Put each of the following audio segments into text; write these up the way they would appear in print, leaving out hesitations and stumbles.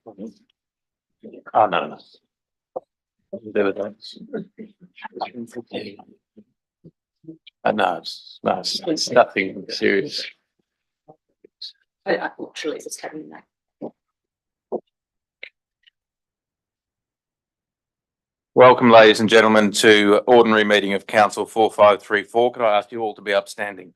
Oh, no. Do with that. No, it's nothing serious. Actually, it's having that. Welcome, ladies and gentlemen, to ordinary meeting of Council 4534. Could I ask you all to be upstanding?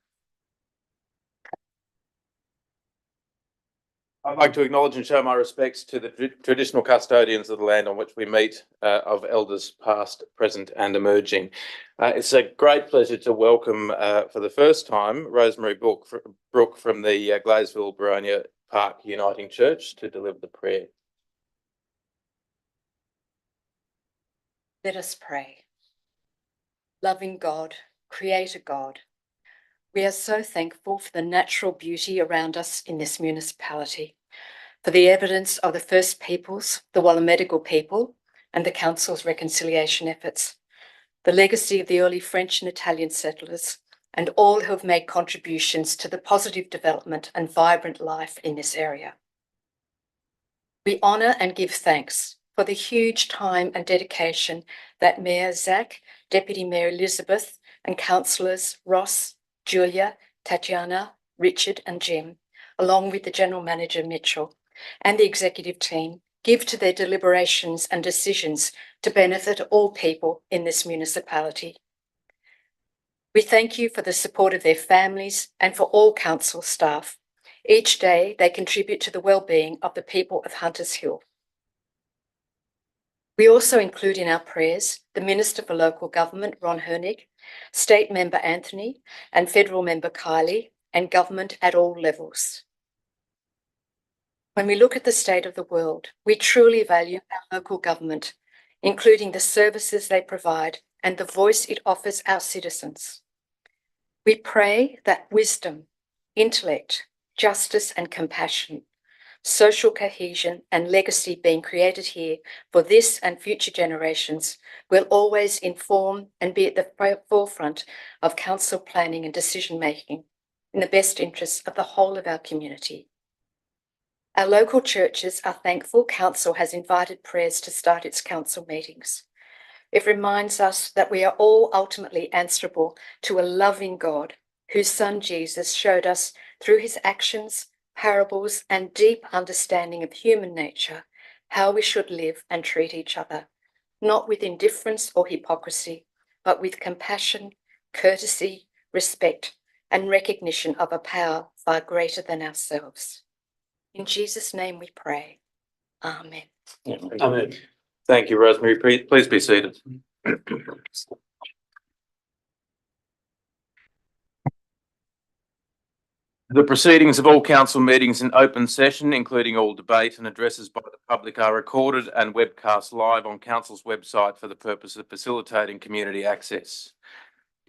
I'd like to acknowledge and show my respects to the traditional custodians of the land on which we meet, of elders past, present and emerging. It's a great pleasure to welcome for the first time Rosemary Brooke from the Gladesville Baronia Park Uniting Church to deliver the prayer. Let us pray. Loving God, Creator God, we are so thankful for the natural beauty around us in this municipality, for the evidence of the First Peoples, the Wallamedigal people, and the Council's reconciliation efforts, the legacy of the early French and Italian settlers, and all who have made contributions to the positive development and vibrant life in this area. We honour and give thanks for the huge time and dedication that Mayor Zach, Deputy Mayor Elizabeth, and Councillors Ross, Julia, Tatiana, Richard and Jim, along with the General Manager Mitchell and the executive team, give to their deliberations and decisions to benefit all people in this municipality. We thank you for the support of their families and for all council staff. Each day they contribute to the well-being of the people of Hunters Hill. We also include in our prayers the Minister for Local Government, Ron Hernig, State Member Anthony, and Federal Member Kylie, and government at all levels. When we look at the state of the world, we truly value our local government, including the services they provide and the voice it offers our citizens. We pray that wisdom, intellect, justice and compassion, social cohesion and legacy being created here for this and future generations will always inform and be at the forefront of council planning and decision making in the best interests of the whole of our community. Our local churches are thankful council has invited prayers to start its council meetings. It reminds us that we are all ultimately answerable to a loving God whose Son Jesus showed us through his actions, parables and deep understanding of human nature how we should live and treat each other, not with indifference or hypocrisy, but with compassion, courtesy, respect and recognition of a power far greater than ourselves. In Jesus' name we pray. Amen. Amen. Thank you, Rosemary. Please be seated. The proceedings of all council meetings in open session, including all debate and addresses by the public, are recorded and webcast live on council's website for the purpose of facilitating community access.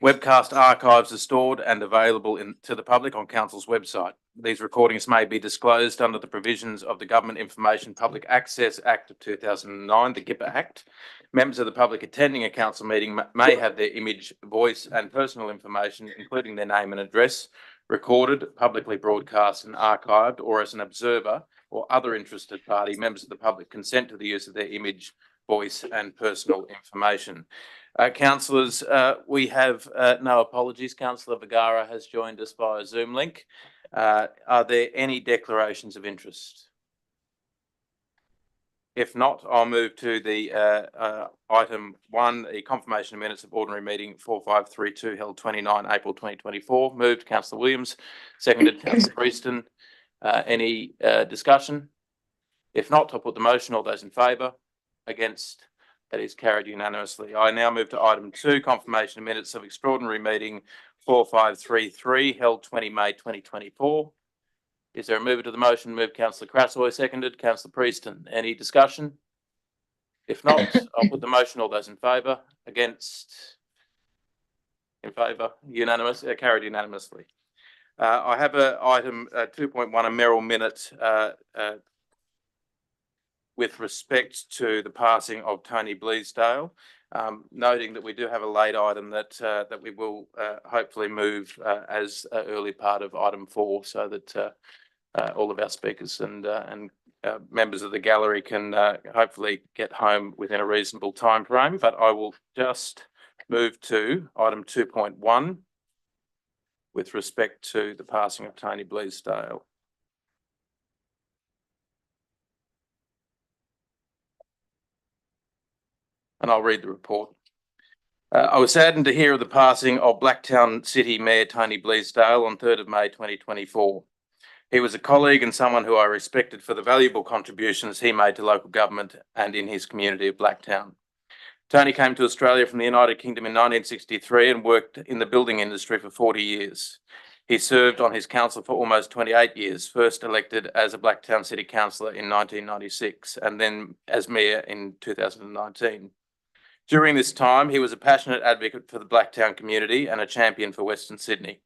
Webcast archives are stored and available to the public on council's website. These recordings may be disclosed under the provisions of the Government Information Public Access Act of 2009, the GIPA Act. Members of the public attending a council meeting may have their image, voice and personal information, including their name and address, recorded, publicly broadcast and archived, or as an observer or other interested party, members of the public consent to the use of their image, voice and personal information. Councillors, we have no apologies. Councillor Vergara has joined us via Zoom link. Are there any declarations of interest? If not, I'll move to the item 1, the confirmation of minutes of ordinary meeting 4532 held 29 April 2024. Moved Councillor Williams, seconded Councillor Prieston. Any discussion? If not, I'll put the motion. All those in favour? Against? That is carried unanimously. I now move to item 2, confirmation of minutes of extraordinary meeting 4533 held 20 May 2024. Is there a mover to the motion? Move Councillor Crassoy, seconded Councillor Prieston. Any discussion? If not, I'll put the motion. All those in favour? Against? In favour? Unanimous? Carried unanimously. I have a item 2.1, a Merrill minute with respect to the passing of Tony Bleasdale, noting that we do have a late item that we will hopefully move as an early part of item 4, so that all of our speakers and members of the gallery can hopefully get home within a reasonable time frame, but I will just move to item 2.1 with respect to the passing of Tony Bleasdale. And I'll read the report. I was saddened to hear of the passing of Blacktown City Mayor Tony Bleasdale on 3rd of May 2024. He was a colleague and someone who I respected for the valuable contributions he made to local government and in his community of Blacktown. Tony came to Australia from the United Kingdom in 1963 and worked in the building industry for 40 years. He served on his council for almost 28 years, first elected as a Blacktown City Councillor in 1996 and then as Mayor in 2019. During this time, he was a passionate advocate for the Blacktown community and a champion for Western Sydney.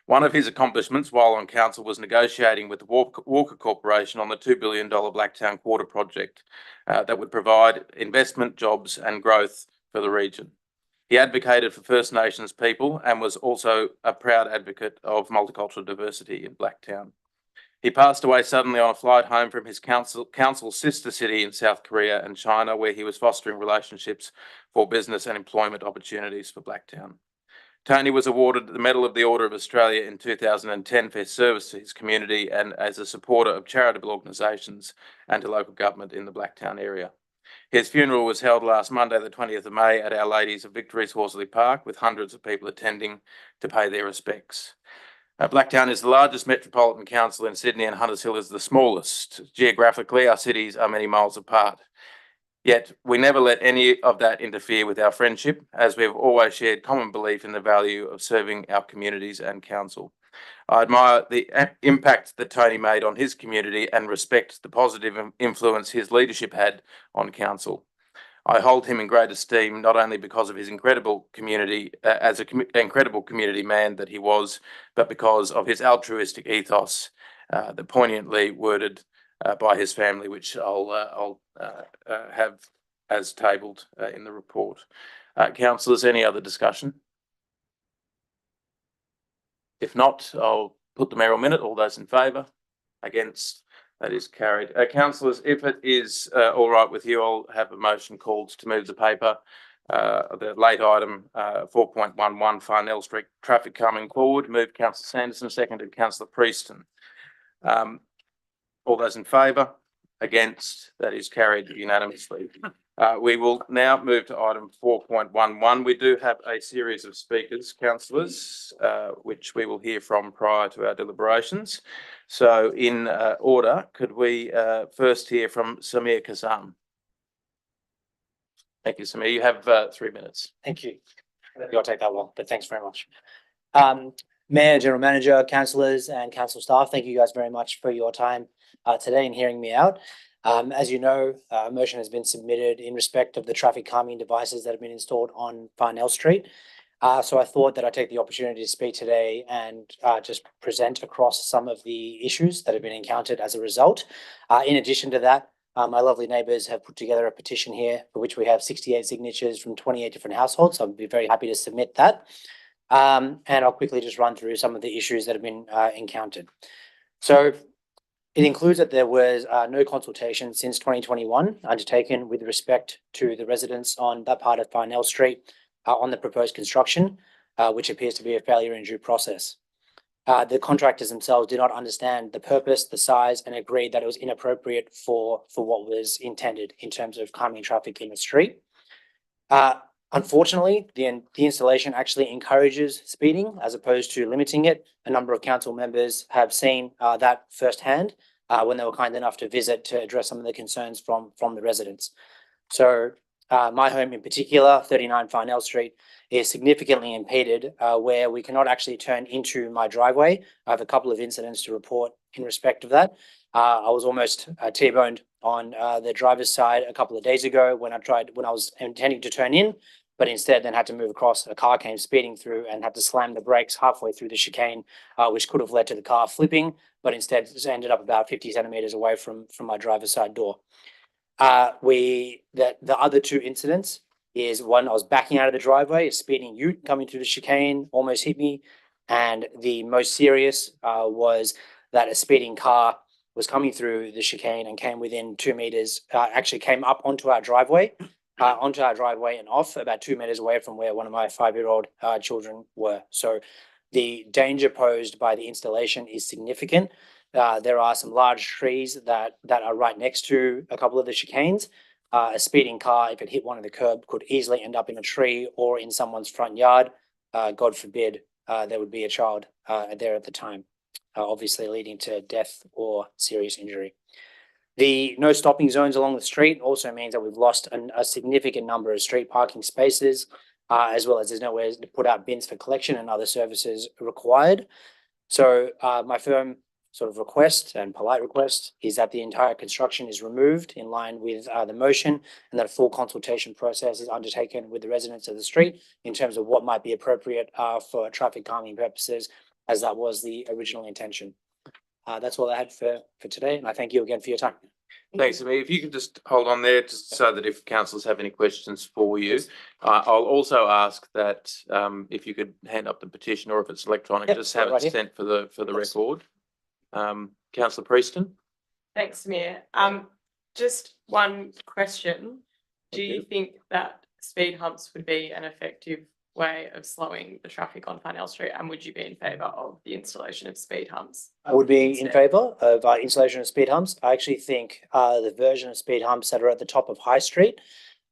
One of his accomplishments while on council was negotiating with the Walker Corporation on the $2 billion Blacktown Quarter project that would provide investment, jobs and growth for the region. He advocated for First Nations people and was also a proud advocate of multicultural diversity in Blacktown. He passed away suddenly on a flight home from his council sister city in South Korea and China, where he was fostering relationships for business and employment opportunities for Blacktown. Tony was awarded the Medal of the Order of Australia in 2010 for his service to his community and as a supporter of charitable organisations and to local government in the Blacktown area. His funeral was held last Monday, the 20th of May, at Our Ladies of Victory's Horsley Park, with hundreds of people attending to pay their respects. Blacktown is the largest metropolitan council in Sydney and Hunters Hill is the smallest. Geographically, our cities are many miles apart. Yet we never let any of that interfere with our friendship, as we have always shared common belief in the value of serving our communities and council. I admire the impact that Tony made on his community and respect the positive influence his leadership had on council. I hold him in great esteem, not only because of his incredible community, incredible community man that he was, but because of his altruistic ethos, that poignantly worded by his family, which I'll have as tabled in the report. Councillors, any other discussion? If not, I'll put the mayoral minute. All those in favour? Against? That is carried. Councillors, if it is all right with you, I'll have a motion called to move the paper, the late item 4.11, Farnell Street traffic coming forward. Moved Councillor Sanderson, seconded Councillor Prieston. All those in favour? Against? That is carried unanimously. We will now move to item 4.11. We do have a series of speakers, councillors, which we will hear from prior to our deliberations. So in order, could we first hear from Samir Kazam? Thank you, Samir. You have 3 minutes. Thank you. I'll take that long, but thanks very much. Mayor, General Manager, councillors and council staff, thank you guys very much for your time today and hearing me out. As you know, a motion has been submitted in respect of the traffic calming devices that have been installed on Farnell Street. So I thought that I'd take the opportunity to speak today and just present across some of the issues that have been encountered as a result. In addition to that, my lovely neighbours have put together a petition here for which we have 68 signatures from 28 different households. So I'd be very happy to submit that. And I'll quickly just run through some of the issues that have been encountered. So it includes that there was no consultation since 2021 undertaken with respect to the residents on that part of Farnell Street on the proposed construction, which appears to be a failure in due process. The contractors themselves did not understand the purpose, the size, and agreed that it was inappropriate for what was intended in terms of calming traffic in the street. Unfortunately, the installation actually encourages speeding as opposed to limiting it. A number of council members have seen that firsthand when they were kind enough to visit to address some of the concerns from the residents. So my home in particular, 39 Farnell Street, is significantly impeded where we cannot actually turn into my driveway. I have a couple of incidents to report in respect of that. I was almost T-boned on the driver's side a couple of days ago when I was intending to turn in, but instead then had to move across. A car came speeding through and had to slam the brakes halfway through the chicane, which could have led to the car flipping, but instead just ended up about 50 centimetres away from my driver's side door. The other two incidents is one, I was backing out of the driveway, a speeding ute coming through the chicane almost hit me. And the most serious was that a speeding car was coming through the chicane and came within 2 meters, actually came up onto our driveway and off about 2 meters away from where one of my 5-year-old children were. So the danger posed by the installation is significant. There are some large trees that are right next to a couple of the chicanes. A speeding car, if it hit one of the curb, could easily end up in a tree or in someone's front yard. God forbid there would be a child there at the time, obviously leading to death or serious injury. The no stopping zones along the street also means that we've lost a significant number of street parking spaces, as well as there's nowhere to put out bins for collection and other services required. So my firm sort of request and polite request is that the entire construction is removed in line with the motion, and that a full consultation process is undertaken with the residents of the street in terms of what might be appropriate for traffic calming purposes, as that was the original intention. That's all I had for today, and I thank you again for your time. Thanks, Amir. If you can just hold on there, just so that if councillors have any questions for you. I'll also ask that if you could hand up the petition, or if it's electronic, Yep, just have right it here. sent for the Thanks. record. Councillor Prieston? Thanks, Mayor. Just one question. Do you think that speed humps would be an effective way of slowing the traffic on Farnell Street, and would you be in favour of the installation of speed humps? I would be in instead? favour of installation of speed humps. I actually think the version of speed humps that are at the top of High Street,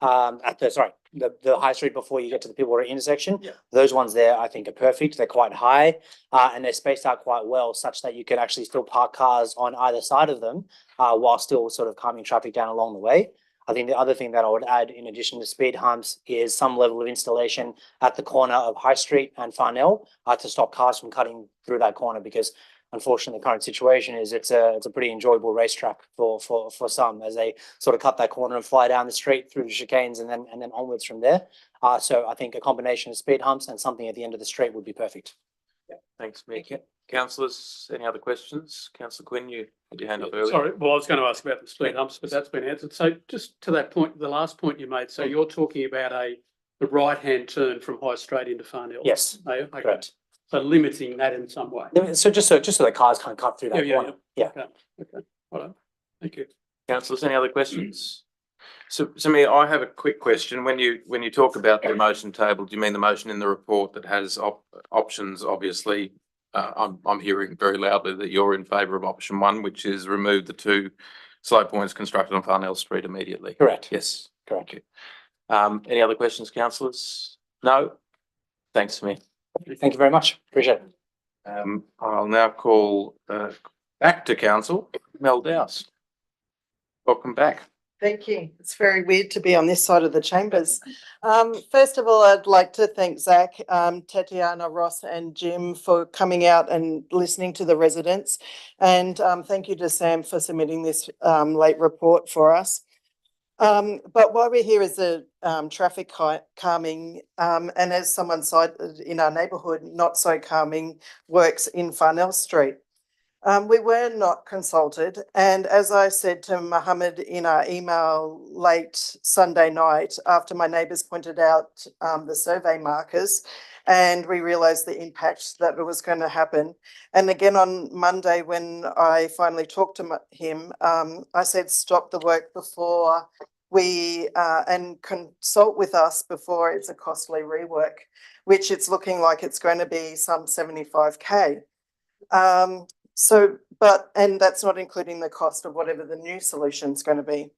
the High Street before you get to the Peelwater intersection, Yeah. those ones there I think are perfect. They're quite high and they're spaced out quite well, such that you can actually still park cars on either side of them while still sort of calming traffic down along the way. I think the other thing that I would add in addition to speed humps is some level of installation at the corner of High Street and Farnell to stop cars from cutting through that corner, because unfortunately the current situation is it's a pretty enjoyable racetrack for some, as they sort of cut that corner and fly down the street through the chicanes and then onwards from there. So I think a combination of speed humps and something at the end of the street would be perfect. Thanks, Mayor. Councillors, any other questions? Councillor Quinn, you had your hand up earlier. Sorry, well, I was going to ask about the speed humps, but that's been answered. So just to that point, the last point you made, so you're talking about the right-hand turn from High Street into Farnell? Yes, Okay. correct. So limiting that in some way? So just so the cars can't cut through that corner. Yeah. Okay. All right. Thank you. Councillors, any other questions? So Mayor, I have a quick question. When you talk about the motion table, do you mean the motion in the report that has options? Obviously, I'm hearing very loudly that you're in favour of option 1, which is remove the 2 slow points constructed on Farnell Street immediately. Correct. Yes. Correct. Okay. Any other questions, councillors? No? Thanks, Mayor. Thank you very much. Appreciate it. I'll now call back to council, Mel Dowse. Welcome back. Thank you. It's very weird to be on this side of the chambers. First of all, I'd like to thank Zach, Tatiana, Ross and Jim for coming out and listening to the residents. And thank you to Sam for submitting this late report for us. But why we're here is the traffic calming and as someone cited in our neighbourhood, not so calming works in Farnell Street. We were not consulted, and as I said to Mohammed in our email late Sunday night, after my neighbours pointed out the survey markers, and we realised the impact that was going to happen. And again on Monday, when I finally talked to him, I said, stop the work before we and consult with us before it's a costly rework, which it's looking like it's going to be some 75K. And that's not including the cost of whatever the new solution is going to be.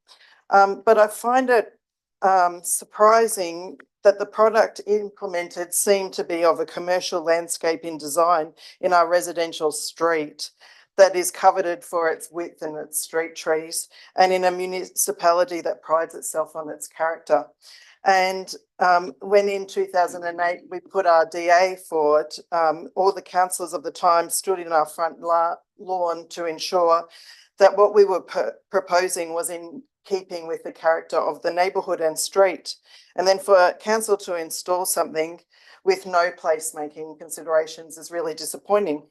But I find it surprising that the product implemented seemed to be of a commercial landscape in design in our residential street that is coveted for its width and its street trees, and in a municipality that prides itself on its character. And when in 2008 we put our DA forward, all the councillors of the time stood in our front lawn to ensure that what we were proposing was in keeping with the character of the neighbourhood and street. And then for council to install something with no placemaking considerations is really disappointing.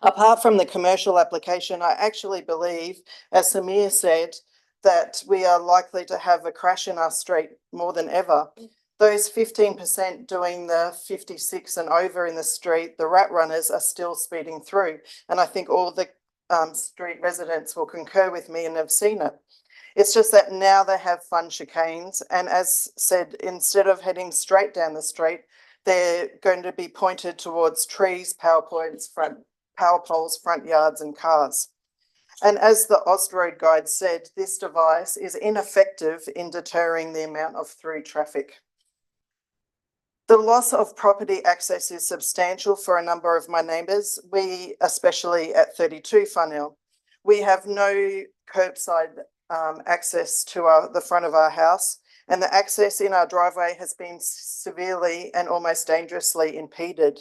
Apart from the commercial application, I actually believe, as Samir said, that we are likely to have a crash in our street more than ever. Those 15% doing the 56 and over in the street, the rat runners are still speeding through. And I think all the street residents will concur with me and have seen it. It's just that now they have fun chicanes, and as said, instead of heading straight down the street, they're going to be pointed towards trees, power poles, front yards and cars. And as the Austroad guide said, this device is ineffective in deterring the amount of through traffic. The loss of property access is substantial for a number of my neighbours, especially at 32 Funnell. We have no curbside access to the front of our house, and the access in our driveway has been severely and almost dangerously impeded.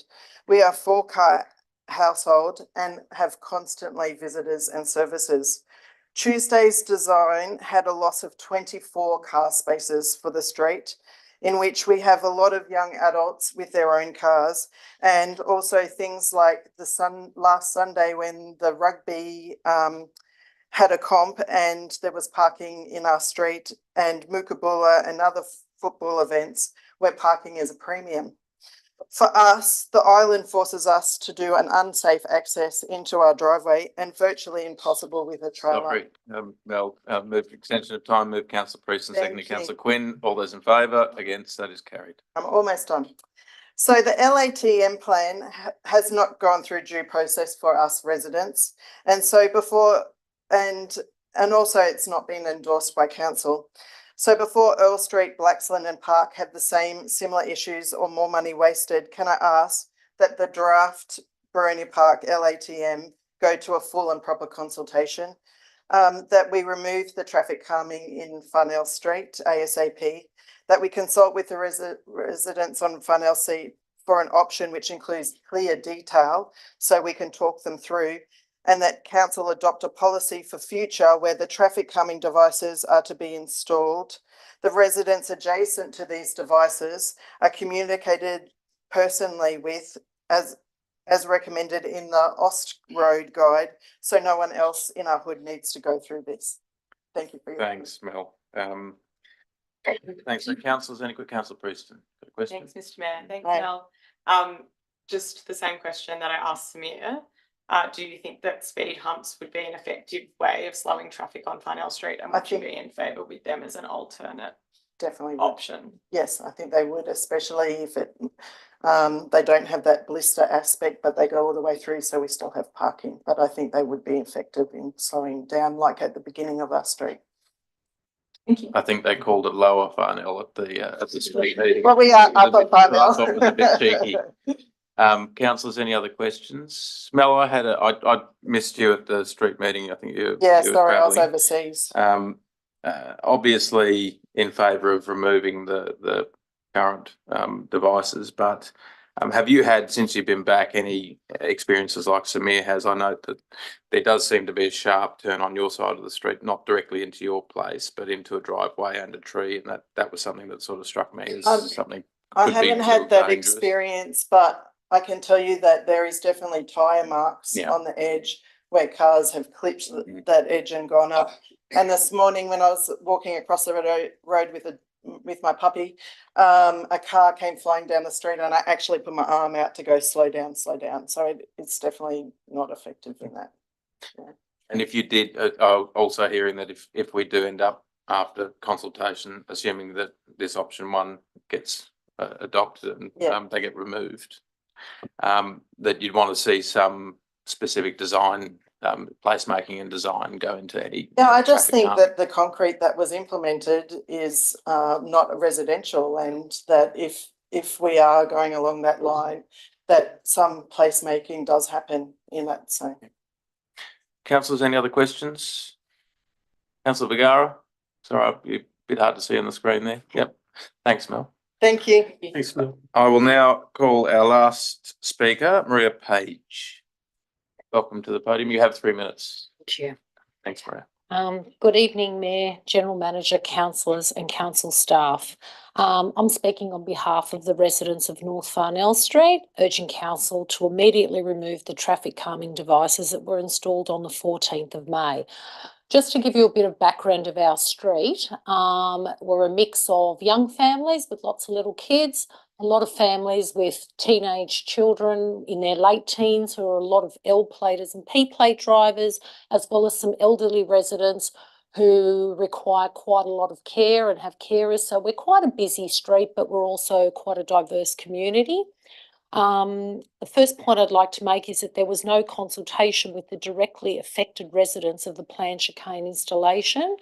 We are a 4-car household and have constantly visitors and services. Tuesday's design had a loss of 24 car spaces for the street, in which we have a lot of young adults with their own cars, and also things like last Sunday when the rugby had a comp and there was parking in our street, and Mookaboola and other football events where parking is a premium. For us, the island forces us to do an unsafe access into our driveway and virtually impossible with a trailer. Sorry, Mel, move extension of time, move councillor Priest and Thank secondly you. councillor Quinn. All those in favour? Against? That is carried. I'm almost done. So the LATM plan has not gone through due process for us residents. And so and also it's not been endorsed by council. So before Earl Street, Blaxland and Park have the same similar issues or more money wasted, can I ask that the draft Baronia Park LATM go to a full and proper consultation, that we remove the traffic calming in Funnell Street ASAP, that we consult with the residents on Funnell Street for an option which includes clear detail so we can talk them through, and that council adopt a policy for future where the traffic calming devices are to be installed. The residents adjacent to these devices are communicated personally with as recommended in the Austroad guide, so no one else in our hood needs to go through this. Thank you for your Thanks, Mel. Thanks. So councillors, any quick councillor Preston? Got a question? Thanks, Mr. Mayor. Thanks, Hi. Mel. Just the same question that I asked Samir. Do you think that speed humps would be an effective way of slowing traffic on Funnell Street, and would you be in favour with them as an alternate definitely would. option? Yes, I think they would, especially if they don't have that blister aspect, but they go all the way through, so we still have parking. But I think they would be effective in slowing down, like at the beginning of our street. Thank you. I think they called it lower Farnell at the street meeting. Well, we are up at I thought it was a bit cheeky. Councillors, any other questions? Mel, I missed you at the street meeting. I think you Yeah, were sorry, I was travelling. overseas. Obviously in favour of removing the current devices, but have you had, since you've been back, any experiences like Samir has? I note that there does seem to be a sharp turn on your side of the street, not directly into your place, but into a driveway and a tree, and that was something that sort of struck me as something. I could be haven't a had little that dangerous. experience, but I can tell you that there is definitely tyre marks Yeah. on the edge where cars have clipped that edge and gone up. And this morning when I was walking across the road with my puppy, a car came flying down the street and I actually put my arm out to go slow down. So it's definitely not effective in that. Yeah. And if you did, also hearing that if we do end up after consultation, assuming that this option one gets adopted and they get removed, that you'd want to see some specific design, placemaking and design go into any. Yeah, I just think calming. that the concrete that was implemented is not residential, and that if we are going along that line, that some placemaking does happen in that. So, Councillors, any other questions? Councillor Vergara, sorry, a bit hard to see on the screen there. Yep. Thanks, Mel. thank you. Thanks, Mel. I will now call our last speaker, Maria Page. Welcome to the podium. You have 3 minutes. Chair. Thanks, Maria. Good evening, Mayor, General Manager, councillors and council staff. I'm speaking on behalf of the residents of North Farnell Street, urging council to immediately remove the traffic calming devices that were installed on the 14th of May. Just to give you a bit of background of our street, we're a mix of young families with lots of little kids, a lot of families with teenage children in their late teens who are a lot of L platers and P plate drivers, as well as some elderly residents who require quite a lot of care and have carers. So we're quite a busy street, but we're also quite a diverse community. The first point I'd like to make is that there was no consultation with the directly affected residents of the planned chicane installation.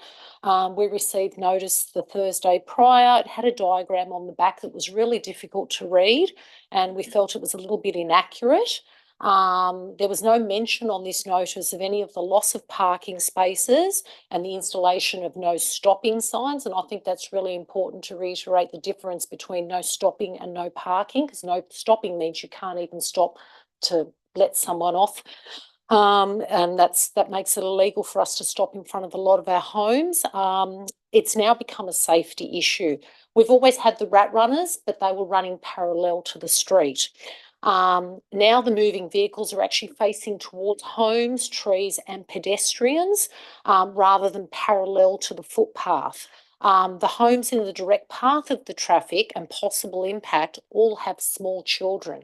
We received notice the Thursday prior. It had a diagram on the back that was really difficult to read, and we felt it was a little bit inaccurate. There was no mention on this notice of any of the loss of parking spaces and the installation of no stopping signs. And I think that's really important to reiterate the difference between no stopping and no parking, because no stopping means you can't even stop to let someone off. And that makes it illegal for us to stop in front of a lot of our homes. It's now become a safety issue. We've always had the rat runners, but they were running parallel to the street. Now the moving vehicles are actually facing towards homes, trees and pedestrians rather than parallel to the footpath. The homes in the direct path of the traffic and possible impact all have small children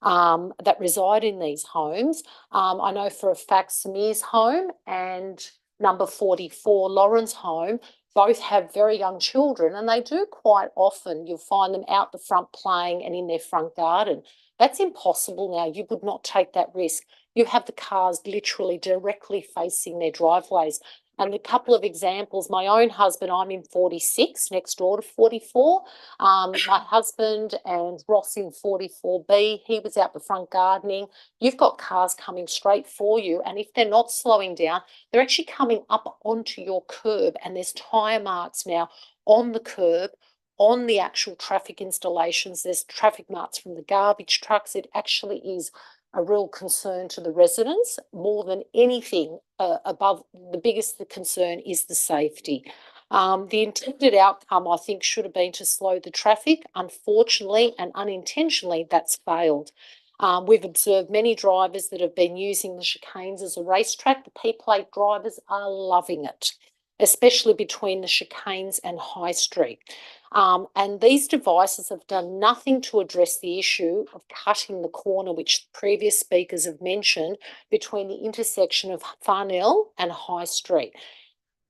that reside in these homes. I know for a fact Samir's home and number 44, Lauren's home, both have very young children, and they do quite often, you'll find them out the front playing and in their front garden. That's impossible now. You would not take that risk. You have the cars literally directly facing their driveways. And a couple of examples, my own husband, I'm in 46, next door to 44. My husband and Ross in 44B, he was out the front gardening. You've got cars coming straight for you. And if they're not slowing down, they're actually coming up onto your curb. And there's tyre marks now on the curb, on the actual traffic installations. There's traffic marks from the garbage trucks. It actually is a real concern to the residents. More than anything above, the biggest concern is the safety. The intended outcome, I think, should have been to slow the traffic. Unfortunately and unintentionally, that's failed. We've observed many drivers that have been using the chicanes as a racetrack. The P-plate drivers are loving it, especially between the chicanes and High Street. And these devices have done nothing to address the issue of cutting the corner, which previous speakers have mentioned, between the intersection of Farnell and High Street.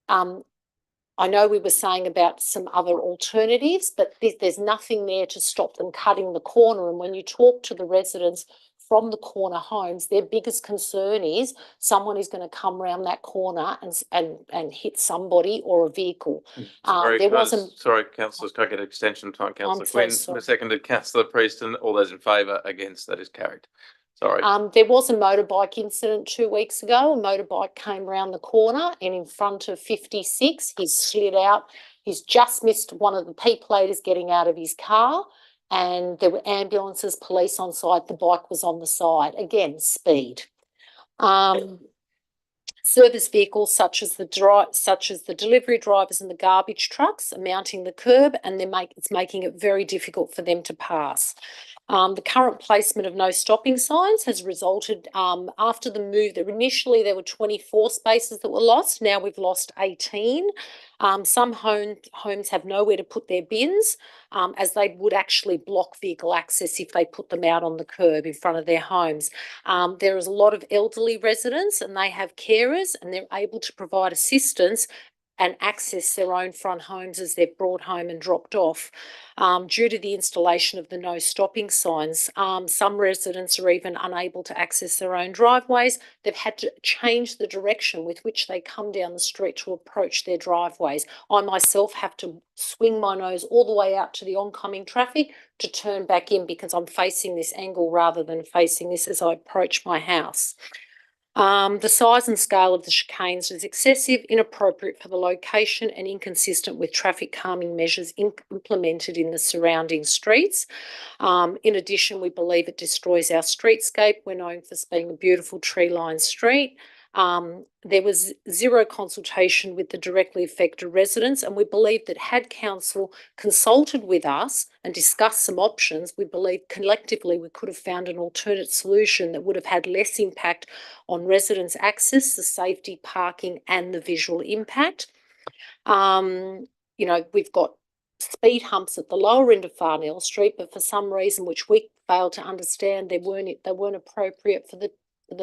I know we were saying about some other alternatives, but there's nothing there to stop them cutting the corner. And when you talk to the residents from the corner homes, their biggest concern is someone is going to come around that corner and hit somebody or a vehicle. Sorry, There wasn't. Sorry, councillors, can I get extension time? Councillor so Quinn, sorry. seconded Councillor Prieston. All those in favour, against, that is carried. Sorry. There was a motorbike incident 2 weeks ago. A motorbike came around the corner and in front of 56, he slid out. He's just missed one of the P-platers getting out of his car, and there were ambulances, police on site. The bike was on the side. Again, speed. Service vehicles such as the delivery drivers and the garbage trucks are mounting the curb, and it's making it very difficult for them to pass. The current placement of no stopping signs has resulted after the move. Initially there were 24 spaces that were lost. Now we've lost 18. Some homes have nowhere to put their bins, as they would actually block vehicle access if they put them out on the curb in front of their homes. There is a lot of elderly residents and they have carers, and they're able to provide assistance and access their own front homes as they're brought home and dropped off. Due to the installation of the no stopping signs, some residents are even unable to access their own driveways. They've had to change the direction with which they come down the street to approach their driveways. I myself have to swing my nose all the way out to the oncoming traffic to turn back in because I'm facing this angle rather than facing this as I approach my house. The size and scale of the chicanes is excessive, inappropriate for the location, and inconsistent with traffic calming measures implemented in the surrounding streets. In addition, we believe it destroys our streetscape. We're known for being a beautiful tree-lined street. There was zero consultation with the directly affected residents, and we believe that had council consulted with us and discussed some options, we believe collectively we could have found an alternate solution that would have had less impact on residents' access, the safety, parking, and the visual impact. We've got speed humps at the lower end of Farnell Street, but for some reason which we failed to understand, they weren't appropriate for the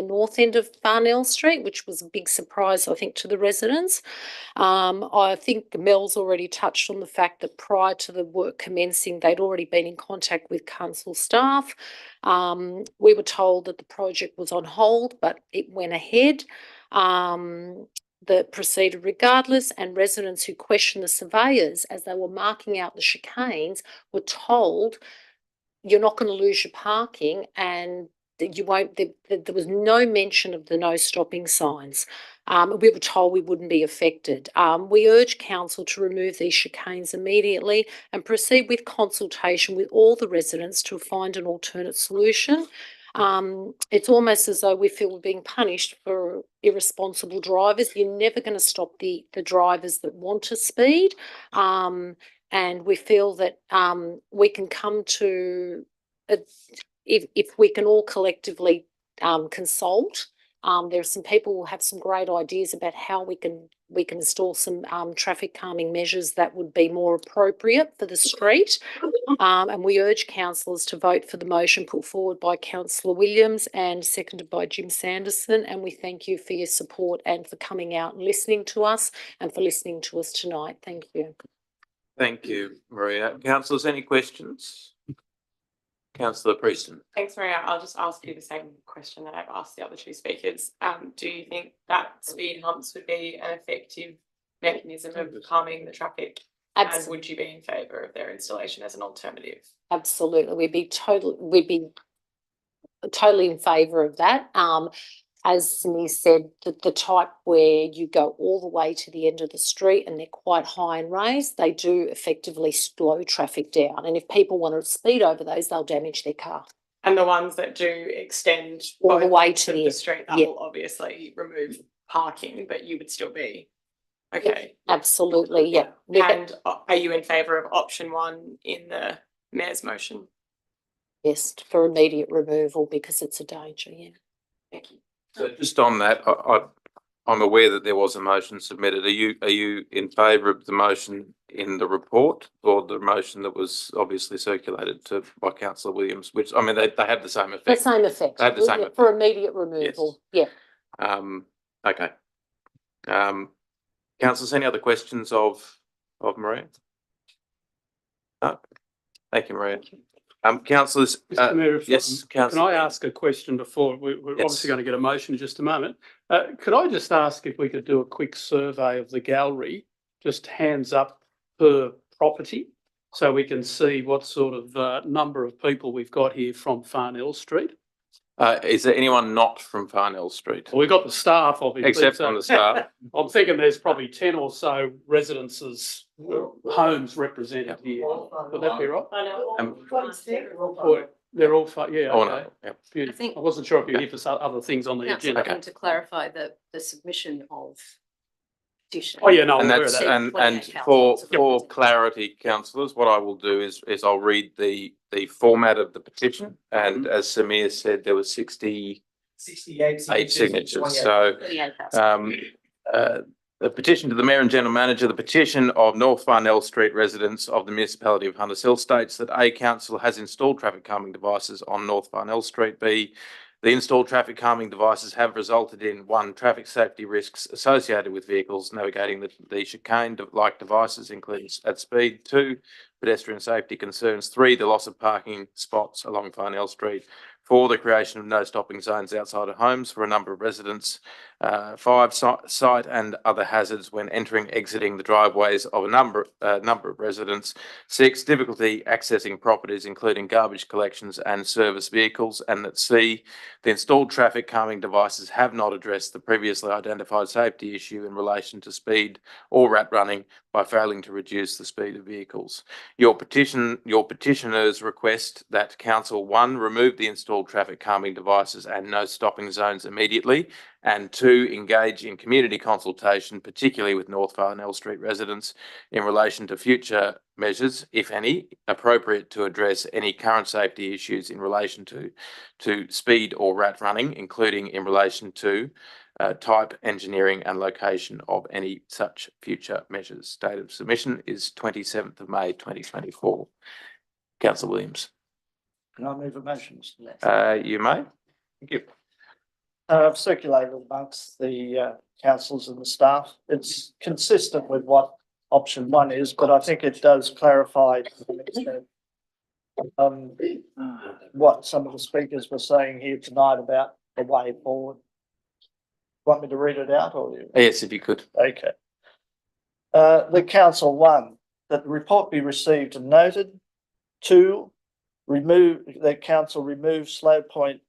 north end of Farnell Street, which was a big surprise, I think, to the residents. I think Mel's already touched on the fact that prior to the work commencing, they'd already been in contact with council staff. We were told that the project was on hold, but it went ahead. That proceeded regardless, and residents who questioned the surveyors as they were marking out the chicanes were told, you're not going to lose your parking, and that you won't, there was no mention of the no stopping signs. We were told we wouldn't be affected. We urge council to remove these chicanes immediately and proceed with consultation with all the residents to find an alternate solution. It's almost as though we feel we're being punished for irresponsible drivers. You're never going to stop the drivers that want to speed. And we feel that we can come to, if we can all collectively consult. There are some people who have some great ideas about how we can install some traffic calming measures that would be more appropriate for the street. And we urge councillors to vote for the motion put forward by Councillor Williams and seconded by Jim Sanderson. And we thank you for your support and for coming out and listening to us and for listening to us tonight. Thank you. Thank you, Maria. Councillors, any questions? Councillor Prieston. Thanks, Maria. I'll just ask you the same question that I've asked the other two speakers. Do you think that speed humps would be an effective mechanism of calming the traffic? Absolutely. And would you be in favour of their installation as an alternative? Absolutely. We'd be totally in favour of that. As Simi said, the type where you go all the way to the end of the street and they're quite high and raised, they do effectively slow traffic down. And if people want to speed over those, they'll damage their car. And the ones that do extend All the way to the street, that yeah. will obviously remove parking, but you would still be okay. Absolutely, yeah. And are you in favour of option one in the mayor's motion? Yes, for immediate removal because it's a danger, yeah. Thank you. So just on that, I'm aware that there was a motion submitted. Are you in favour of the motion in the report or the motion that was obviously circulated by Councillor Williams? Which, I mean, they have the same effect. The same effect. They have the same effect. For immediate removal, yes. Yeah. Okay. Councillors, any other questions of Maria? No. Thank you, Maria. Councillors, Mr. Mayor, yes, can Councillor. I ask a question before? We're Yes. obviously going to get a motion in just a moment. Could I just ask if we could do a quick survey of the gallery, just hands up per property, so we can see what sort of number of people we've got here from Farnell Street? Is there anyone not from Farnell Street? Well, we've got the staff, obviously. Except so from the staff. I'm thinking there's probably 10 or so residences, homes represented here. Would that be right? Or they're all, yeah, Oh, okay. no. Yep. Beautiful. think- I wasn't sure if you're here for some other things on the Councillor, agenda. I want to clarify the submission of petition. Oh, yeah, no, I'm And aware of that's, that. and 28 for councillors. clarity, councillors, what I will do is I'll read the format of the petition. And as Samir said, there were 68 signatures. So 28,000. the petition to the Mayor and General Manager, the petition of North Farnell Street residents of the municipality of Hunters Hill states that A, council has installed traffic calming devices on North Farnell Street. B, the installed traffic calming devices have resulted in 1, traffic safety risks associated with vehicles navigating the chicane-like devices, including at speed. 2, pedestrian safety concerns. 3, the loss of parking spots along Farnell Street. 4, the creation of no stopping zones outside of homes for a number of residents. 5, sight and other hazards when entering, exiting the driveways of a number of residents. 6, difficulty accessing properties, including garbage collections and service vehicles. And that C, the installed traffic calming devices have not addressed the previously identified safety issue in relation to speed or rat running by failing to reduce the speed of vehicles. Your petitioners request that Council 1, remove the installed traffic calming devices and no stopping zones immediately, And 2, engage in community consultation, particularly with North Farnell Street residents, in relation to future measures, if any, appropriate to address any current safety issues in relation to speed or rat running, including in relation to type, engineering and location of any such future measures. Date of submission is 27th of May 2024. Councillor Williams. Can I move a motion, Mr. Mayor? You may. Thank you. I've circulated amongst the councillors and the staff. It's consistent with what option 1 is, but I think it does clarify what some of the speakers were saying here tonight about the way forward. Want me to read it out or you? Yes, if you could. Okay. The council 1, that the report be received and noted. 2, the council remove slow points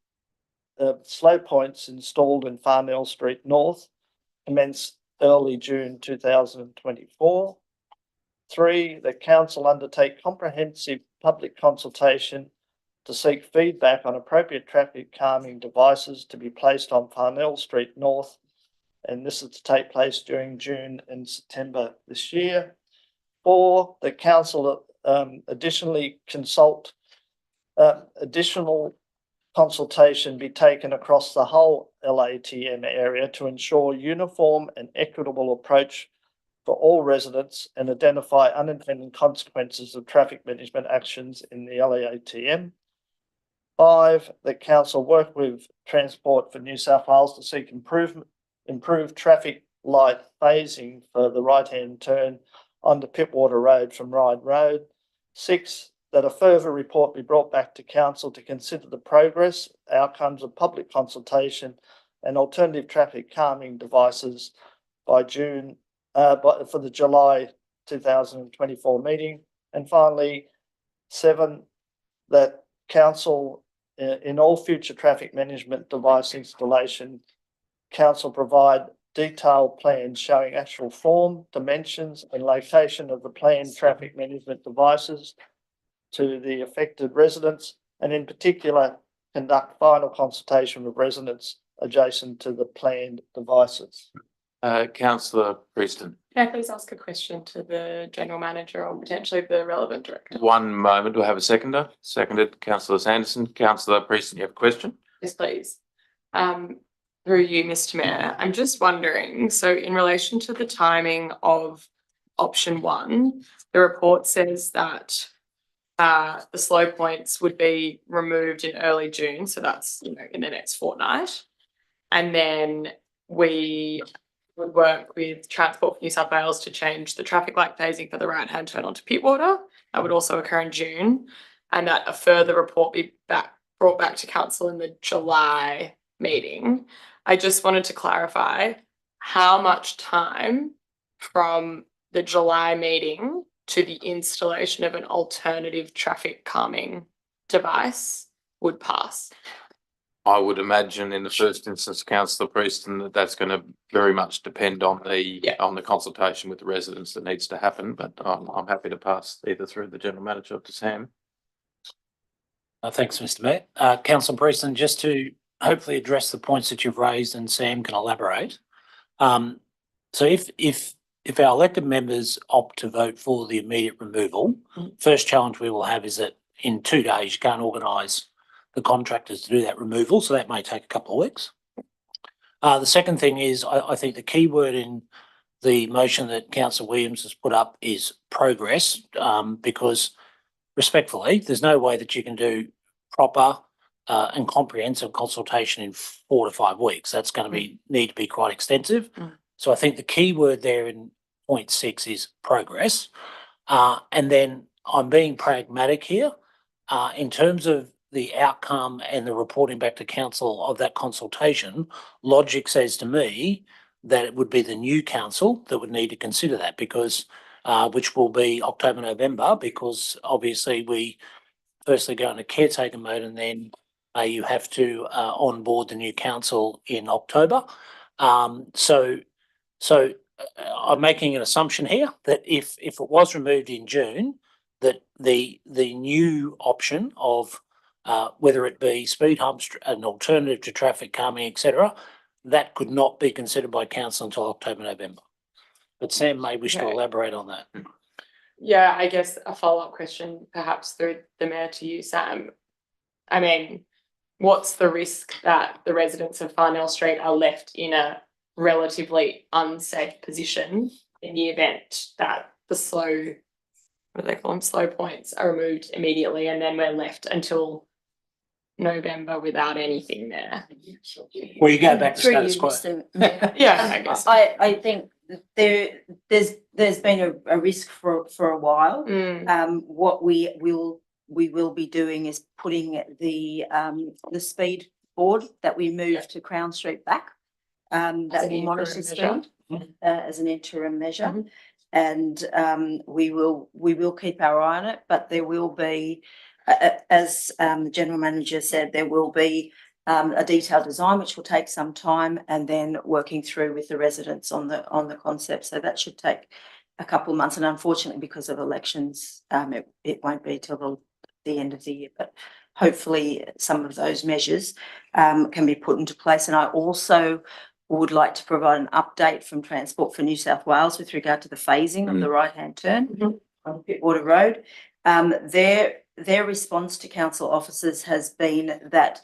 installed in Farnell Street North, commenced early June 2024. 3, the council undertake comprehensive public consultation to seek feedback on appropriate traffic calming devices to be placed on Farnell Street North, and this is to take place during June and September this year. 4, the council additionally additional consultation be taken across the whole LATM area to ensure uniform and equitable approach for all residents and identify unintended consequences of traffic management actions in the LATM. 5, the council work with Transport for New South Wales to seek improved traffic light phasing for the right-hand turn onto Pittwater Road from Ryde Road. 6, that a further report be brought back to council to consider the progress, outcomes of public consultation and alternative traffic calming devices by June, for the July 2024 meeting. And finally, 7, that council in all future traffic management device installation, council provide detailed plans showing actual form, dimensions and location of the planned traffic management devices to the affected residents, and in particular conduct final consultation with residents adjacent to the planned devices. Councillor Preston. Can I please ask a question to the General Manager or potentially the relevant director? One moment, we'll have a seconder. Seconded, Councillor Sanderson. Councillor Preston, you have a question? Yes, please. Through you, Mr. Mayor, I'm just wondering, so in relation to the timing of option 1, the report says that the slow points would be removed in early June, so that's, you know, in the next fortnight. And then we would work with Transport for New South Wales to change the traffic light phasing for the right-hand turn onto Pittwater. That would also occur in June, and that a further report be brought back to council in the July meeting. I just wanted to clarify how much time from the July meeting to the installation of an alternative traffic calming device would pass. I would imagine in the first instance, Councillor Preston, that that's going to very much depend on the consultation with the residents that needs to happen. But I'm happy to pass either through the General Manager to Sam. Thanks, Mr. Mayor. Councillor Preston, just to hopefully address the points that you've raised and Sam can elaborate. So if our elected members opt to vote for the immediate removal, first challenge we will have is that in 2 days you can't organise the contractors to do that removal, so that may take a couple of weeks. The second thing is I think the key word in the motion that Councillor Williams has put up is progress, because respectfully, there's no way that you can do proper and comprehensive consultation in 4 to 5 weeks. That's going to need to be quite extensive. So I think the key word there in point 6 is progress. And then I'm being pragmatic here in terms of the outcome and the reporting back to council of that consultation. Logic says to me that it would be the new council that would need to consider that, because which will be October, November, because obviously we firstly go into caretaker mode and then you have to onboard the new council in October. So I'm making an assumption here that if it was removed in June, that the new option of whether it be speed humps, an alternative to traffic calming, etc., that could not be considered by council until October, November. But Sam may wish to Okay. elaborate on that. Yeah, I guess a follow-up question perhaps through the mayor to you, Sam. I mean, what's the risk that the residents of Farnell Street are left in a relatively unsafe position in the event that the slow, what do they call them, slow points are removed immediately, and then we're left until November without anything there? Well, you go back to Through status you, quo. Mr. Mayor. Yeah, I guess. I think there's been a risk for a while. What we will be doing is putting the speed board that we moved to Crown Street back. That will monitor speed as an interim measure. And we will keep our eye on it, but there will be, as the general manager said, there will be a detailed design which will take some time, and then working through with the residents on the concept. So that should take a couple of months, and unfortunately because of elections, it won't be till the end of the year, but hopefully some of those measures can be put into place. And I also would like to provide an update from Transport for New South Wales with regard to the phasing of the right-hand turn on Pittwater Road. Their response to council officers has been that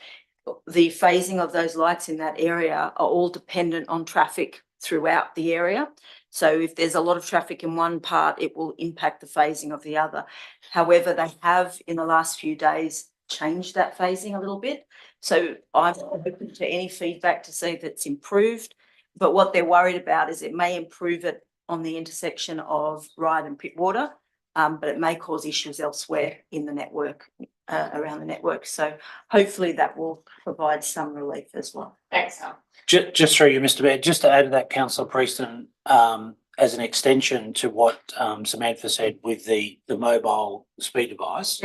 the phasing of those lights in that area are all dependent on traffic throughout the area. So if there's a lot of traffic in one part, it will impact the phasing of the other. However, they have in the last few days changed that phasing a little bit. So I'm open to any feedback to see if it's improved. But what they're worried about is it may improve it on the intersection of Ryde and Pittwater, but it may cause issues elsewhere in the network, around the network. So hopefully that will provide some relief as well. Thanks, Sam. Just through you, Mr. Mayor, just to add to that, Councillor Prieston, as an extension to what Samantha said with the mobile speed device,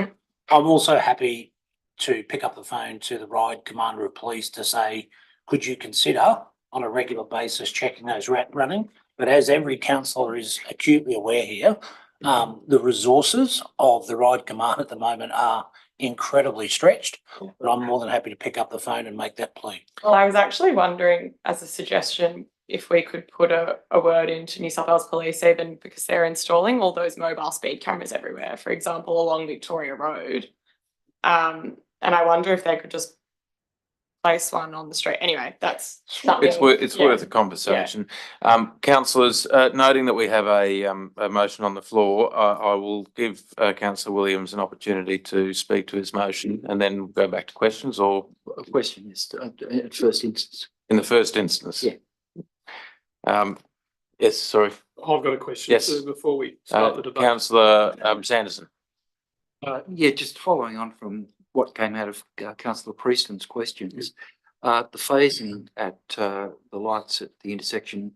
I'm also happy to pick up the phone to the Ryde Commander of Police to say, could you consider on a regular basis checking those running? But as every councillor is acutely aware here, the resources of the Ryde Command at the moment are incredibly stretched, but I'm more than happy to pick up the phone and make that plea. Well, I was actually wondering, as a suggestion, if we could put a word into New South Wales Police, even because they're installing all those mobile speed cameras everywhere, for example, along Victoria Road. And I wonder if they could just place one on the street. Anyway, that's something. It's worth a conversation. Councillors, noting that we have a motion on the floor, I will give Councillor Williams an opportunity to speak to his motion and then go back to questions, or a question is at first instance. In the first instance. Yeah. Yes, sorry. I've got a question Yes. too before we start the debate. Councillor Sanderson. Yeah, just following on from what came out of Councillor Prieston's questions, the phasing at the lights at the intersection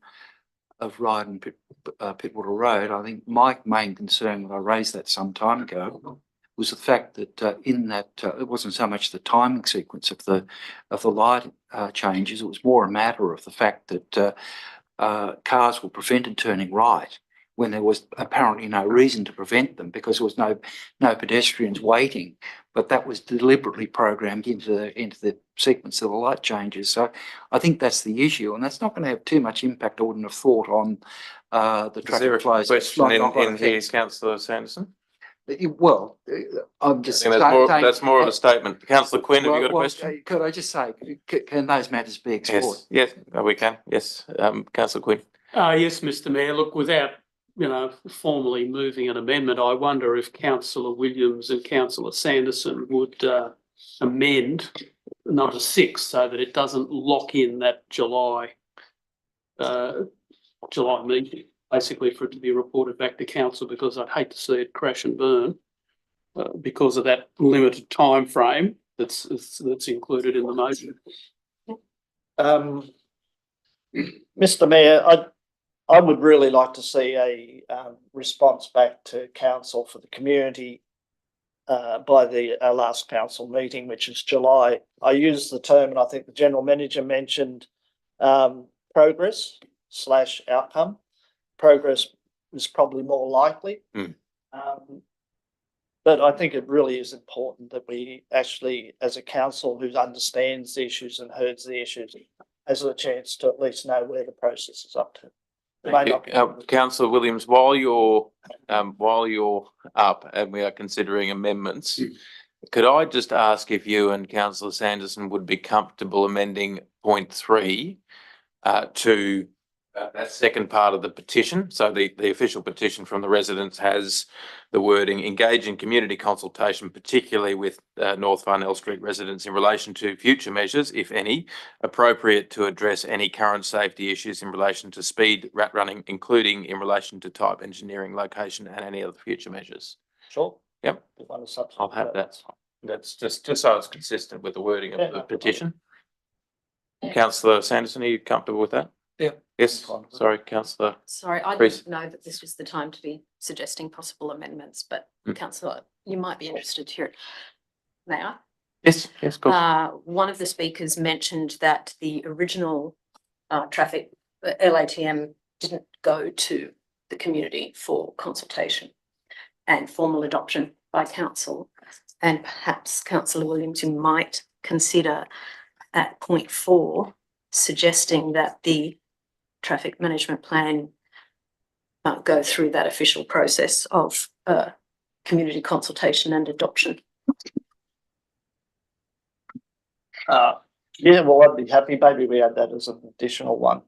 of Ryde and Pittwater Road, I think my main concern when I raised that some time ago was the fact that in that it wasn't so much the timing sequence of the light changes, it was more a matter of the fact that cars were prevented turning right when there was apparently no reason to prevent them because there was no pedestrians waiting, but that was deliberately programmed into the sequence of the light changes. So I think that's the issue, and that's not going to have too much impact, I wouldn't have thought, on the traffic flows. Question in here, Councillor Sanderson? Well, I'm just saying that's more of a statement. Councillor Quinn, have you got a question? Could I just say, can those matters be explored? Yes, we can. Yes, Councillor Quinn. Yes, Mr. Mayor. Look, without formally moving an amendment, I wonder if Councillor Williams and Councillor Sanderson would amend number 6 so that it doesn't lock in that July meeting, basically for it to be reported back to council, because I'd hate to see it crash and burn because of that limited time frame that's included in the motion. Mr. Mayor, I would really like to see a response back to council for the community by the last council meeting, which is July. I used the term, and I think the general manager mentioned progress/outcome. Progress is probably more likely. But I think it really is important that we actually, as a council who understands the issues and hears the issues, has a chance to at least know where the process is up to. It may not be- Councillor Williams, while you're up and we are considering amendments, could I just ask if you and Councillor Sanderson would be comfortable amending point 3 to that second part of the petition? So the official petition from the residents has the wording engage in community consultation, particularly with North Farnell Street residents in relation to future measures, if any, appropriate to address any current safety issues in relation to speed, rat running, including in relation to type engineering, location and any other future measures. Sure. Yep. If one is subject I'll to have that. That's just so it's consistent with the wording of Yeah, the no petition. Councillor Sanderson, are you comfortable with that? Yeah. Yes, sorry, Councillor. Sorry, I Please. didn't know that this was the time to be suggesting possible amendments, but Mm. councillor, you might be interested to hear it. May I? Yes, of course. One of the speakers mentioned that the original traffic LATM didn't go to the community for consultation and formal adoption by council. And perhaps Councillor Williams, you might consider at point 4 suggesting that the traffic management plan go through that official process of community consultation and adoption. Yeah, well, I'd be happy. Maybe we add that as an additional one.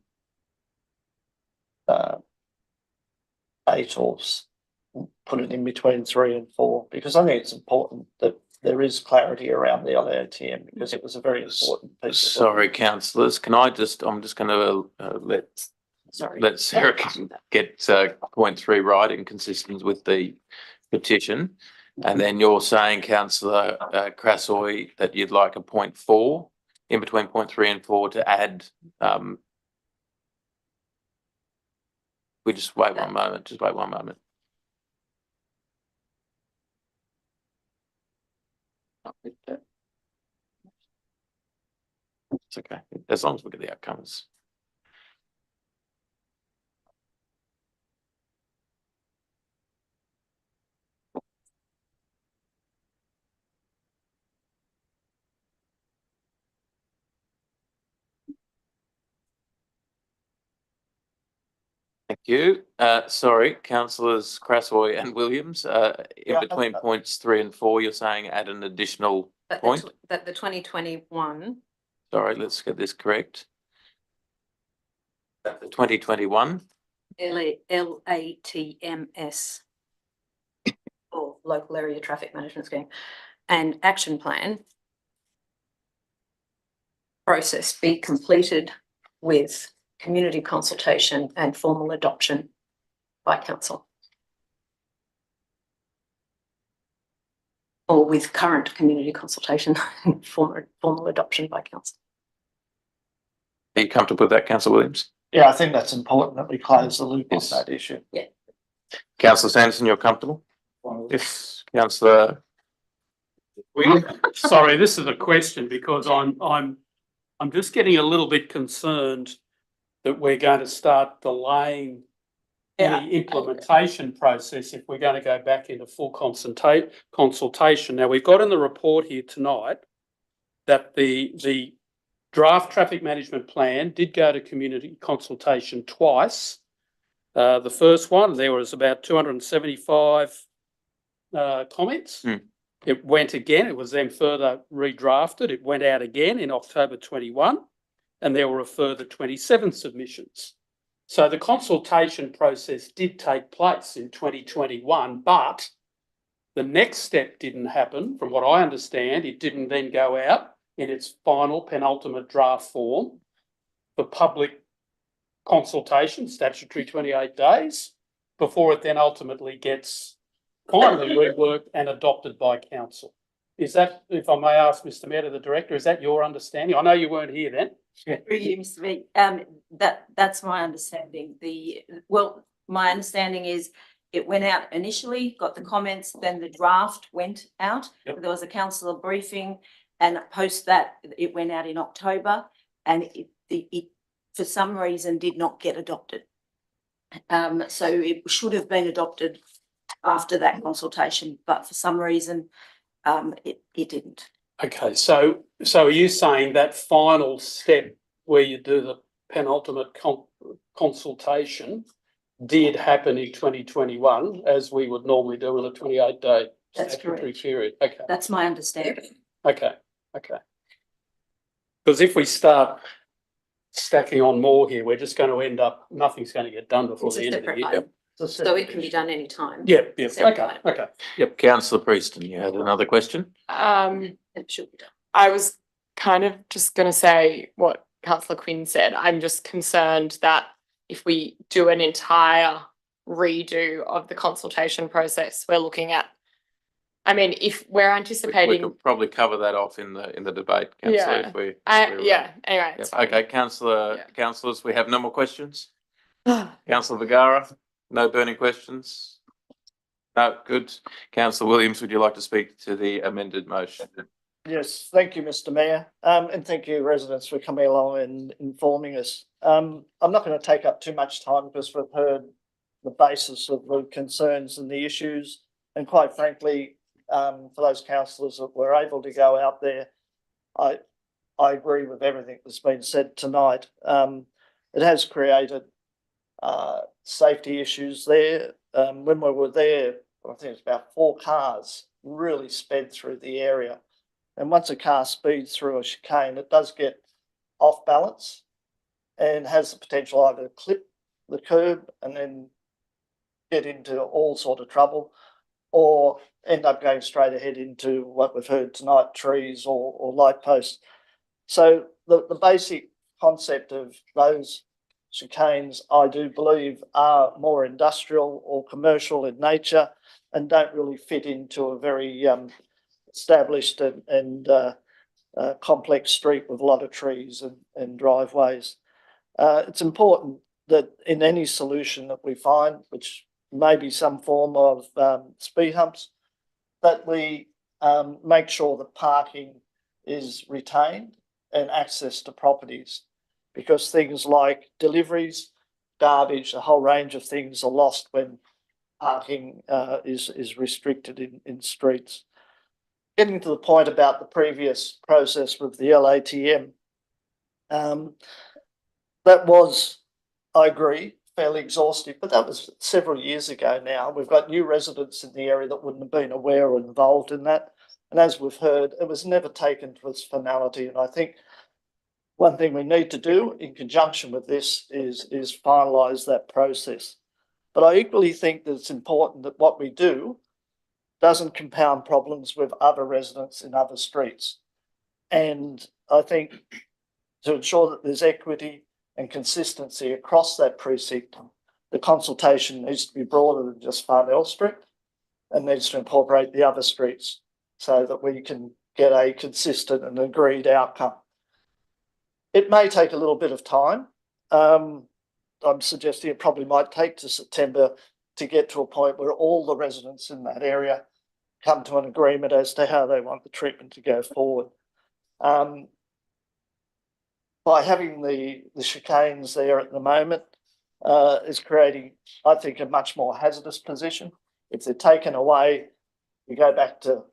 8 or put it in between 3 and 4, because I think it's important that there is clarity around the LATM, because it was a very important piece. Sorry, councillors, can I just, I'm just going to let Sarah get point 3 right and consistent with the petition. And then you're saying, Councillor Crassoy, that you'd like a point 4 in between point 3 and 4 to add. We just wait one moment, just wait one moment. It's okay, as long as we get the outcomes. Thank you. Sorry, councillors Crassoy and Williams, in between points 3 and 4, you're saying add an additional point? That the 2021. Sorry, let's get this correct. The 2021. LATMS or local area traffic management scheme and action plan process be completed with community consultation and formal adoption by council. Or with current community consultation and formal adoption by council. Are you comfortable with that, Councillor Williams? Yeah, I think that's important that we close the loop on that issue. Yeah. Councillor Sanderson, you're comfortable? Yes, Councillor. Sorry, this is a question because I'm just getting a little bit concerned that we're going to start delaying the implementation process if we're going to go back into full consultation. Now, we've got in the report here tonight that the draft traffic management plan did go to community consultation twice. The first one, there was about 275 comments. It went again, it was then further redrafted. It went out again in October 21, and there were a further 27 submissions. So the consultation process did take place in 2021, but the next step didn't happen. From what I understand, it didn't then go out in its final penultimate draft form for public consultation, statutory 28 days, before it then ultimately gets finally reworked and adopted by council. Is that, if I may ask Mr. Mayor, the director, is that your understanding? I know you weren't here then. Through you, Mr. Mead, that's my understanding. My understanding is it went out initially, got the comments, then the draft went out. Yep. There was a councillor briefing, and post that it went out in October, and it for some reason did not get adopted. So it should have been adopted after that consultation, but for some reason it didn't. Okay, so are you saying that final step where you do the penultimate consultation did happen in 2021, as we would normally do in a 28-day That's statutory correct. period. Okay, That's my understanding. okay. Because if we start stacking on more here, we're just going to end up, nothing's going to get done before It's the a end of the separate year. item, It's a so separate it can be issue. done anytime. Yeah, Separate okay, item. okay. Yep, councillor Prieston, you had another question? It should be done. I was kind of just going to say what Councillor Quinn said. I'm just concerned that if we do an entire redo of the consultation process, we're looking at, I mean, if we're We anticipating, could probably cover that off in the debate, councillor, Yeah. if we. yeah, anyway. Yep, okay, councillor, Yeah. councillors, we have no more questions? Councillor Vergara, no burning questions? No, good. Councillor Williams, would you like to speak to the amended motion? Yes, thank you, Mr. Mayor. And thank you, residents, for coming along and informing us. I'm not going to take up too much time because we've heard the basis of the concerns and the issues. And quite frankly, for those councillors that were able to go out there, I agree with everything that's been said tonight. It has created safety issues there. When we were there, I think it's about 4 cars really sped through the area. And once a car speeds through a chicane, it does get off balance and has the potential either to clip the curb and then get into all sort of trouble, or end up going straight ahead into what we've heard tonight, trees or light posts. So the basic concept of those chicanes, I do believe, are more industrial or commercial in nature and don't really fit into a very established and complex street with a lot of trees and driveways. It's important that in any solution that we find, which may be some form of speed humps, that we make sure that parking is retained and access to properties, because things like deliveries, garbage, a whole range of things are lost when parking is restricted in streets. Getting to the point about the previous process with the LATM, that was, I agree, fairly exhaustive, but that was several years ago now. We've got new residents in the area that wouldn't have been aware or involved in that. And as we've heard, it was never taken to its finality. And I think one thing we need to do in conjunction with this is finalise that process. But I equally think that it's important that what we do doesn't compound problems with other residents in other streets. And I think to ensure that there's equity and consistency across that precinct, the consultation needs to be broader than just Farnell Street and needs to incorporate the other streets so that we can get a consistent and agreed outcome. It may take a little bit of time. I'm suggesting it probably might take to September to get to a point where all the residents in that area come to an agreement as to how they want the treatment to go forward. By having the chicanes there at the moment is creating, I think, a much more hazardous position. If they're taken away, we go back to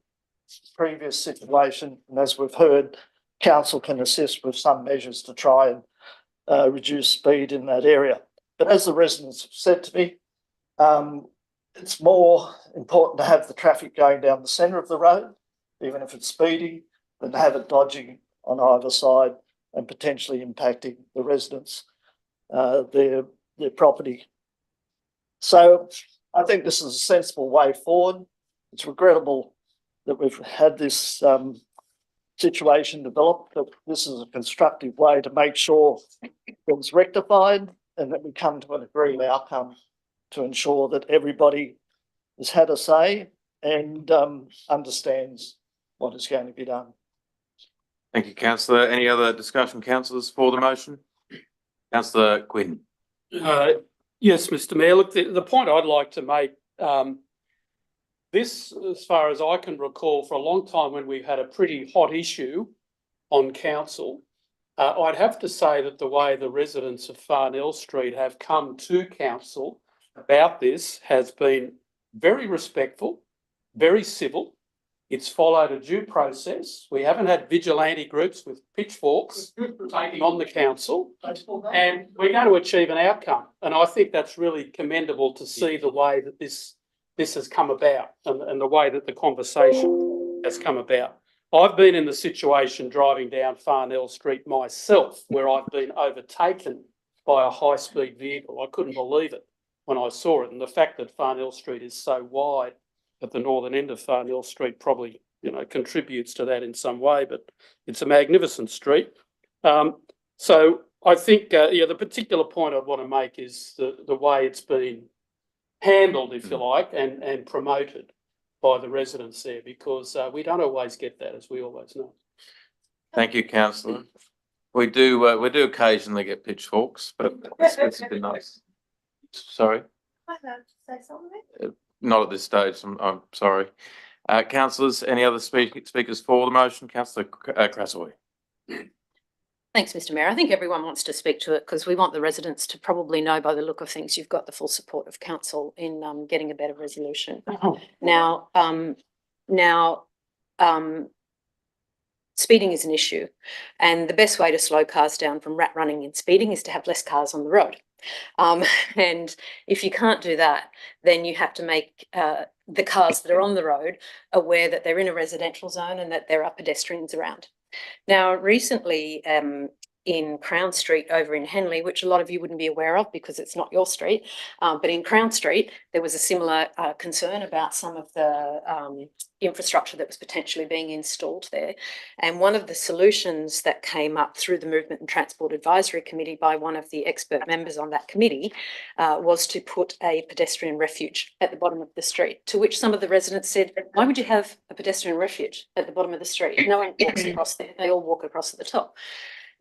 previous situation, and as we've heard, council can assist with some measures to try and reduce speed in that area. But as the residents have said to me, it's more important to have the traffic going down the centre of the road, even if it's speeding, than to have it dodging on either side and potentially impacting the residents, their property. So I think this is a sensible way forward. It's regrettable that we've had this situation develop, but this is a constructive way to make sure that it's rectified and that we come to an agreed outcome to ensure that everybody has had a say and understands what is going to be done. Thank you, councillor. Any other discussion, councillors, for the motion? Councillor Quinn. Yes, Mr. Mayor. Look, the point I'd like to make, this, as far as I can recall, for a long time when we've had a pretty hot issue on council, I'd have to say that the way the residents of Farnell Street have come to council about this has been very respectful, very civil, It's followed a due process. We haven't had vigilante groups with pitchforks taking on the council, and we're going to achieve an outcome. And I think that's really commendable to see the way that this has come about and the way that the conversation has come about. I've been in the situation driving down Farnell Street myself, where I've been overtaken by a high-speed vehicle. I couldn't believe it when I saw it. And the fact that Farnell Street is so wide at the northern end of Farnell Street probably, contributes to that in some way, but it's a magnificent street. So I think, the particular point I want to make is the way it's been handled, if you like, and promoted by the residents there, because we don't always get that, as we always know. Thank you, councillor. We do occasionally get pitchforks, but it's been nice. Sorry? Not at this stage. I'm sorry. Councillors, any other speakers for the motion? Councillor Crasaway. Thanks, Mr Mayor. I think everyone wants to speak to it because we want the residents to probably know by the look of things you've got the full support of council in getting a better resolution. Now, speeding is an issue, and the best way to slow cars down from rat running and speeding is to have less cars on the road. And if you can't do that, then you have to make the cars that are on the road aware that they're in a residential zone and that there are pedestrians around. Now, recently in Crown Street over in Henley, which a lot of you wouldn't be aware of because it's not your street, but in Crown Street, there was a similar concern about some of the infrastructure that was potentially being installed there. And one of the solutions that came up through the Movement and Transport Advisory Committee by one of the expert members on that committee was to put a pedestrian refuge at the bottom of the street, to which some of the residents said, why would you have a pedestrian refuge at the bottom of the street? No one walks across there, they all walk across at the top.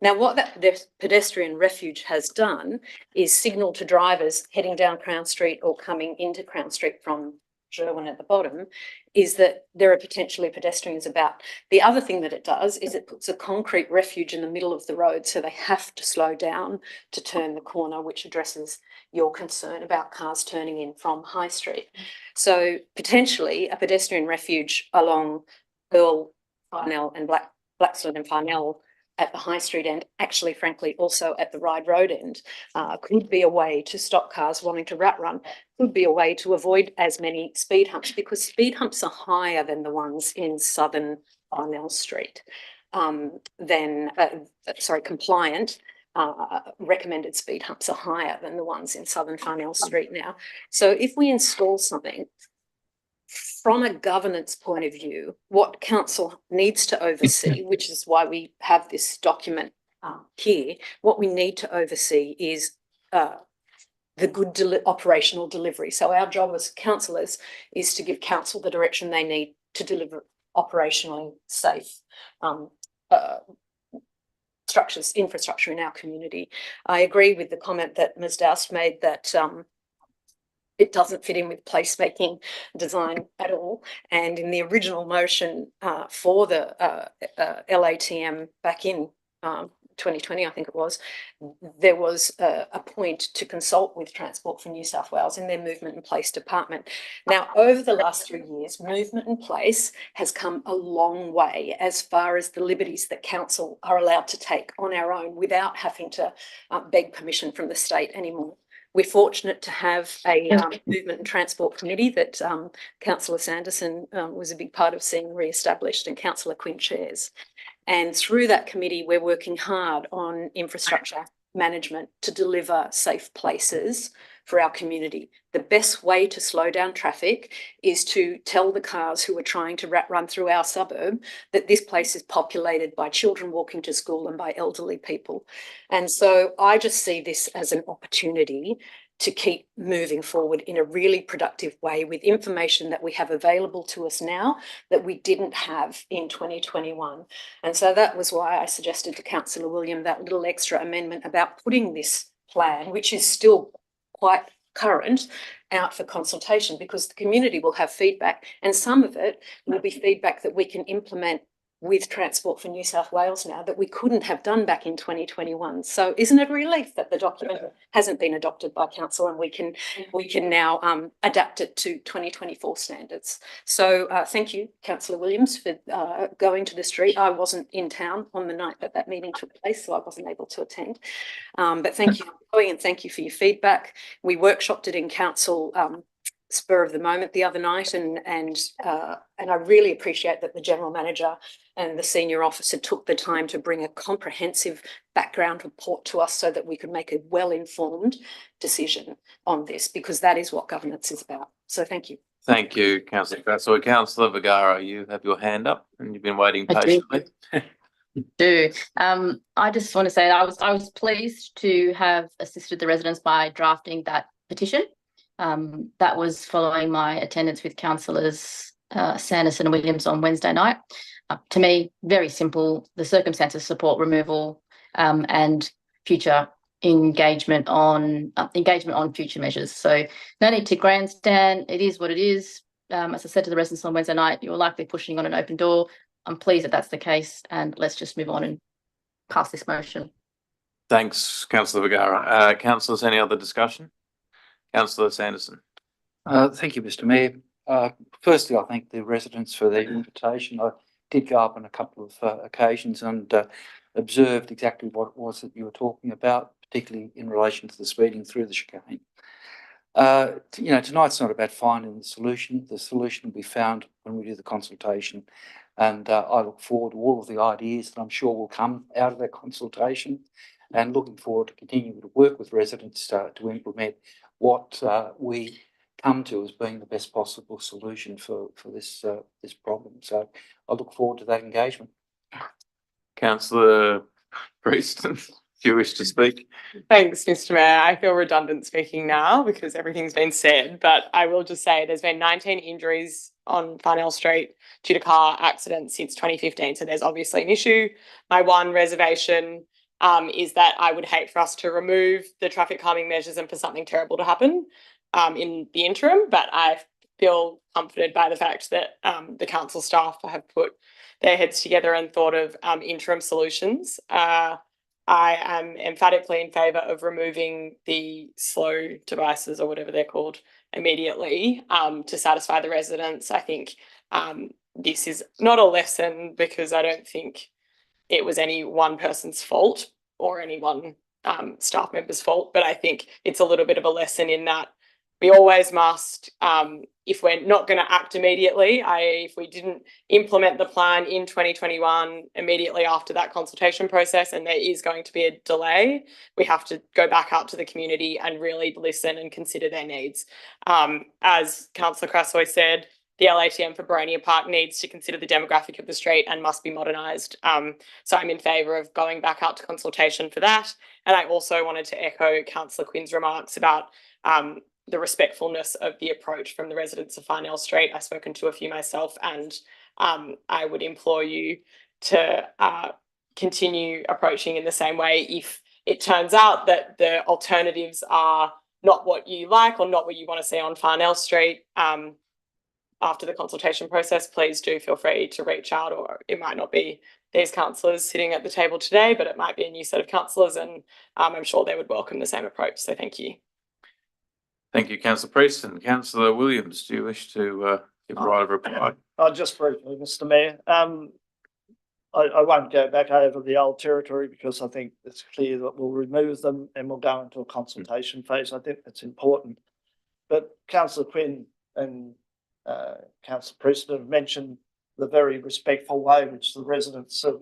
Now, what that pedestrian refuge has done is signal to drivers heading down Crown Street or coming into Crown Street from Sherwin at the bottom, is that there are potentially pedestrians about. The other thing that it does is it puts a concrete refuge in the middle of the road, so they have to slow down to turn the corner, which addresses your concern about cars turning in from High Street. So potentially a pedestrian refuge along Earl, Farnell and Blacksland and Farnell at the High Street end, actually, frankly, also at the Ryde Road end, could be a way to stop cars wanting to rat run, could be a way to avoid as many speed humps, because speed humps are higher than the ones in southern Farnell Street, compliant recommended speed humps are higher than the ones in southern Farnell Street now. So if we install something, from a governance point of view, what council needs to oversee, which is why we have this document here, what we need to oversee is the good operational delivery. So our job as councillors is to give council the direction they need to deliver operationally safe infrastructure in our community. I agree with the comment that Ms Doust made that it doesn't fit in with placemaking design at all. And in the original motion for the LATM back in 2020, I think it was, there was a point to consult with Transport for New South Wales in their Movement in Place department. Now, over the last 3 years, Movement in Place has come a long way as far as the liberties that council are allowed to take on our own without having to beg permission from the state anymore. We're fortunate to have a Movement and Transport Committee that Councillor Sanderson was a big part of seeing re-established, and Councillor Quinn chairs. And through that committee, we're working hard on infrastructure management to deliver safe places for our community. The best way to slow down traffic is to tell the cars who are trying to rat run through our suburb that this place is populated by children walking to school and by elderly people. And so I just see this as an opportunity to keep moving forward in a really productive way with information that we have available to us now that we didn't have in 2021. And so that was why I suggested to Councillor William that little extra amendment about putting this plan, which is still quite current, out for consultation, because the community will have feedback, and some of it will be feedback that we can implement with Transport for New South Wales now that we couldn't have done back in 2021. So isn't it a relief that the document hasn't been adopted by council and we can now adapt it to 2024 standards? So thank you, Councillor Williams, for going to the street. I wasn't in town on the night that meeting took place, so I wasn't able to attend. But thank you for going and thank you for your feedback. We workshopped it in council spur of the moment the other night, and I really appreciate that the general manager and the senior officer took the time to bring a comprehensive background report to us so that we could make a well-informed decision on this, because that is what governance is about. So thank you. Thank you, Councillor Crasso. Councillor Vergara, you have your hand up and you've been waiting patiently. I just want to say that I was pleased to have assisted the residents by drafting that petition. That was following my attendance with councillors Sanderson and Williams on Wednesday night. To me, very simple. The circumstances support removal and future engagement on future measures. So no need to grandstand. It is what it is. As I said to the residents on Wednesday night, you're likely pushing on an open door. I'm pleased that that's the case, and let's just move on and pass this motion. Thanks, Councillor Vergara. Councillors, any other discussion? Councillor Sanderson. Thank you, Mr. Mayor. Firstly, I thank the residents for their invitation. I did go up on a couple of occasions and observed exactly what it was that you were talking about, particularly in relation to the speeding through the chicane. Tonight's not about finding the solution. The solution will be found when we do the consultation. And I look forward to all of the ideas that I'm sure will come out of that consultation, and looking forward to continuing to work with residents to implement what we come to as being the best possible solution for this problem. So I look forward to that engagement. Councillor Prieston, if you wish to speak. Thanks, Mr. Mayor. I feel redundant speaking now because everything's been said, but I will just say there's been 19 injuries on Farnell Street due to car accidents since 2015. So there's obviously an issue. My one reservation is that I would hate for us to remove the traffic calming measures and for something terrible to happen in the interim, but I feel comforted by the fact that the council staff have put their heads together and thought of interim solutions. I am emphatically in favour of removing the slow devices or whatever they're called immediately to satisfy the residents. I think this is not a lesson because I don't think it was any one person's fault or any one staff member's fault, but I think it's a little bit of a lesson in that we always must, if we're not going to act immediately, if we didn't implement the plan in 2021 immediately after that consultation process, and there is going to be a delay, we have to go back out to the community and really listen and consider their needs. As Councillor Crassoy said, the LATM for Boronia Park needs to consider the demographic of the street and must be modernised. So I'm in favour of going back out to consultation for that. And I also wanted to echo Councillor Quinn's remarks about the respectfulness of the approach from the residents of Farnell Street. I've spoken to a few myself, and I would implore you to continue approaching in the same way. If it turns out that the alternatives are not what you like or not what you want to see on Farnell Street, after the consultation process, please do feel free to reach out, or it might not be these councillors sitting at the table today, but it might be a new set of councillors, and I'm sure they would welcome the same approach. So thank you. Thank you, Councillor Prieston. Councillor Williams, do you wish to give a right of reply? Just briefly, Mr. Mayor. I won't go back over the old territory because I think it's clear that we'll remove them and we'll go into a consultation phase. I think that's important. But Councillor Quinn and Councillor Prieston have mentioned the very respectful way which the residents have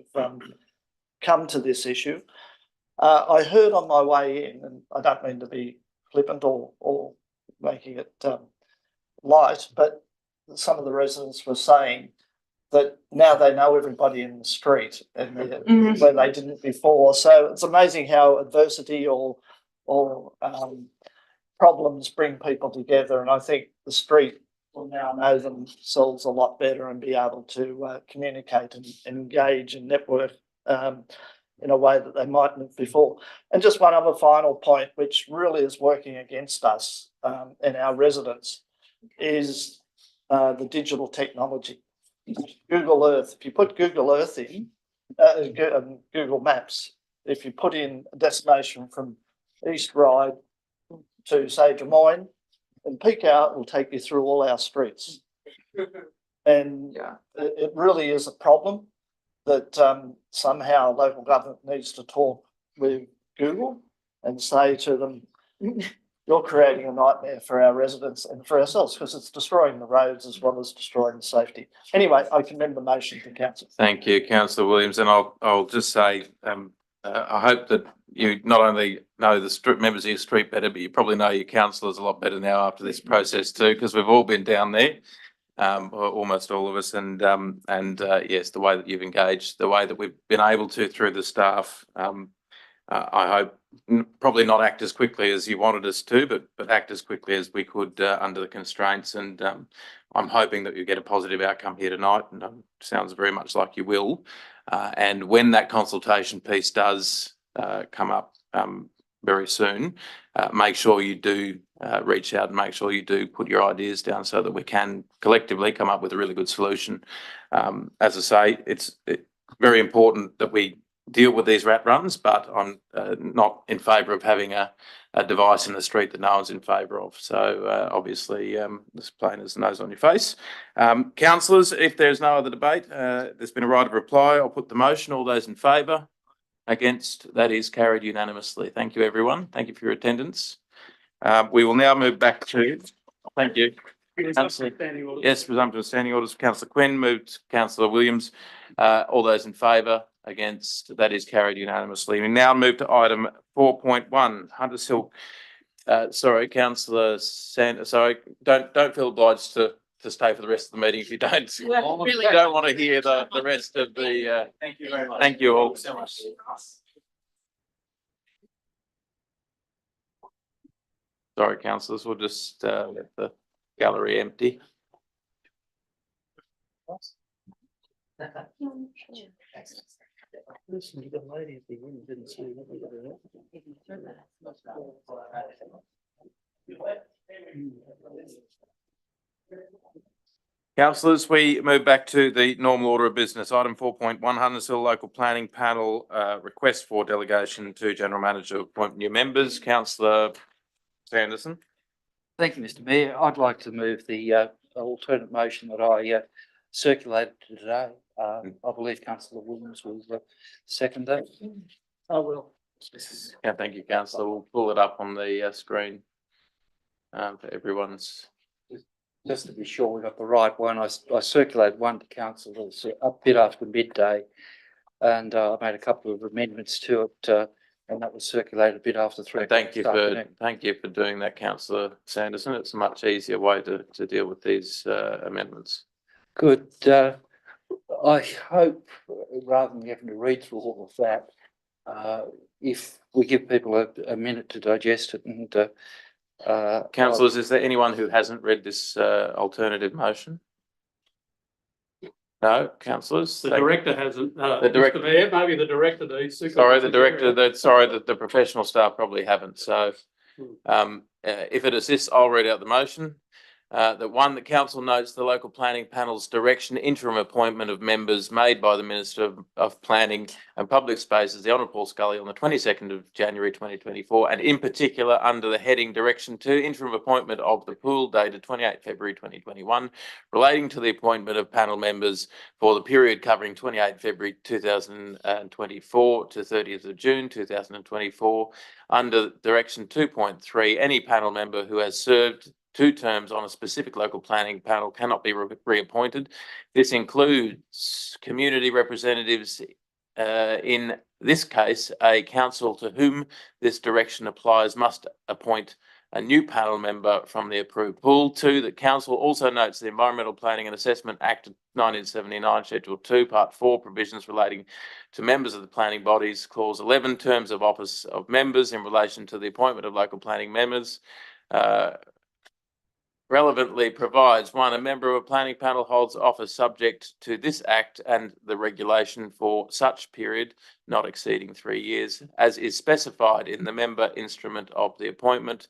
come to this issue. I heard on my way in, and I don't mean to be flippant or making it light, but some of the residents were saying that now they know everybody in the street and where they didn't before. So it's amazing how adversity or problems bring people together, and I think the street will now know themselves a lot better and be able to communicate and engage and network in a way that they mightn't have before. And just one other final point, which really is working against us and our residents, is the digital technology. Google Earth, if you put Google Earth in, Google Maps, if you put in a destination from East Ryde to say Des Moines, and peek out will take you through all our streets. And it really is a problem that somehow local government needs to talk with Google and say to them, you're creating a nightmare for our residents and for ourselves because it's destroying the roads as well as destroying safety. Anyway, I commend the motion to council. Thank you, councillor Williams, and I'll just say, I hope that you not only know the members of your street better, but you probably know your councillors a lot better now after this process too, because we've all been down there, almost all of us, and yes, the way that you've engaged, the way that we've been able to through the staff. I hope probably not act as quickly as you wanted us to, but act as quickly as we could under the constraints. And I'm hoping that you get a positive outcome here tonight, and sounds very much like you will. And when that consultation piece does come up very soon, make sure you do reach out and make sure you do put your ideas down so that we can collectively come up with a really good solution. As I say, it's very important that we deal with these rat runs, but I'm not in favour of having a device in the street that no one's in favour of. So obviously, this plain as the nose on your face. Councillors, if there's no other debate, there's been a right of reply. I'll put the motion. All those in favour? Against? That is carried unanimously. Thank you, everyone. Thank you for your attendance. We will now move back to, thank you. Councillor, yes, resumption of standing orders. Councillor Quinn, moved. Councillor Williams. All those in favour? Against? That is carried unanimously. We now move to item 4.1. Hunters Hill. Sorry, Councillor sorry, don't feel obliged to stay for the rest of the meeting if you don't really don't want to hear the rest of the. Thank you very much. Thank you all so much. Sorry, councillors, we'll just let the gallery empty. Listen, the lady at the end didn't say Councillors, we move back to the normal order of business. Item 4.1, Hunters Hill Local Planning Panel request for delegation to General Manager to appoint new members. Councillor Sanderson. Thank you, Mr. Mayor. I'd like to move the alternate motion that I circulated today. I believe Councillor Williams will second that. I will. Yeah, thank you, Councillor. We'll pull it up on the screen for everyone's. Just to be sure we got the right one, I circulated one to councillors a bit after midday, and I made a couple of amendments to it, and that was circulated a bit after 3 o'clock. Thank you for doing that, Councillor Sanderson. It's a much easier way to deal with these amendments. Good. I hope, rather than having to read through all of that, if we give people a minute to digest it and councillors, is there anyone who hasn't read this alternative motion? No, councillors. The director hasn't. The director, Mr. Mayor, maybe the director needs to. Sorry, the director. The professional staff probably haven't. So, if it assists, I'll read out the motion. That one, the council notes the local planning panel's direction interim appointment of members made by the Minister of Planning and Public Spaces, the Honourable Paul Scully, on the 22nd of January 2024, and in particular under the heading Direction 2, interim appointment of the pool dated 28 February 2021, relating to the appointment of panel members for the period covering 28 February 2024 to 30th of June 2024. Under Direction 2.3, any panel member who has served 2 terms on a specific local planning panel cannot be reappointed. This includes community representatives, in this case, a council to whom this direction applies must appoint a new panel member from the approved pool. 2, the council also notes the Environmental Planning and Assessment Act of 1979, Schedule 2, Part 4, provisions relating to members of the planning bodies, Clause 11, terms of office of members in relation to the appointment of local planning members. Relevantly provides 1, a member of a planning panel holds office subject to this act and the regulation for such period not exceeding 3 years, as is specified in the member instrument of the appointment.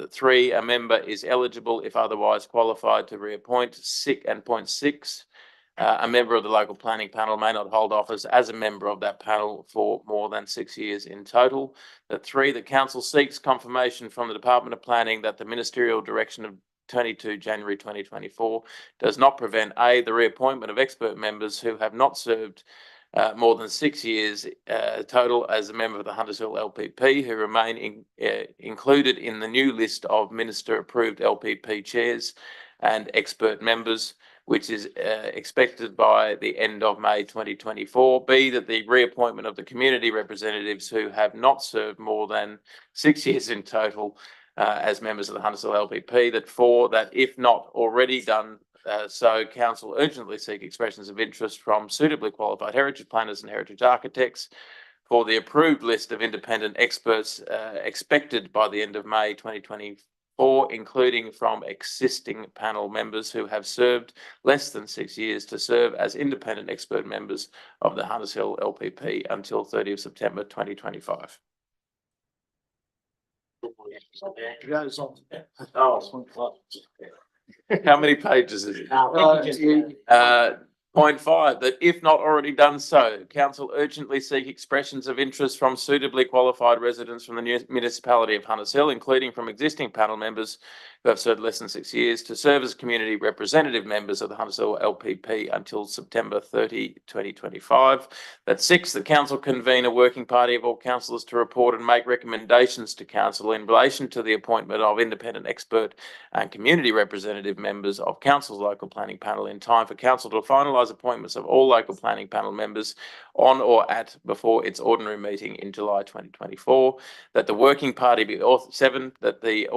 3, a member is eligible if otherwise qualified to reappoint. 6, A member of the local planning panel may not hold office as a member of that panel for more than 6 years in total. That 3, the council seeks confirmation from the Department of Planning that the ministerial direction of 22 January 2024 does not prevent A, the reappointment of expert members who have not served more than 6 years total as a member of the Hunters Hill LPP, who remain included in the new list of minister-approved LPP chairs and expert members, which is expected by the end of May 2024. B, that the reappointment of the community representatives who have not served more than 6 years in total as members of the Hunters Hill LPP. That 4, that if not already done so, council urgently seek expressions of interest from suitably qualified heritage planners and heritage architects for the approved list of independent experts expected by the end of May 2024, including from existing panel members who have served less than 6 years to serve as independent expert members of the Hunters Hill LPP until 30th September 2025. How many pages is it? Point 5, that if not already done so, council urgently seek expressions of interest from suitably qualified residents from the municipality of Hunters Hill, including from existing panel members who have served less than 6 years, to serve as community representative members of the Hunters Hill LPP until September 30, 2025. That 6, the council convene a working party of all councillors to report and make recommendations to council in relation to the appointment of independent expert and community representative members of council's local planning panel in time for council to finalise appointments of all local planning panel members on or at before its ordinary meeting in July 2024. That the working party be 7, that the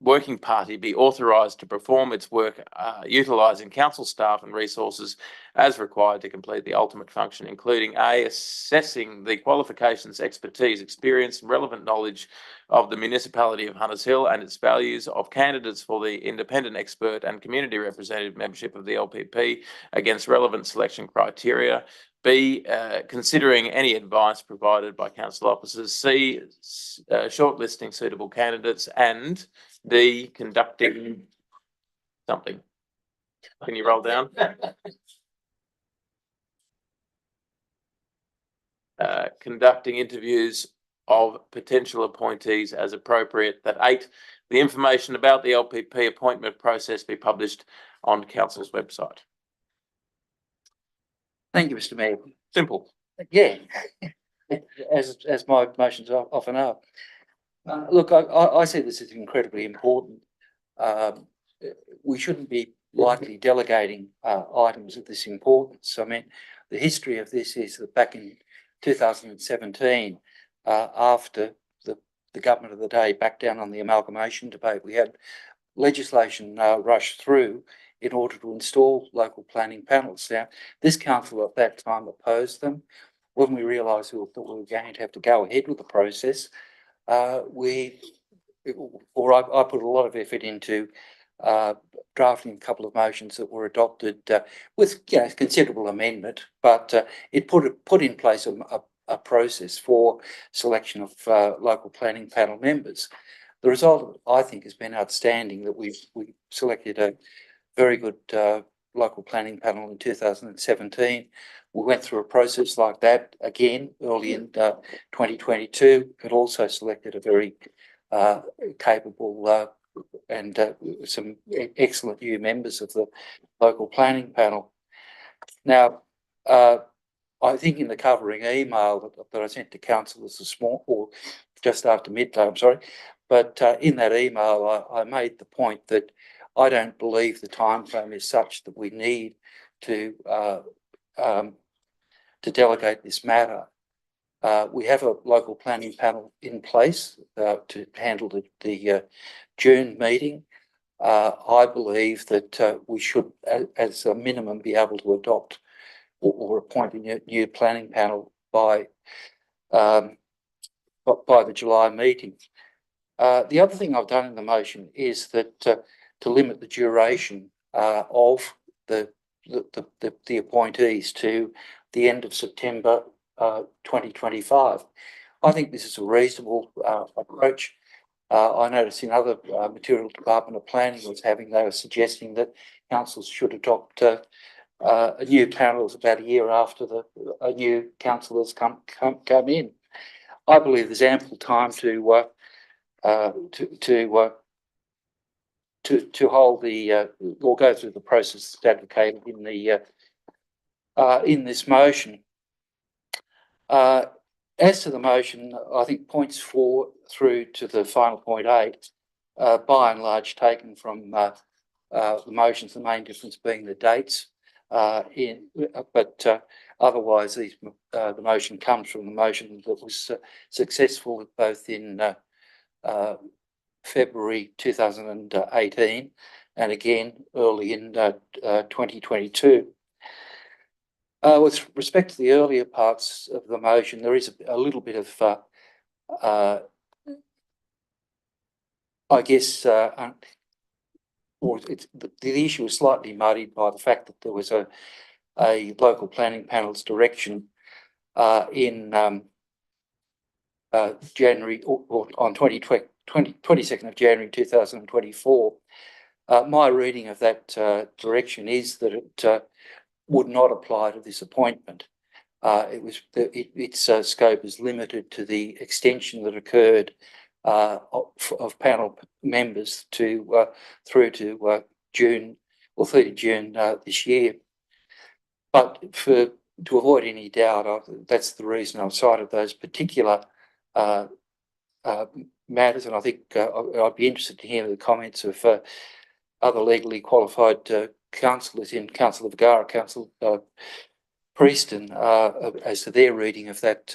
working party be authorised to perform its work utilising council staff and resources as required to complete the ultimate function, including A, assessing the qualifications, expertise, experience and relevant knowledge of the municipality of Hunters Hill and its values of candidates for the independent expert and community representative membership of the LPP against relevant selection criteria. B, considering any advice provided by council officers. C, shortlisting suitable candidates. And D, conducting something. Can you roll down? Conducting interviews of potential appointees as appropriate. That 8, the information about the LPP appointment process be published on council's website. Thank you, Mr. Mayor. Simple. Yeah, as my motions often are. Look, I see this as incredibly important. We shouldn't be lightly delegating items of this importance. I mean, the history of this is that back in 2017, after the government of the day backed down on the amalgamation debate, we had legislation rushed through in order to install local planning panels. Now, this council at that time opposed them. When we realised we thought we were going to have to go ahead with the process, I put a lot of effort into drafting a couple of motions that were adopted with considerable amendment, but it put in place a process for selection of local planning panel members. The result, I think, has been outstanding. That we selected a very good local planning panel in 2017. We went through a process like that again early in 2022. It also selected a very capable and some excellent new members of the local planning panel. Now, I think in the covering email that I sent to councillors this morning, or just after midday, I'm sorry, but in that email I made the point that I don't believe the timeframe is such that we need to delegate this matter. We have a local planning panel in place to handle the June meeting. I believe that we should, as a minimum, be able to adopt or appoint a new planning panel by the July meeting. The other thing I've done in the motion is that to limit the duration of the appointees to the end of September 2025. I think this is a reasonable approach. I noticed in other material Department of Planning they were suggesting that councils should adopt a new panel is about a year after a new councillors come in. I believe there's ample time to hold the or go through the process advocated in this motion. As to the motion, I think points 4 through to the final point 8, by and large taken from the motions, the main difference being the dates. But otherwise, the motion comes from the motion that was successful both in February 2018 and again early in 2022. With respect to the earlier parts of the motion, there is a little bit of, I guess, or the issue is slightly muddied by the fact that there was a local planning panel's direction in January or on 22nd of January 2024. My reading of that direction is that it would not apply to this appointment. Its scope is limited to the extension that occurred of panel members through to June or 30 June this year. But to avoid any doubt, that's the reason I've cited those particular matters, and I think I'd be interested to hear the comments of other legally qualified councillors in Councillor Vergara, Councillor Prieston, as to their reading of that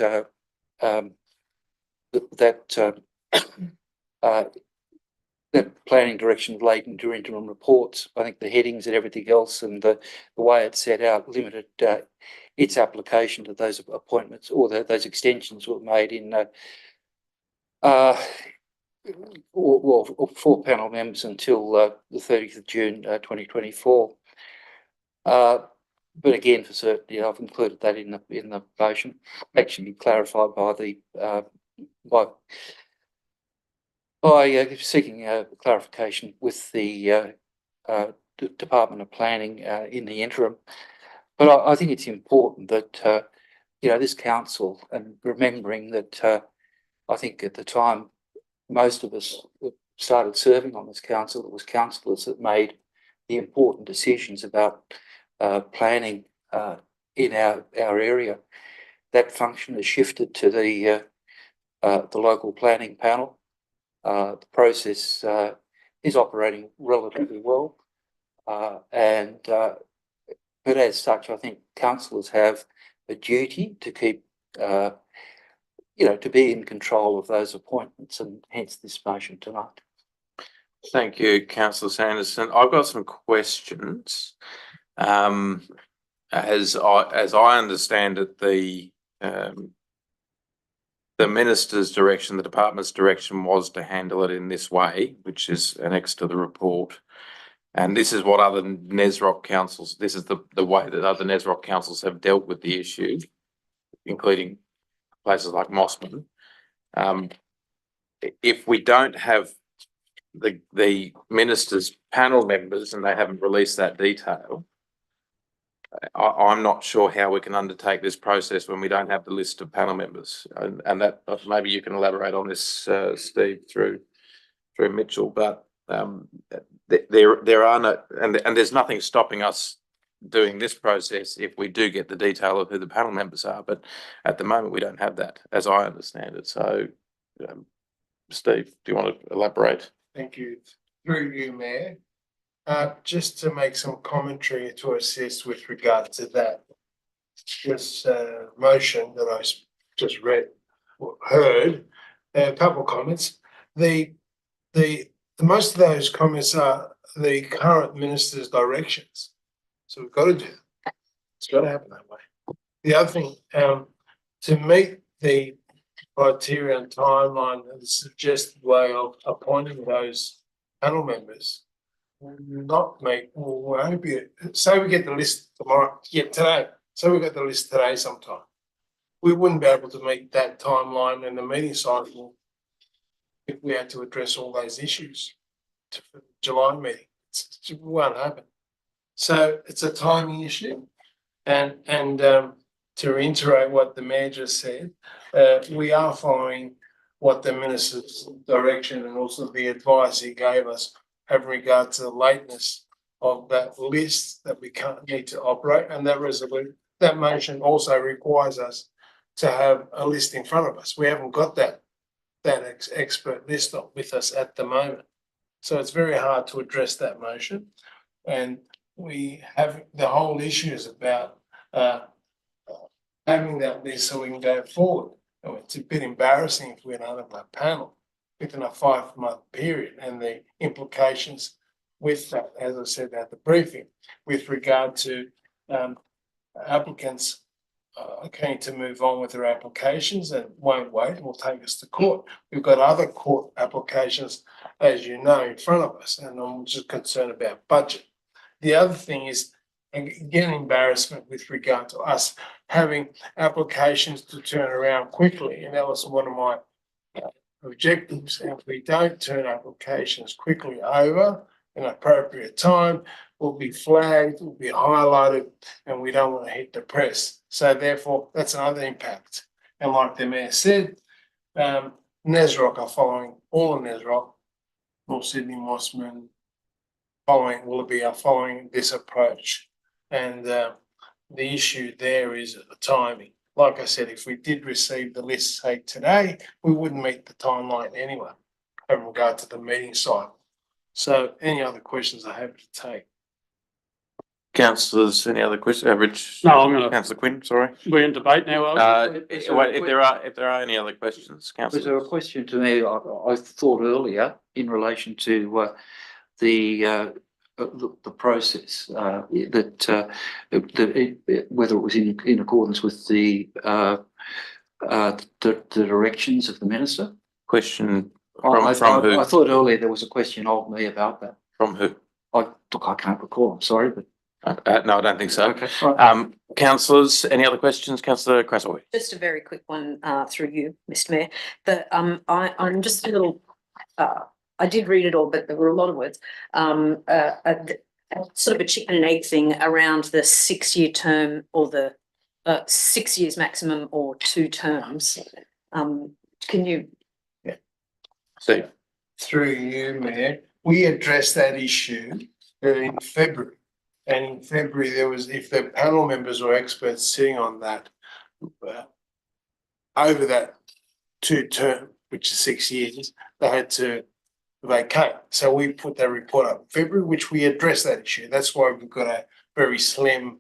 that planning direction relating to interim reports. I think the headings and everything else and the way it's set out limited its application to those appointments, or those extensions were made in or 4 panel members until the 30th of June 2024. But again, for certainty, I've included that in the motion, actually clarified by seeking clarification with the Department of Planning in the interim. But I think it's important that this council, and remembering that I think at the time most of us started serving on this council, it was councillors that made the important decisions about planning in our area. That function has shifted to the local planning panel. The process is operating relatively well, but as such, I think councillors have a duty to keep, to be in control of those appointments, and hence this motion tonight. Thank you, Councillor Sanderson. I've got some questions. As I understand it, the minister's direction, the department's direction, was to handle it in this way, which is annexed to the report. And this is what other NESROC councils, this is the way that other NESROC councils have dealt with the issue, including places like Mossman. If we don't have the minister's panel members and they haven't released that detail, I'm not sure how we can undertake this process when we don't have the list of panel members. And that maybe you can elaborate on this, Steve, through Mitchell. But there are no, and there's nothing stopping us doing this process if we do get the detail of who the panel members are. But at the moment, we don't have that, as I understand it. So, Steve, do you want to elaborate? Thank you. Through you, Mayor. Just to make some commentary to assist with regard to that, this motion that I just read or heard, a couple of comments. The most of those comments are the current minister's directions. So we've got to do that. It's got to happen that way. The other thing, to meet the criteria and timeline and the suggested way of appointing those panel members, will only be, say we get the list tomorrow, today. So we got the list today sometime. We wouldn't be able to meet that timeline in the meeting cycle if we had to address all those issues to the July meeting. It won't happen. So it's a timing issue. And to reiterate what the mayor just said, we are following what the minister's direction and also the advice he gave us in regard to the lateness of that list that we can't need to operate, and that resolution, that motion also requires us to have a list in front of us. We haven't got that expert list with us at the moment. So it's very hard to address that motion. And we have the whole issue is about having that list so we can go forward. And it's a bit embarrassing if we don't have a panel within a 5-month period, and the implications with that, as I said at the briefing, with regard to applicants keen to move on with their applications and won't wait and will take us to court. We've got other court applications, as you know, in front of us, and I'm just concerned about budget. The other thing is, again, embarrassment with regard to us having applications to turn around quickly, and that was one of my objectives. And if we don't turn applications quickly over in appropriate time, will be flagged, will be highlighted, and we don't want to hit the press. So therefore, that's another impact. And like the mayor said, NESROC are following, all of NESROC, North Sydney, Mossman, Willoughby are following this approach. And the issue there is the timing. Like I said, if we did receive the list, say today, we wouldn't meet the timeline anyway in regard to the meeting cycle. So any other questions I have to take? Councillors, any other questions? Average? No, I'm gonna. Councillor Quinn, sorry. We're in debate now, are we? If there are any other questions, Was councillors? there a question to me, I thought earlier, in relation to the process, that whether it was in accordance with the directions of the minister? Question I from who? thought earlier there was a question of me about that. From who? I can't recall, I'm sorry, but. No, I don't think so. Okay, right. Councillors, any other questions? Councillor Crasaway. Just a very quick one through you, Mr. Mayor. I'm just a little, I did read it all, but there were a lot of words. Sort of a chicken and egg thing around the 6-year term, or the 6 years maximum, or 2 terms. Can you? See. Through you, Mayor, we addressed that issue in February. And in February, there was, if the panel members or experts sitting on that, over that 2 term, which is 6 years, they had to vacate. So we put that report up in February, which we addressed that issue. That's why we've got a very slim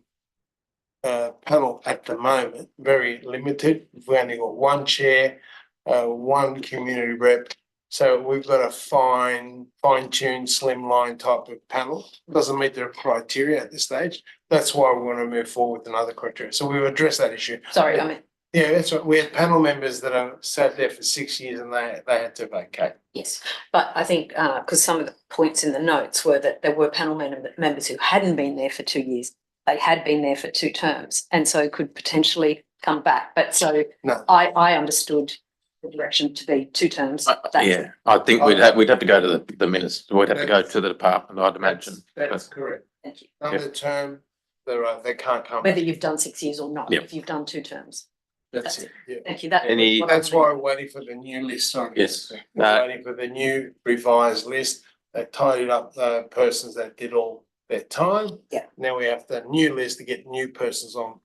panel at the moment, very limited. We've only got 1 chair, 1 community rep. So we've got a fine-tuned, slimline type of panel. Doesn't meet their criteria at this stage. That's why we want to move forward with another criteria. So we've addressed that issue. Sorry, I mean. Yeah, that's right. We had panel members that have sat there for 6 years and they had to vacate. Yes, but I think because some of the points in the notes were that there were panel members who hadn't been there for 2 years. They had been there for 2 terms, and so could potentially come back. But so No. I understood the direction to be 2 terms. Yeah, I think we'd have to go to the minister. We'd have to go to the department, I'd imagine. That's correct. Thank you. Another term, they can't come. Whether you've done 6 years or not, Yep. if you've done 2 terms. That's it. Yeah. Thank you. That Any- That's why we're waiting for the new list. Sorry. Yes. We're waiting for the new revised list. They tidied up the persons that did all their time. Yeah. Now we have the new list to get new persons on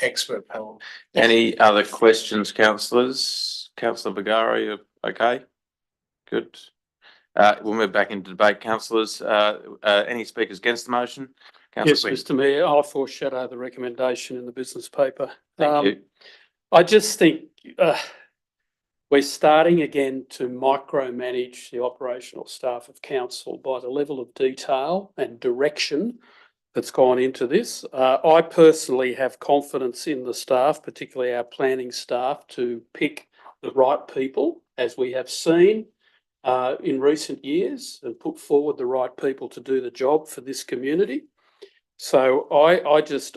expert panel. Any other questions, councillors? Councillor Bagara, you okay? Good. We'll move back into debate. Councillors, any speakers against the motion? Yes, Quinn. Mr. Mayor, I'll foreshadow the recommendation in the business paper. Thank you. I just think we're starting again to micromanage the operational staff of council by the level of detail and direction that's gone into this. I personally have confidence in the staff, particularly our planning staff, to pick the right people, as we have seen in recent years, and put forward the right people to do the job for this community. So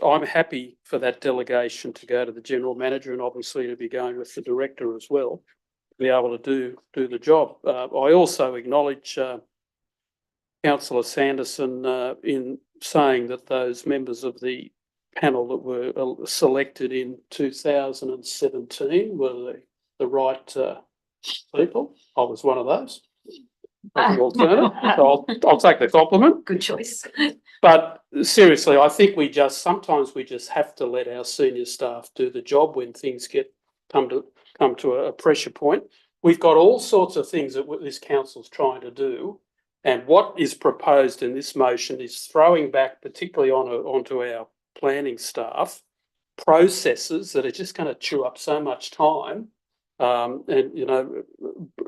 I'm happy for that delegation to go to the general manager, and obviously to be going with the director as well, to be able to do the job. I also acknowledge Councillor Sanderson in saying that those members of the panel that were selected in 2017 were the right people. I was one of those. As an alternate, so I'll take the compliment. Good choice. But seriously, I think sometimes we just have to let our senior staff do the job when things come to a pressure point. We've got all sorts of things that this council's trying to do, and what is proposed in this motion is throwing back, particularly onto our planning staff, processes that are just going to chew up so much time. And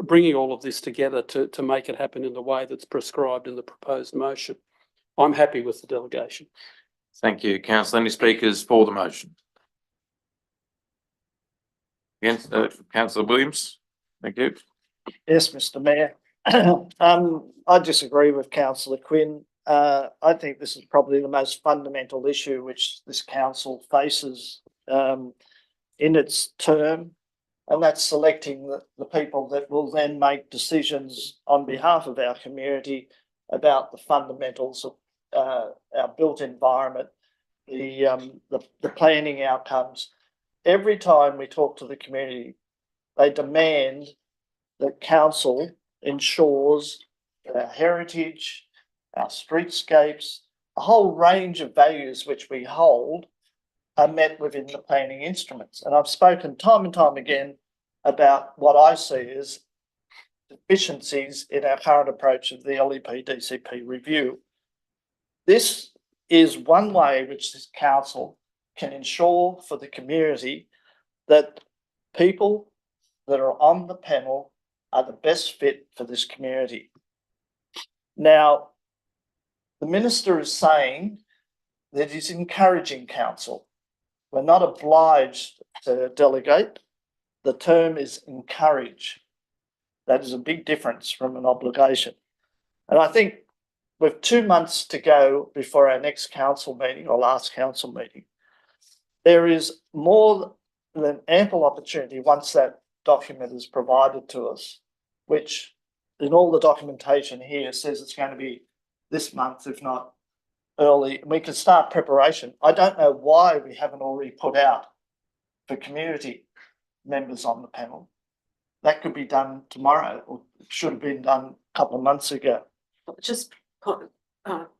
bringing all of this together to make it happen in the way that's prescribed in the proposed motion. I'm happy with the delegation. Thank you, councillor. Any speakers for the motion? Against, councillor Williams. Thank you. Yes, Mr. Mayor. I disagree with councillor Quinn. I think this is probably the most fundamental issue which this council faces in its term, and that's selecting the people that will then make decisions on behalf of our community about the fundamentals of our built environment, the planning outcomes. Every time we talk to the community, they demand that council ensures that our heritage, our streetscapes, a whole range of values which we hold are met within the planning instruments. And I've spoken time and time again about what I see as deficiencies in our current approach of the LEP-DCP review. This is one way which this council can ensure for the community that people that are on the panel are the best fit for this community. Now, the minister is saying that he's encouraging council. We're not obliged to delegate. The term is encourage. That is a big difference from an obligation. And I think with 2 months to go before our next council meeting or last council meeting, there is more than ample opportunity once that document is provided to us, which in all the documentation here says it's going to be this month, if not early. We can start preparation. I don't know why we haven't already put out for community members on the panel. That could be done tomorrow, or it should have been done a couple of months ago. Just,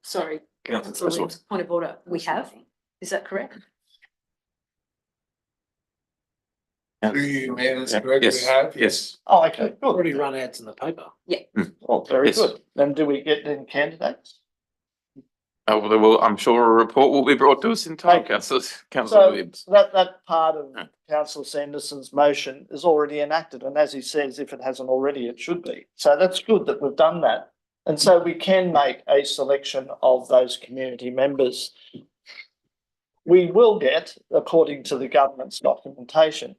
sorry, Yeah, Councillor Williams, point of order, we have, is that correct? Do you, Mayor, that's correct, we Yes. have? Yes. Oh, okay, good. Already run ads in the paper. Well, very Yes. good. Then do we get any candidates? Well, I'm sure a report will be brought to us in time, Okay. councillor So Williams. that part of Yeah. Councillor Sanderson's motion is already enacted, and as he says, if it hasn't already, it should be. So that's good that we've done that. And so we can make a selection of those community members. We will get, according to the government's documentation,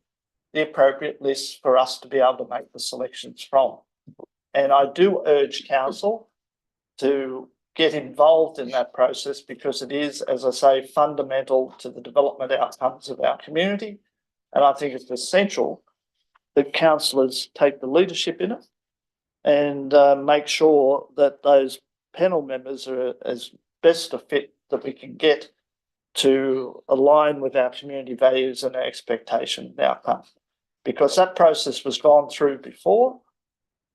the appropriate list for us to be able to make the selections from. And I do urge council to get involved in that process because it is, as I say, fundamental to the development outcomes of our community. And I think it's essential that councillors take the leadership in it and make sure that those panel members are as best a fit that we can get to align with our community values and our expectation and outcome. Because that process was gone through before.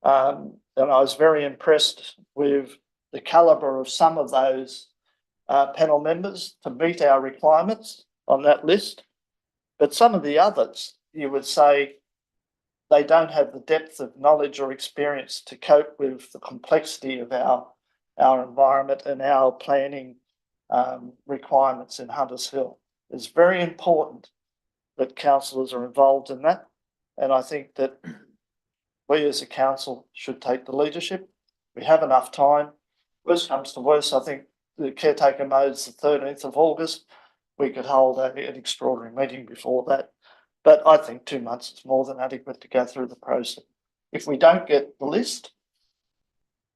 And I was very impressed with the calibre of some of those panel members to meet our requirements on that list. But some of the others, you would say, they don't have the depth of knowledge or experience to cope with the complexity of our environment and our planning requirements in Hunters Hill. It's very important that councillors are involved in that. And I think that we as a council should take the leadership. We have enough time. Worst comes to worst, I think the caretaker mode is the 13th of August. We could hold an extraordinary meeting before that. But I think 2 months is more than adequate to go through the process. If we don't get the list,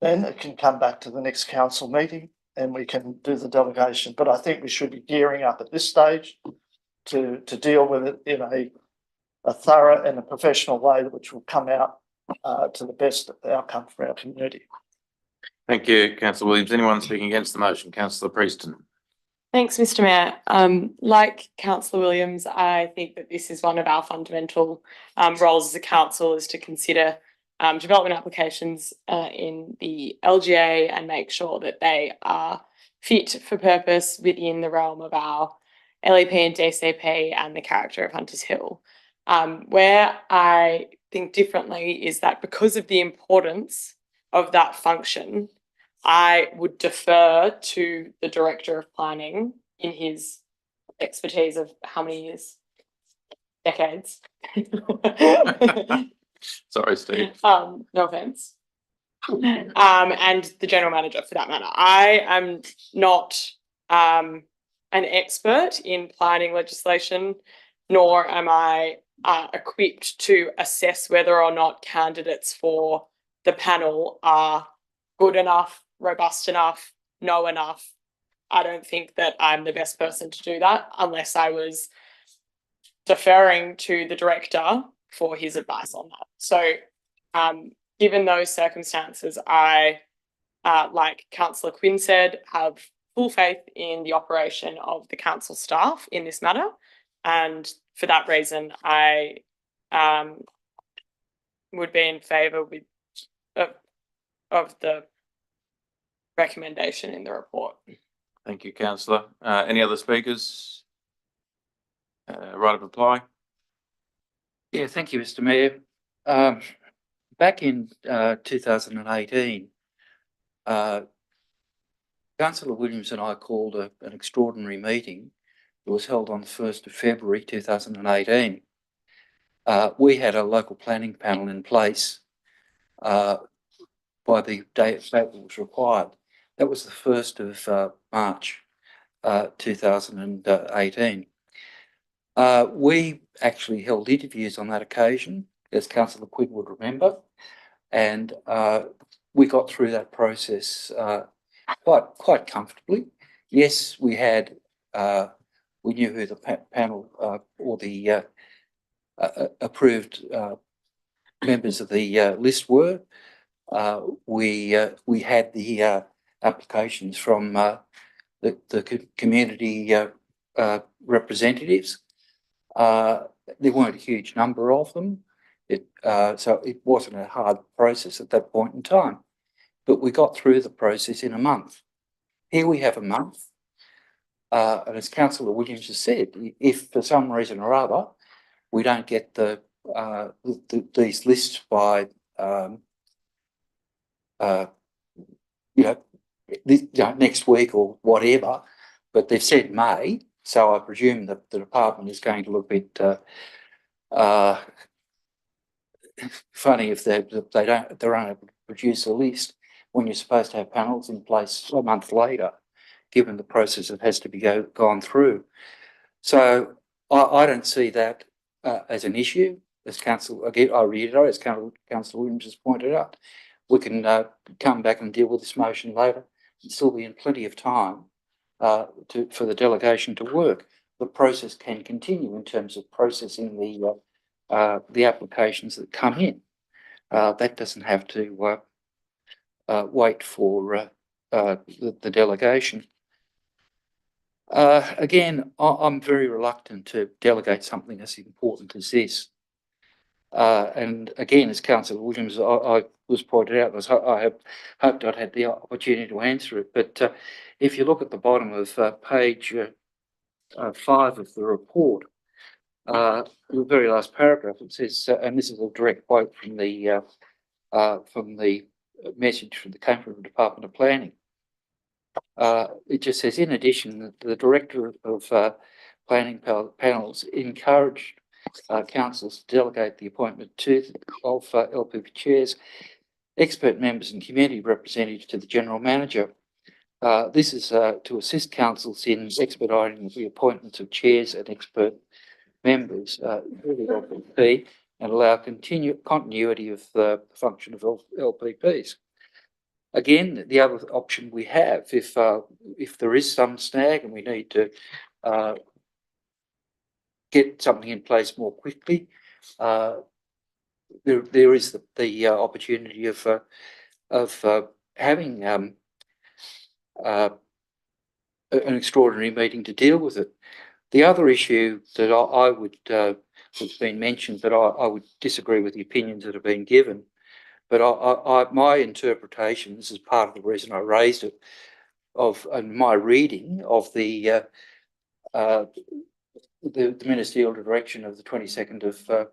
then it can come back to the next council meeting and we can do the delegation. But I think we should be gearing up at this stage to deal with it in a thorough and a professional way, which will come out to the best outcome for our community. Thank you, councillor Williams. Anyone speaking against the motion? Councillor Prieston. Thanks, Mr. Mayor. Like councillor Williams, I think that this is one of our fundamental roles as a council is to consider development applications in the LGA and make sure that they are fit for purpose within the realm of our LEP and DCP and the character of Hunters Hill. Where I think differently is that because of the importance of that function, I would defer to the Director of Planning in his expertise of how many years? Decades. Sorry, Steve. No offense. And the General Manager for that matter. I am not an expert in planning legislation, nor am I equipped to assess whether or not candidates for the panel are good enough, robust enough, know enough. I don't think that I'm the best person to do that unless I was deferring to the director for his advice on that. So given those circumstances, I, like councillor Quinn said, have full faith in the operation of the council staff in this matter. And for that reason, I would be in favour of the recommendation in the report. Thank you, councillor. Any other speakers? Right of reply. Yeah, thank you, Mr. Mayor. Back in 2018, Councillor Williams and I called an extraordinary meeting. It was held on the 1st of February 2018. We had a local planning panel in place by the date that was required. That was the 1st of March 2018. We actually held interviews on that occasion, as Councillor Quinn would remember, and we got through that process quite comfortably. Yes, we had we knew who the panel or the approved members of the list were. We had the applications from the community representatives. There weren't a huge number of them, so it wasn't a hard process at that point in time. But we got through the process in a month. Here we have a month, and as Councillor Williams has said, if for some reason or other we don't get these lists by next week or whatever, but they've said May, so I presume that the department is going to look a bit funny if they're unable to produce a list when you're supposed to have panels in place a month later, given the process that has to be gone through. So I don't see that as an issue. As Council, again, I reiterate, as Councillor Williams has pointed out, we can come back and deal with this motion later. There'll still be plenty of time for the delegation to work. The process can continue in terms of processing the applications that come in. That doesn't have to wait for the delegation. Again, I'm very reluctant to delegate something as important as this. And again, as Councillor Williams, I was pointed out, I have hoped I'd had the opportunity to answer it. But if you look at the bottom of page 5 of the report, the very last paragraph, it says, and this is a direct quote from the message that came from the Department of Planning. It just says, in addition, the Director of Planning Panels encouraged councils to delegate the appointment of LPP chairs, expert members and community representatives to the General Manager. This is to assist councils in expediting the appointments of chairs and expert members LPP and allow continuity of the function of LPPs. Again, the other option we have, if there is some snag and we need to get something in place more quickly, there is the opportunity of having an extraordinary meeting to deal with it. The other issue that I would, has been mentioned, but I would disagree with the opinions that have been given. But my interpretation, this is part of the reason I raised it, of my reading of the ministerial direction of the 22nd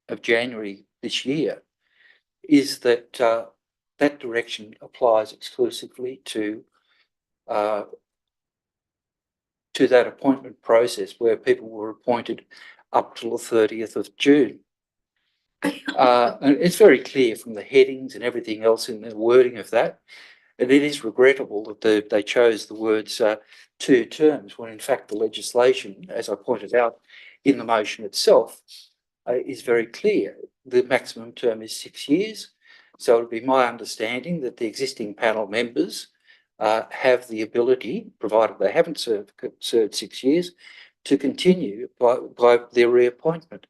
of January this year, is that that direction applies exclusively to that appointment process where people were appointed up till the 30th of June. And it's very clear from the headings and everything else in the wording of that. And it is regrettable that they chose the words 2 terms when in fact the legislation, as I pointed out in the motion itself, is very clear. The maximum term is 6 years. So it would be my understanding that the existing panel members have the ability, provided they haven't served 6 years, to continue by their reappointment.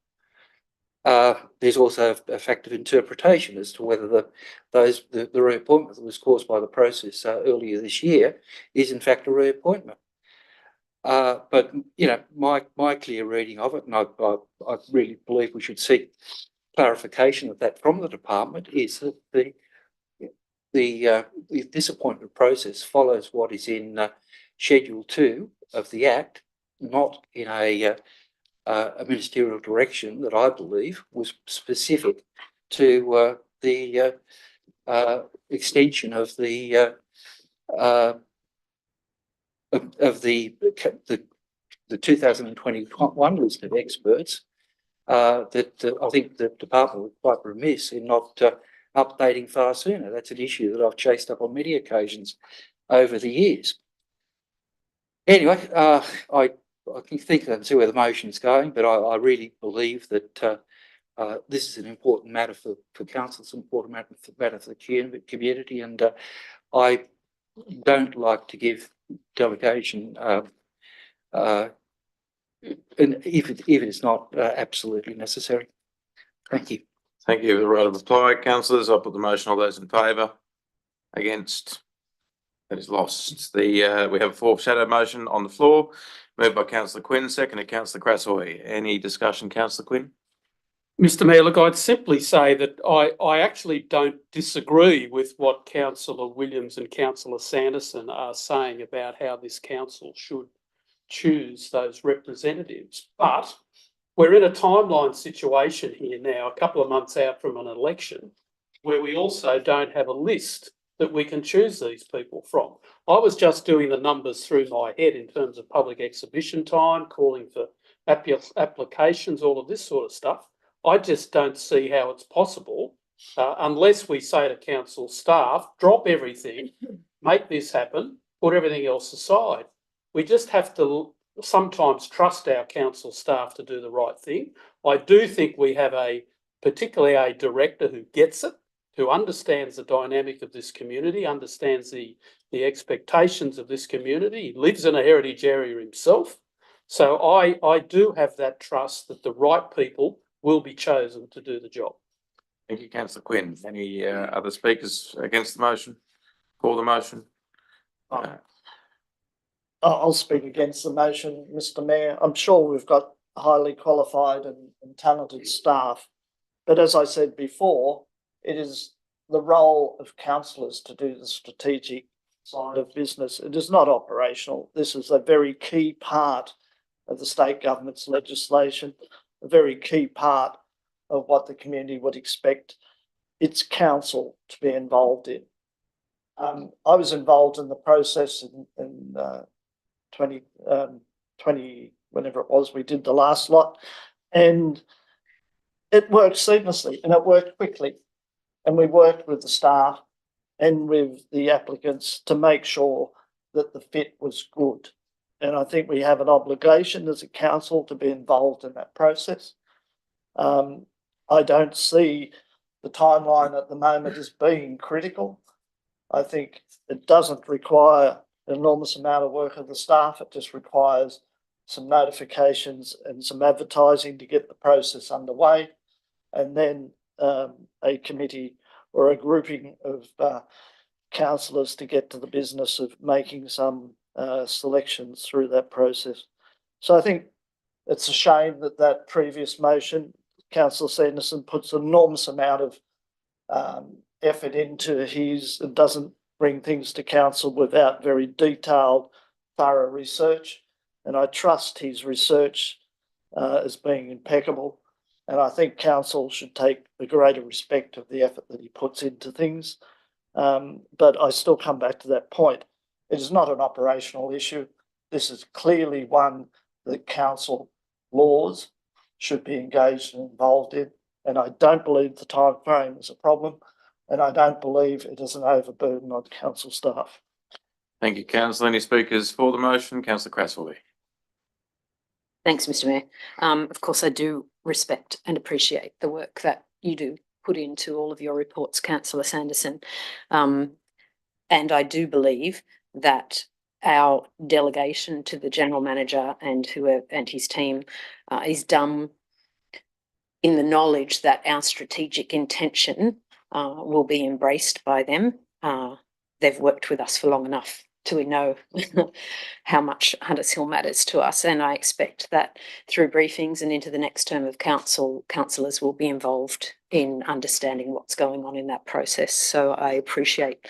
There's also a fact of interpretation as to whether the reappointment that was caused by the process earlier this year is in fact a reappointment. But you know, my clear reading of it, and I really believe we should seek clarification of that from the department, is that the disappointment process follows what is in Schedule 2 of the Act, not in a ministerial direction that I believe was specific to the extension of the 2021 list of experts. That I think the department was quite remiss in not updating far sooner. That's an issue that I've chased up on many occasions over the years. Anyway, I can think and see where the motion is going, but I really believe that this is an important matter for council. It's an important matter for the community, and I don't like to give delegation, and if it is not absolutely necessary. Thank you. Thank you. The right of reply, councillors. I'll put the motion. All those in favour? Against? That is lost. We have a foreshadow motion on the floor, moved by councillor Quinn, seconded councillor Crassoy. Any discussion, councillor Quinn? Mr Mayor, look, I'd simply say that I actually don't disagree with what Councillor Williams and Councillor Sanderson are saying about how this council should choose those representatives. But we're in a timeline situation here now, a couple of months out from an election, where we also don't have a list that we can choose these people from. I was just doing the numbers through my head in terms of public exhibition time, calling for applications, all of this sort of stuff. I just don't see how it's possible, unless we say to council staff, drop everything, make this happen, put everything else aside. We just have to sometimes trust our council staff to do the right thing. I do think we have particularly a director who gets it, who understands the dynamic of this community, understands the expectations of this community. He lives in a heritage area himself. So I do have that trust that the right people will be chosen to do the job. Thank you, councillor Quinn. Any other speakers against the motion? For the motion? I'll speak against the motion, Mr Mayor. I'm sure we've got highly qualified and talented staff, but as I said before, it is the role of councillors to do the strategic side of business. It is not operational. This is a very key part of the state government's legislation, a very key part of what the community would expect its council to be involved in. I was involved in the process in 2020, whenever it was, we did the last lot, and it worked seamlessly and it worked quickly. And we worked with the staff and with the applicants to make sure that the fit was good. And I think we have an obligation as a council to be involved in that process. I don't see the timeline at the moment as being critical. I think it doesn't require an enormous amount of work of the staff. It just requires some notifications and some advertising to get the process underway. And then a committee or a grouping of councillors to get to the business of making some selections through that process. So I think it's a shame that that previous motion, Councillor Sanderson puts an enormous amount of effort into his, and doesn't bring things to council without very detailed, thorough research. And I trust his research as being impeccable. And I think council should take the greater respect of the effort that he puts into things. But I still come back to that point. It is not an operational issue. This is clearly one that council laws should be engaged and involved in. And I don't believe the time frame is a problem. And I don't believe it is an overburden on council staff. Thank you, councillor. Any speakers for the motion? Councillor Craswell. Thanks, Mr. Mayor. Of course, I do respect and appreciate the work that you do put into all of your reports, Councillor Sanderson. And I do believe that our delegation to the General Manager and his team is done in the knowledge that our strategic intention will be embraced by them. They've worked with us for long enough to know how much Hunters Hill matters to us, and I expect that through briefings and into the next term of council, councillors will be involved in understanding what's going on in that process. So I appreciate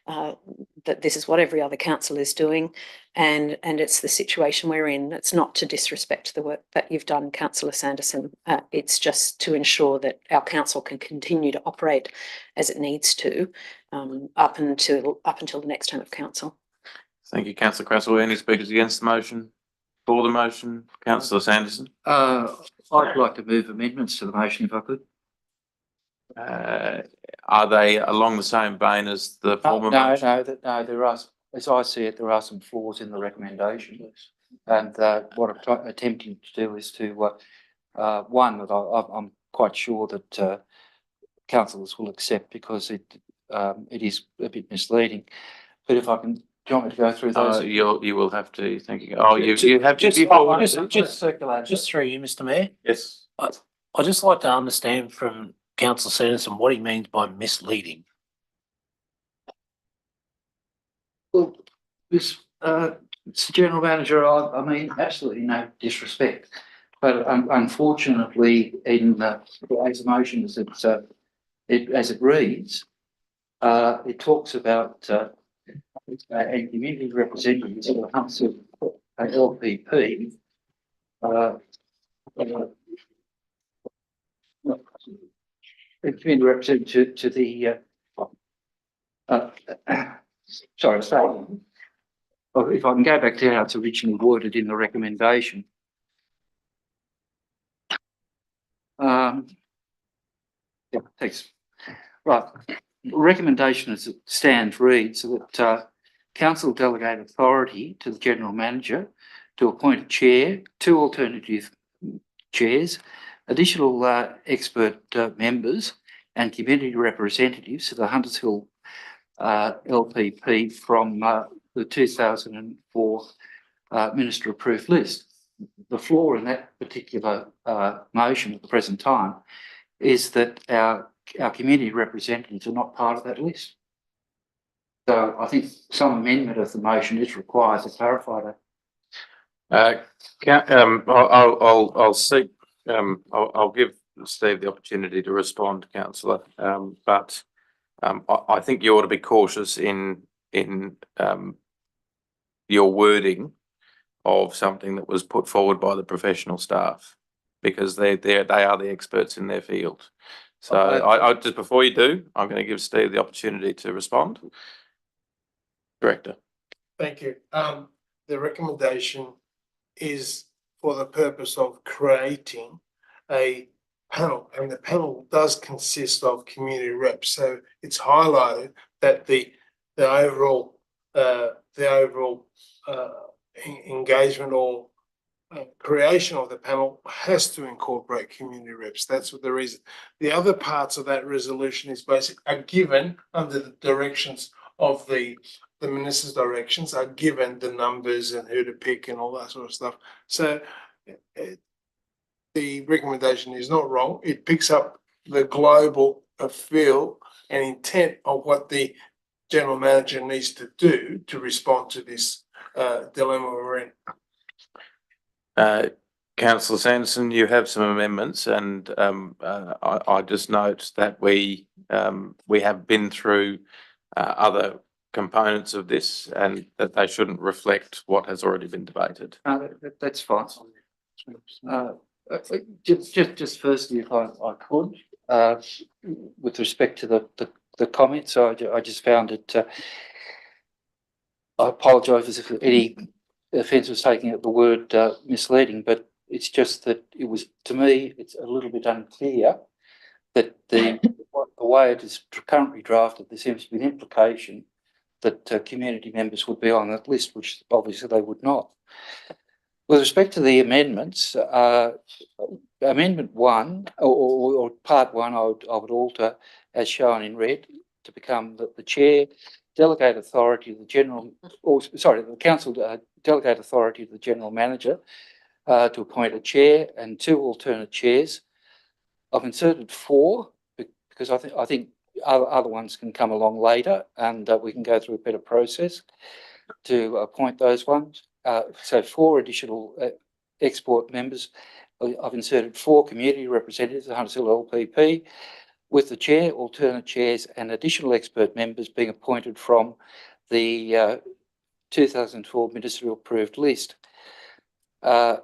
that this is what every other council is doing, and it's the situation we're in. It's not to disrespect the work that you've done, Councillor Sanderson. It's just to ensure that our council can continue to operate as it needs to up until the next term of council. Thank you, councillor Craswell. Any speakers against the motion? For the motion, councillor Sanderson. I'd like to move amendments to the motion if I could. Are they along the same vein as the former motion? No, there are, as I see it, there are some flaws in the recommendation. And what I'm attempting to do is to, one, that I'm quite sure that councillors will accept, because it is a bit misleading. But if I can, do you want me to go through those? You will have to, thank you. Oh, you have to. Just through you, Mr. Mayor. Yes. I'd just like to understand from Councillor Sanderson what he means by misleading. Well, this, Mr. General Manager, I mean, absolutely no disrespect, but unfortunately, in today's motion, as it reads, it talks about a community representative of the Hunts of LPP. A community representative to the sorry, if I can go back to how it's originally worded in the recommendation. Yeah, thanks. Right. Recommendation as it stands reads that council delegate authority to the General Manager to appoint a chair, 2 alternative chairs, additional expert members and community representatives to the Hunters Hill LPP from the 2004 Minister approved list. The flaw in that particular motion at the present time is that our community representatives are not part of that list. So I think some amendment of the motion is required to clarify that. I'll seek. I'll give Steve the opportunity to respond, councillor. But I think you ought to be cautious in your wording of something that was put forward by the professional staff, because they are the experts in their field. So I just, before you do, I'm going to give Steve the opportunity to respond. Director. Thank you. The recommendation is for the purpose of creating a panel, and the panel does consist of community reps. So it's highlighted that the overall engagement or creation of the panel has to incorporate community reps. That's what the reason. The other parts of that resolution is are given under the directions of the minister's directions, are given the numbers and who to pick and all that sort of stuff. So the recommendation is not wrong. It picks up the global feel and intent of what the general manager needs to do to respond to this dilemma we're in. Councillor Sanderson, you have some amendments, and I just note that we have been through other components of this, and that they shouldn't reflect what has already been debated. That's fine. Just firstly, if I could, with respect to the comments, I just found it. I apologise if any offence was taken at the word misleading, but it's just that it was, to me, it's a little bit unclear that the way it is currently drafted, there seems to be an implication that community members would be on that list, which obviously they would not. With respect to the amendments, Amendment 1 or Part 1, I would alter as shown in red to become that the chair delegate authority to the general, or sorry, the council delegate authority to the general manager to appoint a chair and 2 alternate chairs. I've inserted 4 because I think other ones can come along later, and we can go through a better process to appoint those ones. So 4 additional export members. I've inserted 4 community representatives of Hunters Hill LPP, with the chair, alternate chairs, and additional expert members being appointed from the 2012 ministerial approved list. So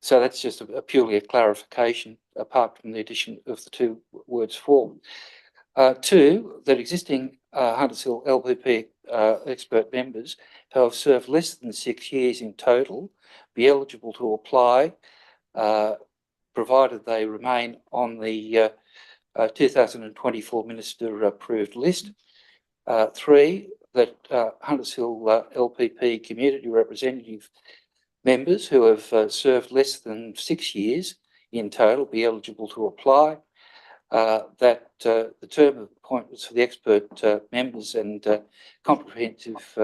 that's just purely a clarification, apart from the addition of the 2 words "for." 2, that existing Hunters Hill LPP expert members who have served less than 6 years in total be eligible to apply, provided they remain on the 2024 minister approved list. 3, that Hunters Hill LPP community representative members who have served less than 6 years in total be eligible to apply. That the term of appointments for the expert members and comprehensive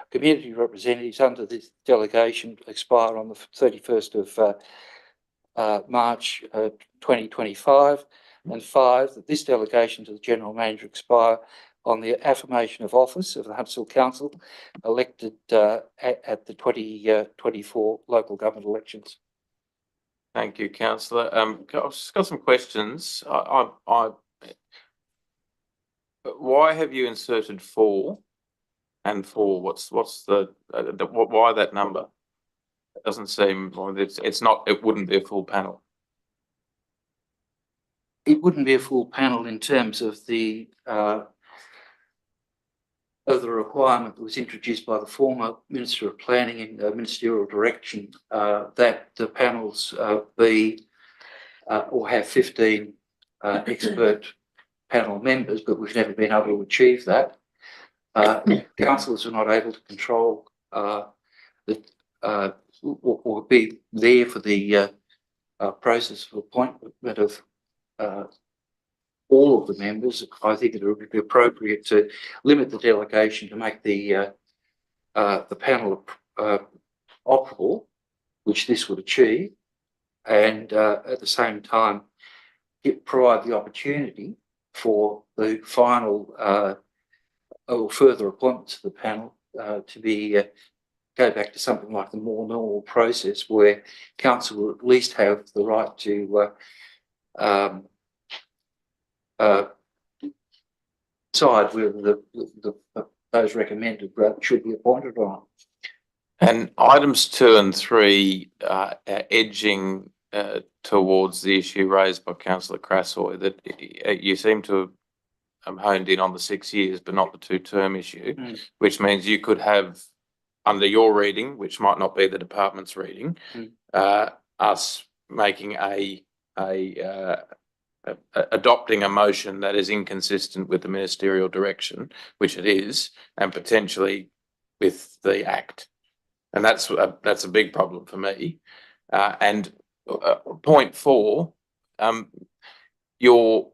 community representatives under this delegation expire on the 31st of March 2025. And 5, that this delegation to the General Manager expire on the affirmation of office of the Hunters Hill Council elected at the 2024 local government elections. Thank you, councillor. I've just got some questions. Why have you inserted 4 and 4? What's the why that number? It doesn't seem, well, it's not. It wouldn't be a full panel. It wouldn't be a full panel in terms of the requirement that was introduced by the former Minister of Planning in ministerial direction, that the panels be or have 15 expert panel members, but we've never been able to achieve that. Councillors are not able to control or be there for the process of appointment of all of the members. I think it would be appropriate to limit the delegation to make the panel operable, which this would achieve, and at the same time provide the opportunity for the final or further appointments to the panel to be go back to something like the more normal process where council will at least have the right to decide whether those recommended should be appointed or not. And items 2 and 3 are edging towards the issue raised by Councillor Crassoy, that you seem to have honed in on the 6 years, but not the 2-term issue, which means you could have, under your reading, which might not be the department's reading, us making adopting a motion that is inconsistent with the ministerial direction, which it is, and potentially with the Act. And that's a big problem for me. And point 4, your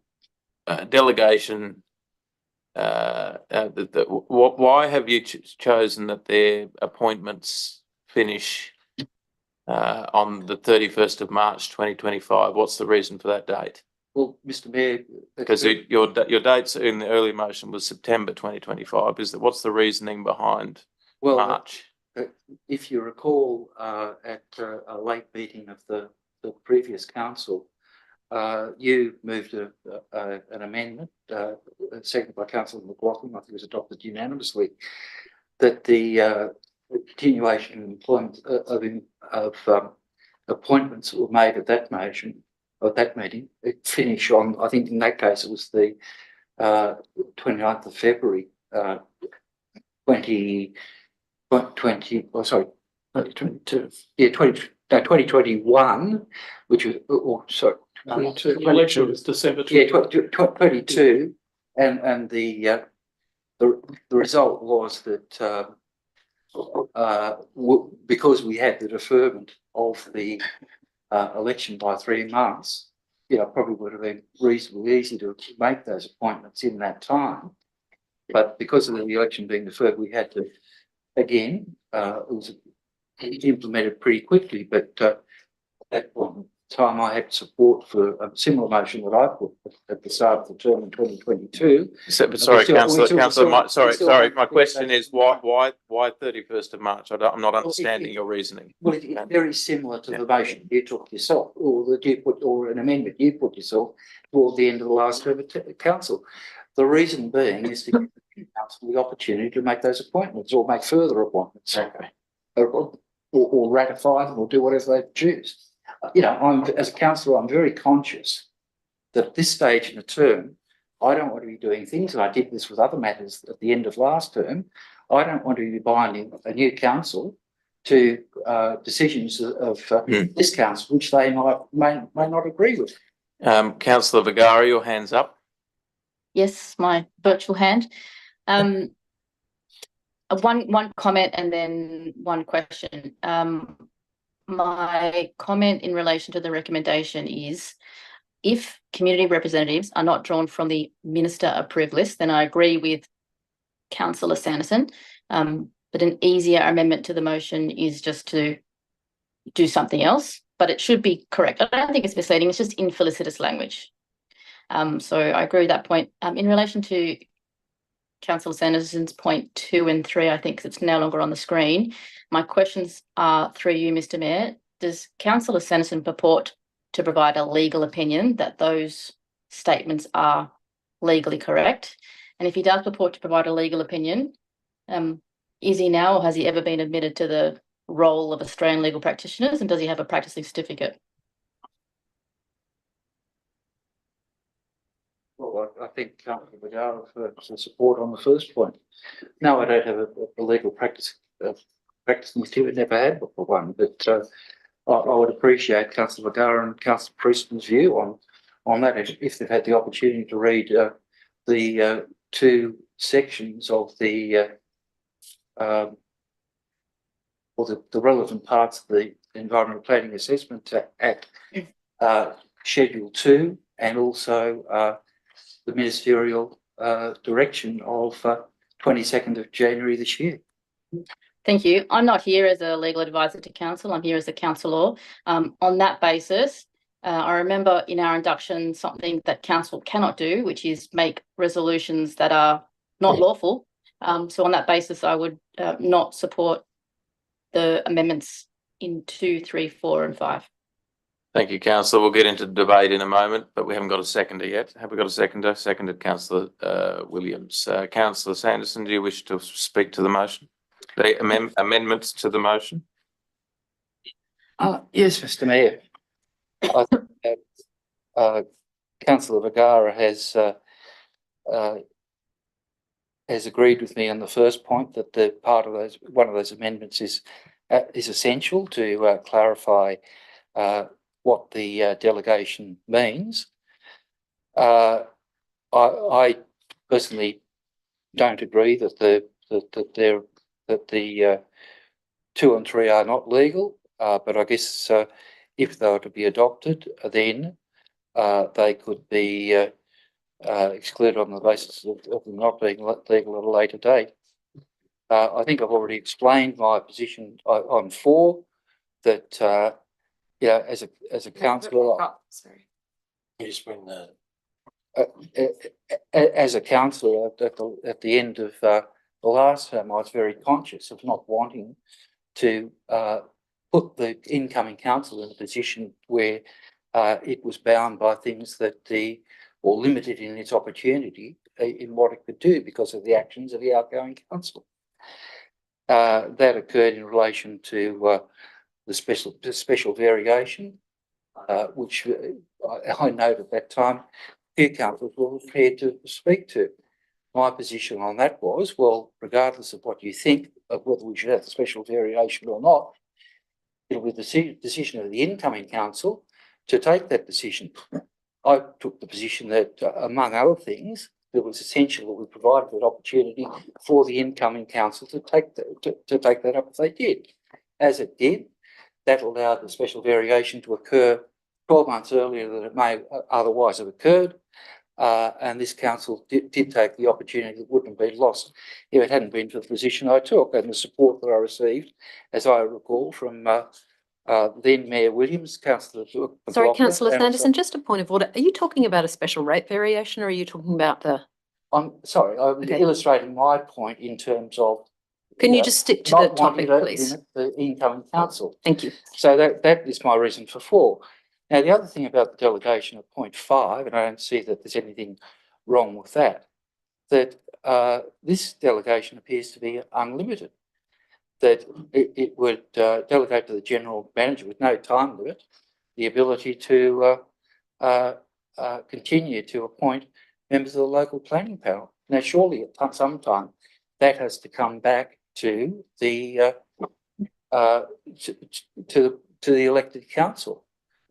delegation, why have you chosen that their appointments finish on the 31st of March 2025? What's the reason for that date? Well, Mr Mayor. Because your dates in the early motion was September 2025. What's the reasoning behind March? If you recall, at a late meeting of the previous council, you moved an amendment, seconded by Councillor McLaughlin, I think it was adopted unanimously, that the continuation of employment of appointments that were made at that motion, of that meeting, it finished on, I think in that case it was the 29th of February, 2022. Yeah, 2021, which was, sorry. 22. The election was December 22, and the result was that because we had the deferment of the election by 3 months, probably would have been reasonably easy to make those appointments in that time. But because of the election being deferred, we had to, again, it was implemented pretty quickly, but at that point in time I had support for a similar motion that I put at the start of the term in 2022. Sorry, Councillor, my question is why 31st of March? I'm not understanding your reasoning. Well, it's very similar to the motion you took yourself, or an amendment you put yourself toward the end of the last term of council. The reason being is to give the council the opportunity to make those appointments or make further appointments. Okay. Or ratify them or do whatever they choose. As a councillor, I'm very conscious that at this stage in the term, I don't want to be doing things, and I did this with other matters at the end of last term. I don't want to be binding a new council to decisions of this council, which they may not agree with. Councillor Vergara, your hand's up. Yes, my virtual hand. One comment and then one question. My comment in relation to the recommendation is, if community representatives are not drawn from the minister approved list, then I agree with Councillor Sanderson. But an easier amendment to the motion is just to do something else, but it should be correct. I don't think it's misleading, it's just infelicitous language. So I agree with that point. In relation to Councillor Sanderson's point 2 and 3, I think it's no longer on the screen. My questions are through you, Mr Mayor. Does Councillor Sanderson purport to provide a legal opinion that those statements are legally correct? And if he does purport to provide a legal opinion, is he now or has he ever been admitted to the role of Australian legal practitioners, and does he have a practicing certificate? Well, I think Councillor Vergara for support on the first point. No, I don't have a legal practicing certificate, never had one, but I would appreciate Councillor Vergara and Councillor Prieston's view on that if they've had the opportunity to read the 2 sections of the relevant parts of the Environmental Planning Assessment Act, Schedule 2, and also the ministerial direction of 22nd of January this year. Thank you. I'm not here as a legal advisor to council. I'm here as a councillor. On that basis, I remember in our induction something that council cannot do, which is make resolutions that are not lawful. So on that basis, I would not support the amendments in 2, 3, 4 and 5. Thank you, Councillor. We'll get into debate in a moment, but we haven't got a seconder yet. Have we got a seconder? Seconded, Councillor Williams. Councillor Sanderson, do you wish to speak to the motion? The amendments to the motion? Yes, Mr Mayor. I think Councillor Vergara has agreed with me on the first point that one of those amendments is essential to clarify what the delegation means. I personally don't agree that the 2 and 3 are not legal, but I guess if they were to be adopted, then they could be excluded on the basis of them not being legal at a later date. I think I've already explained my position on 4, that as a councillor. Sorry. You just bring the, As a councillor at the end of the last term, I was very conscious of not wanting to put the incoming council in a position where it was bound by things that or limited in its opportunity in what it could do because of the actions of the outgoing council. That occurred in relation to the special variation, which I noted at that time few councillors were prepared to speak to. My position on that was, well, regardless of what you think of whether we should have the special variation or not, it'll be the decision of the incoming council to take that decision. I took the position that, among other things, it was essential that we provided that opportunity for the incoming council to take that up if they did. As it did, that allowed the special variation to occur 12 months earlier than it may otherwise have occurred. And this council did take the opportunity that wouldn't have been lost if it hadn't been for the position I took and the support that I received, as I recall, from then Mayor Williams, Councillor. Sorry, Councillor Sanderson, just a point of order. Are you talking about a special rate variation or are you talking about the? I'm sorry, I was illustrating my point in terms of. Can you just stick to the topic, please? The incoming council. Thank you. So that is my reason for 4. Now, the other thing about the delegation of point 5, and I don't see that there's anything wrong with that this delegation appears to be unlimited, that it would delegate to the general manager with no time limit the ability to continue to appoint members of the local planning panel. Now, surely at some time that has to come back to the to the elected council.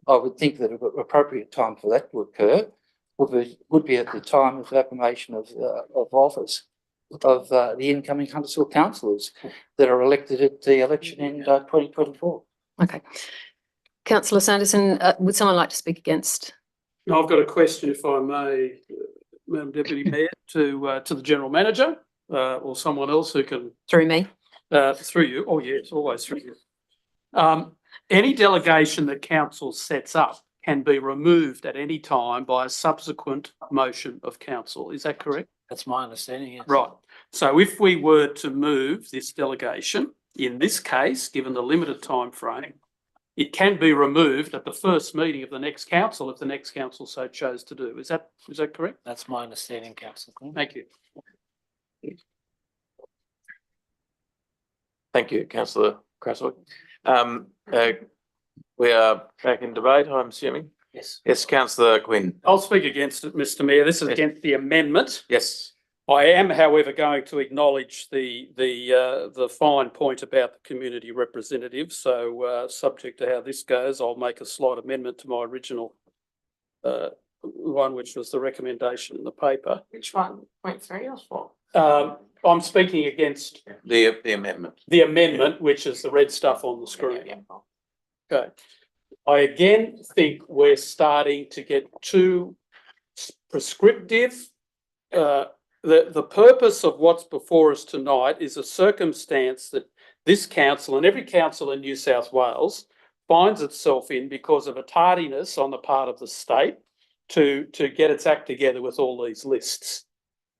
I would think that an appropriate time for that to occur would be at the time of affirmation of office of the incoming councillors that are elected at the election in 2024. Okay. Councillor Sanderson, would someone like to speak against? Now, I've got a question, if I may, Madam Deputy Mayor, to the General Manager or someone else who can. Through me? Through you. Oh, yes, always through you. Any delegation that council sets up can be removed at any time by a subsequent motion of council. Is that correct? that's my understanding, yes. Right. So if we were to move this delegation, in this case, given the limited time frame, it can be removed at the first meeting of the next council if the next council so chose to do. Is that correct? That's my understanding, Councillor. Thank you. Thank you, Councillor Crassoy. We are back in debate, I'm assuming. Yes. Yes, Councillor Quinn. I'll speak against it, Mr. Mayor. This is against the amendment. Yes. I am, however, going to acknowledge the fine point about the community representative. So, subject to how this goes, I'll make a slight amendment to my original one, which was the recommendation in the paper. Which one? 0.3 or 4? I'm speaking against the amendment. The amendment, which is the red stuff on the screen. Yeah. Okay. I again think we're starting to get too prescriptive. The purpose of what's before us tonight is a circumstance that this council and every council in New South Wales finds itself in because of a tardiness on the part of the state to get its act together with all these lists.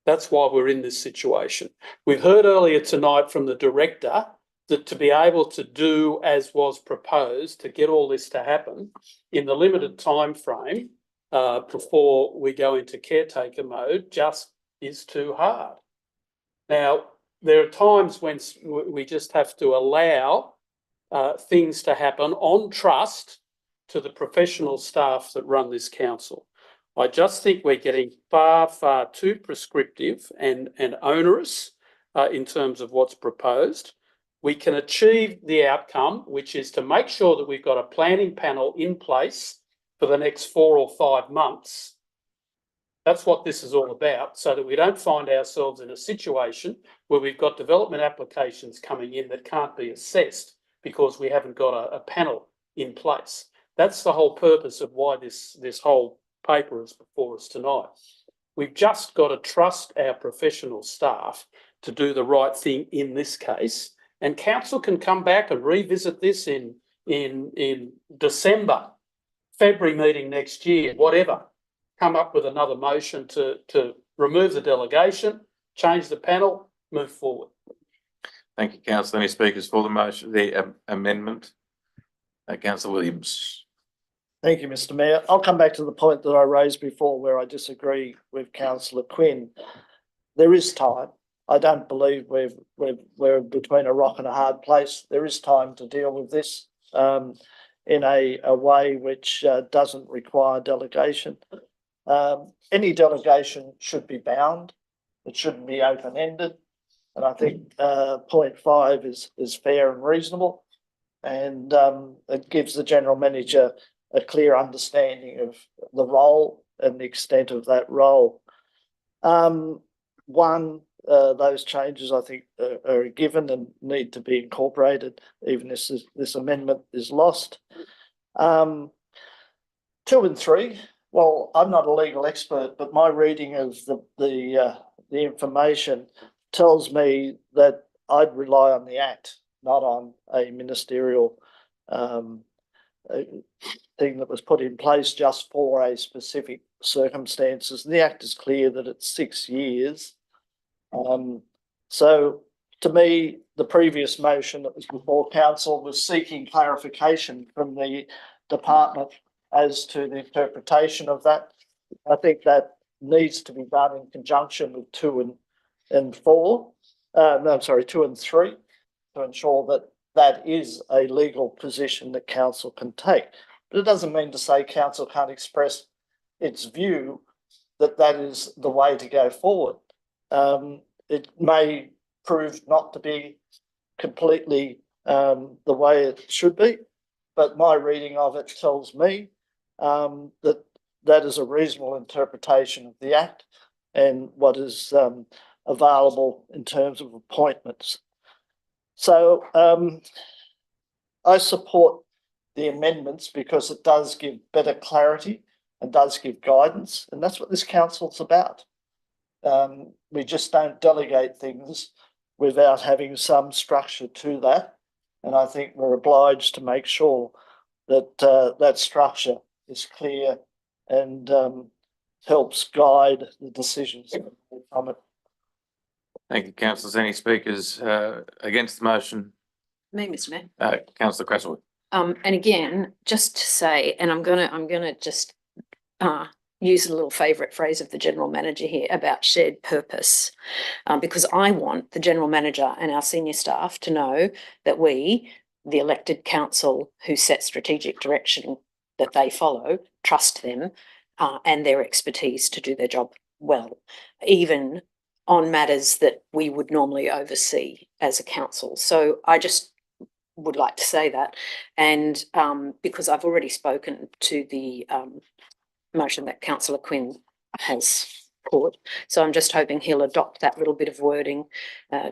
That's why we're in this situation. We've heard earlier tonight from the director that to be able to do as was proposed, to get all this to happen in the limited time frame before we go into caretaker mode just is too hard. Now, there are times when we just have to allow things to happen on trust to the professional staff that run this council. I just think we're getting far, far too prescriptive and onerous in terms of what's proposed. We can achieve the outcome, which is to make sure that we've got a planning panel in place for the next 4 or 5 months. That's what this is all about, so that we don't find ourselves in a situation where we've got development applications coming in that can't be assessed because we haven't got a panel in place. That's the whole purpose of why this whole paper is before us tonight. We've just got to trust our professional staff to do the right thing in this case, and council can come back and revisit this in December, February meeting next year, whatever. come up with another motion to remove the delegation, change the panel, move forward. Thank you, councillor. Any speakers for the motion, the amendment? Councillor Williams. Thank you, Mr. Mayor. I'll come back to the point that I raised before where I disagree with councillor Quinn. There is time. I don't believe we're between a rock and a hard place. There is time to deal with this in a way which doesn't require delegation. Any delegation should be bound. It shouldn't be open-ended. And I think 0.5 is fair and reasonable. And it gives the general manager a clear understanding of the role and the extent of that role. Those changes I think are a given and need to be incorporated, even if this amendment is lost. 2 and 3, well, I'm not a legal expert, but my reading of the information tells me that I'd rely on the Act, not on a ministerial thing that was put in place just for a specific circumstances. The Act is clear that it's 6 years. So to me, the previous motion that was before council was seeking clarification from the department as to the interpretation of that. I think that needs to be done in conjunction with 2 and 4. 2 and 3, to ensure that that is a legal position that council can take. But it doesn't mean to say council can't express its view that that is the way to go forward. It may prove not to be completely the way it should be, but my reading of it tells me that that is a reasonable interpretation of the Act and what is available in terms of appointments. So I support the amendments because it does give better clarity and does give guidance, and that's what this council's about. We just don't delegate things without having some structure to that, and I think we're obliged to make sure that that structure is clear and helps guide the decisions from it. Thank you, councillors. Any speakers against the motion? Me, Mr. Mayor. Councillor Cresswell. And again, just to say, and I'm gonna just use a little favourite phrase of the general manager here about shared purpose, because I want the general manager and our senior staff to know that we, the elected council who set strategic direction that they follow, trust them and their expertise to do their job well, even on matters that we would normally oversee as a council. So I just would like to say that, and because I've already spoken to the motion that councillor Quinn has put, so I'm just hoping he'll adopt that little bit of wording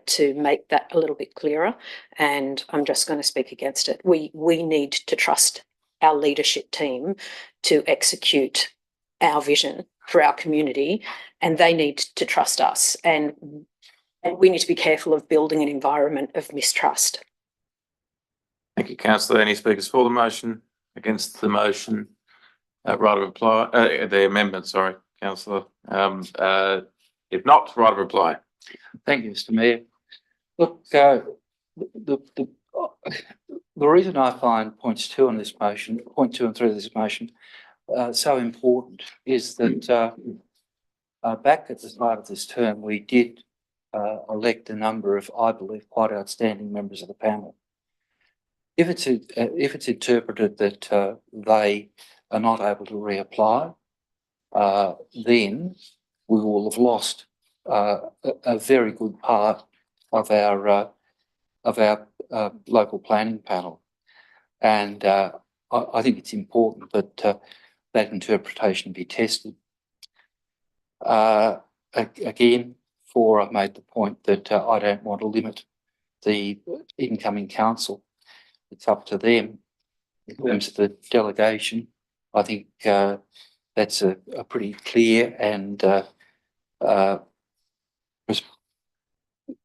to make that a little bit clearer, and I'm just going to speak against it. We need to trust our leadership team to execute our vision for our community, and they need to trust us, and we need to be careful of building an environment of mistrust. Thank you, councillor. Any speakers for the motion? Against the motion? Right of reply, the amendment, sorry, councillor. If not, right of reply. Thank you, Mr. Mayor. Look, the reason I find points 2 on this motion, point 2 and 3 of this motion, so important is that back at the start of this term, we did elect a number of, I believe, quite outstanding members of the panel. If it's interpreted that they are not able to reapply, then we will have lost a very good part of our local planning panel, and I think it's important that that interpretation be tested. Again, I've made the point that I don't want to limit the incoming council. It's up to them. In terms of the delegation, I think that's a pretty clear and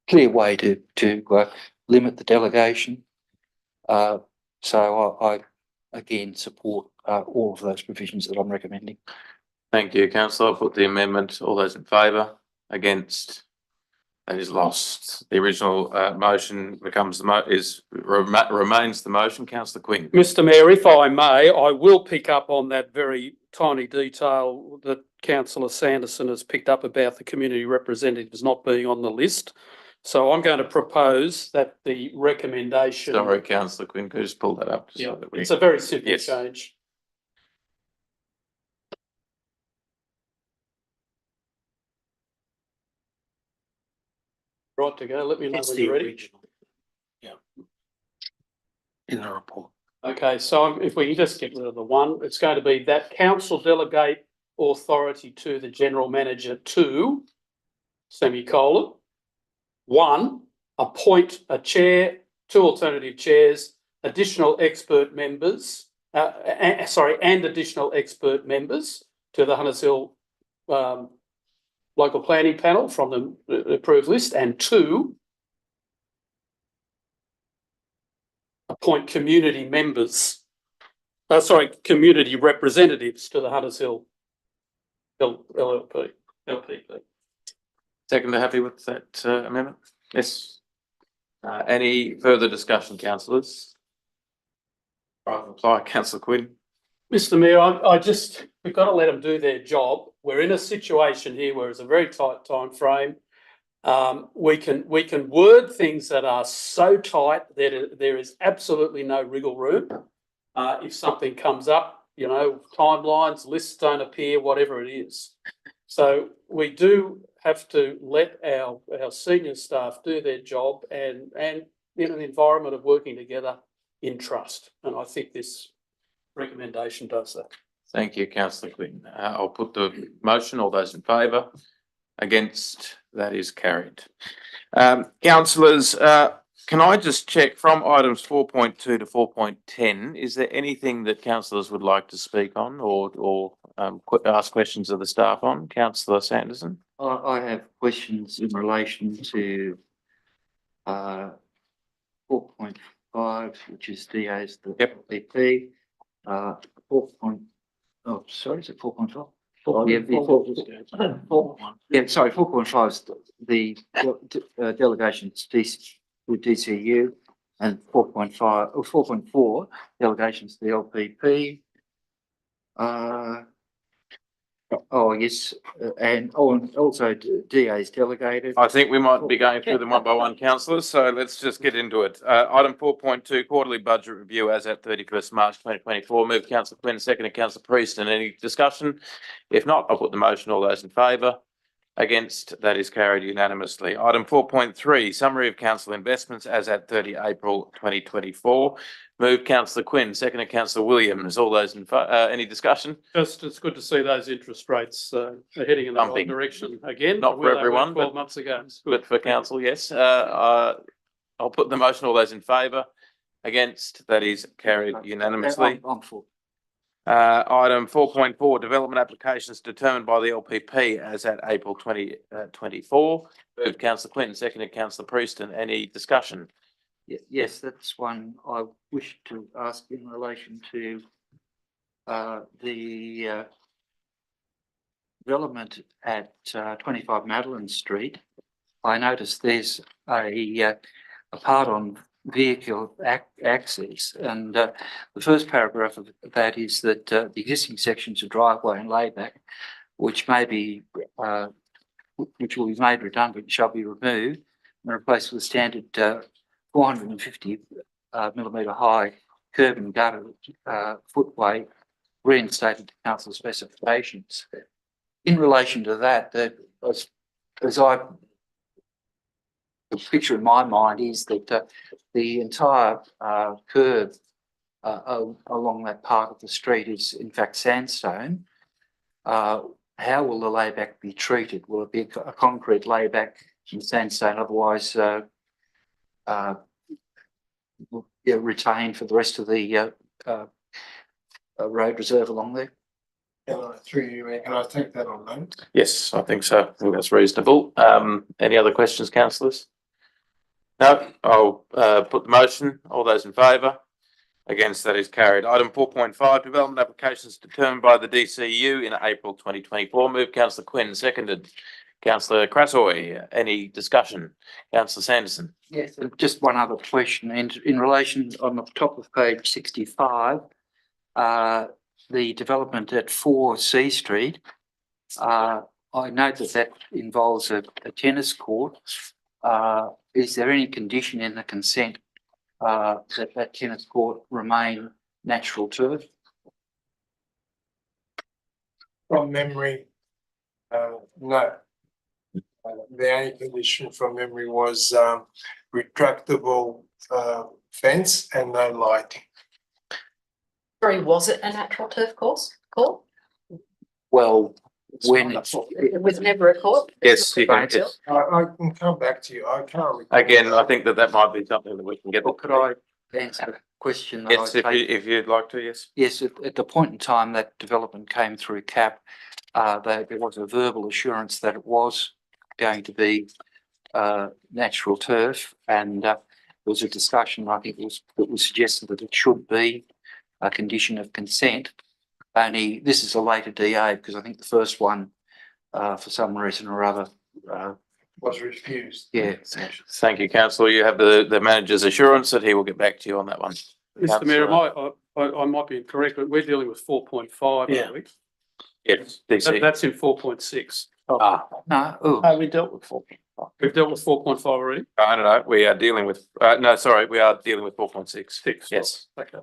clear way to limit the delegation. So I again support all of those provisions that I'm recommending. Thank you, councillor. I'll put the amendment. All those in favour? Against? That is lost. The original motion becomes remains the motion. Councillor Quinn. Mr Mayor, if I may, I will pick up on that very tiny detail that councillor Sanderson has picked up about the community representatives not being on the list. So I'm going to propose that the recommendation. Sorry, councillor Quinn, could you just pull that up? Yeah, it's a very simple Yes. change. Right to go. Let me know It's when the you're ready. original. Yeah. In the report. Okay, so if we can just get rid of the one, it's going to be that council delegate authority to the general manager to, semicolon, 1, appoint a chair, 2 alternative chairs, additional expert members, and additional expert members to the Hunters Hill local planning panel from the approved list, and 2, appoint community members, community representatives to the Hunters Hill LPP. Second, happy with that amendment? Yes. Any further discussion, councillors? Right, reply, councillor Quinn. Mr Mayor, we've got to let them do their job. We're in a situation here where it's a very tight time frame. We can word things that are so tight that there is absolutely no wriggle room. If something comes up, timelines, lists don't appear, whatever it is. So we do have to let our senior staff do their job and in an environment of working together in trust. And I think this recommendation does that. Thank you, councillor Quinn. I'll put the motion. All those in favour? Against? That is carried. Councillors, can I just check from items 4.2 to 4.10, is there anything that councillors would like to speak on or ask questions of the staff on? Councillor Sanderson? I have questions in relation to 4.5, which is DA's the LPP. 4.5. Is it 4.5? Yeah, sorry, 4.5 is the delegations with DCU, and 4.5 or 4.4 delegations to the LPP. Yes, and also DA's delegated. I think we might be going through them one by one, councillors, so let's just get into it. Item 4.2, quarterly budget review as at 31st March 2024. Move councillor Quinn, seconded councillor Prieston. Any discussion? If not, I'll put the motion. All those in favour? Against? That is carried unanimously. Item 4.3, summary of council investments as at 30 April 2024. Move councillor Quinn, seconded councillor Williams. All those in favour? Any discussion? Just, it's good to see those interest rates are heading in the right direction again. Not for everyone, 12 months ago. But for council, yes. I'll put the motion. All those in favour? Against? That is carried unanimously. I'm for. Item 4.4, development applications determined by the LPP as at April 2024. Moved councillor Quinn, seconded councillor Prieston. Any discussion? Yes, that's one I wish to ask in relation to the development at 25 Madeline Street. I noticed there's a part on vehicle access, and the first paragraph of that is that the existing sections of driveway and layback, which will be made redundant, shall be removed and replaced with standard 450 millimetre high curb and gutter footway, reinstated to council specifications. In relation to that, the picture in my mind is that the entire curb along that part of the street is in fact sandstone. How will the layback be treated? Will it be a concrete layback in sandstone, otherwise retained for the rest of the road reserve along there? Can I take that on note? Yes, I think so. I think that's reasonable. Any other questions, councillors? No, I'll put the motion. All those in favour? Against, that is carried. Item 4.5, development applications determined by the DCU in April 2024. Moved Councillor Quinn, seconded Councillor Crassoy. Any discussion? Councillor Sanderson. Yes, just one other question, and in relation on the top of page 65, the development at 4 C Street, I note that involves a tennis court. Is there any condition in the consent that tennis court remain natural turf? From memory, no. The only condition from memory was retractable fence and no lighting. Sorry, was it a natural turf course? Court? Well, when It was never a court? Yes, you can. Yes. I can come back to you. I can't recall. Again, I think that might be something that we can get. Well, could I answer a question? That Yes, if you'd like to, yes. Yes, at the point in time that development came through CAP, there was a verbal assurance that it was going to be natural turf, and there was a discussion. I think it was suggested that it should be a condition of consent. Only this is a later DA, because I think the first one, for some reason or other, Was refused. yeah. Thank you, councillor. You have the manager's assurance that he will get back to you on that one. Mr Mayor, I might be incorrect, but we're dealing with 4.5, Yeah. aren't we? Yes, DC. That's in 4.6. No, we dealt with 4.5. We've dealt with 4.5 already? I don't know. We are dealing with, no, sorry, we are dealing with 4.6. Yes. Okay.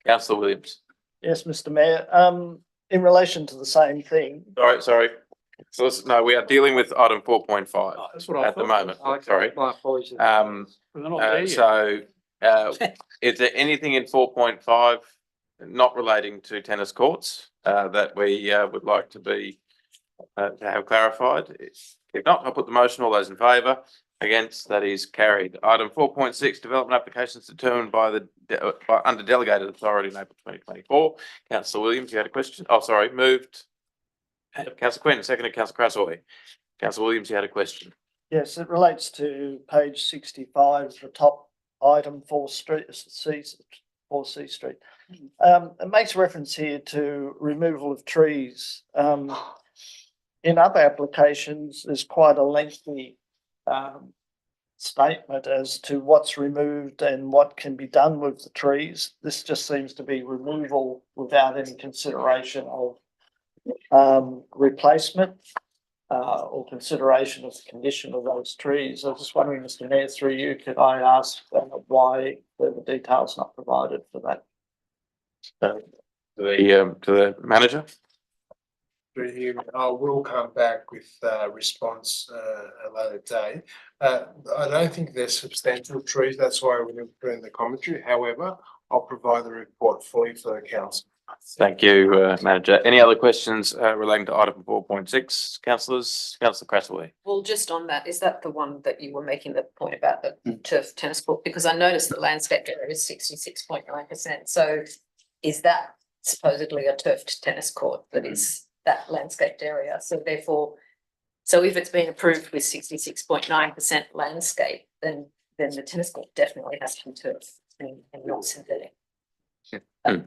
Councillor Williams. Yes, Mr Mayor, in relation to the same thing. Sorry. So no, we are dealing with item 4.5 That's what I at the thought. moment. Okay, Sorry. my apologies. We're not there yet. Is there anything in 4.5 not relating to tennis courts that we would like to be to have clarified? If not, I'll put the motion. All those in favour? Against, that is carried. Item 4.6, development applications determined by under delegated authority in April 2024. Councillor Williams, you had a question? Oh, sorry, moved. Councillor Quinn, seconded Councillor Crassoy. Councillor Williams, you had a question. Yes, it relates to page 65, the top item 4 C Street. It makes reference here to removal of trees. In other applications, there's quite a lengthy statement as to what's removed and what can be done with the trees. This just seems to be removal without any consideration of replacement or consideration of the condition of those trees. I was just wondering, Mr Mayor, through you, could I ask why the details not provided for that? To the manager. I will come back with a response a later day. I don't think there's substantial trees. That's why we didn't put in the commentary. However, I'll provide the report fully for the council. Thank you, manager. Any other questions relating to item 4.6? Councillors, Councillor Crassoy. Well, just on that, is that the one that you were making the point about the turf tennis court? Because I noticed the landscape area is 66.9%. So is that supposedly a turfed tennis court that is that landscaped area? So therefore, so if it's been approved with 66.9% landscape, then the tennis court definitely has to be turf and not synthetic.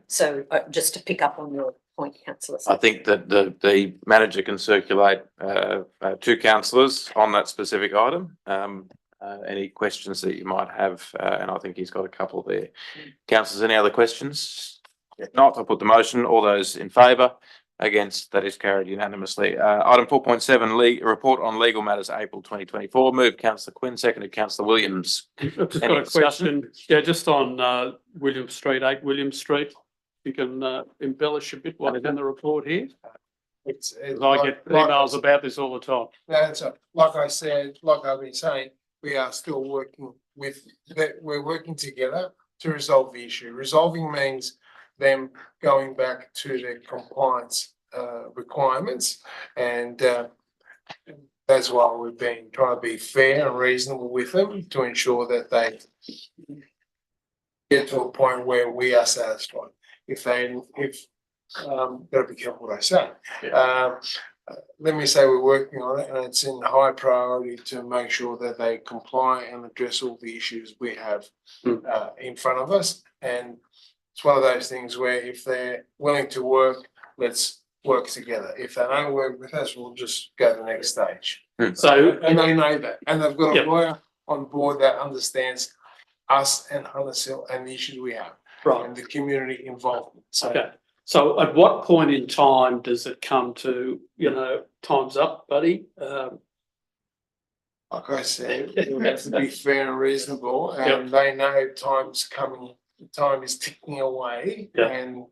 So just to pick up on your point, councillor. I think that the manager can circulate to councillors on that specific item. Any questions that you might have, and I think he's got a couple there. Councillors, any other questions? If not, I'll put the motion. All those in favour? Against, that is carried unanimously. Item 4.7, report on legal matters, April 2024. Moved Councillor Quinn, seconded Councillor Williams. I've just got a question. Yeah, just on William Street, 8 William Street. You can embellish a bit what's in the report here. I get emails about this all the time. That's like I said, like I've been saying, we are still working with that. We're working together to resolve the issue. Resolving means them going back to their compliance requirements, and that's why we've been trying to be fair and reasonable with them to ensure that they get to a point where we are satisfied. Gotta be careful what I say. let me say we're working on it, and it's in high priority to make sure that they comply and address all the issues we have in front of us. And it's one of those things where if they're willing to work, let's work together. If they don't work with us, we'll just go to the next stage. So, And they know that, and they've got a Yep. lawyer on board that understands us and Hunters Hill and the issues we have right, and the community involvement. So okay. So at what point in time does it come to, time's up, buddy? like I said, we have to be fair and reasonable, and they know time's coming, time is ticking away, Yep. and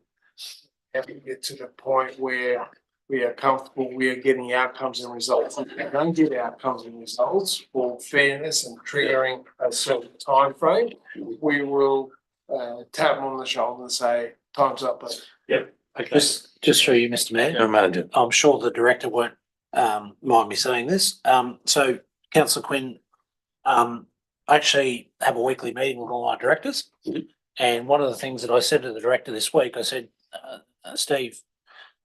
have to get to the point where we are comfortable, we are getting outcomes and results. If we don't get outcomes and results for fairness and triggering a certain time frame, we will tap them on the shoulder and say, time's up. But Okay. Just through you, Mr. Mayor. General Manager. I'm sure the director won't mind me saying this. So Councillor Quinn, I actually have a weekly meeting with all our directors. And one of the things that I said to the director this week, I said, Steve,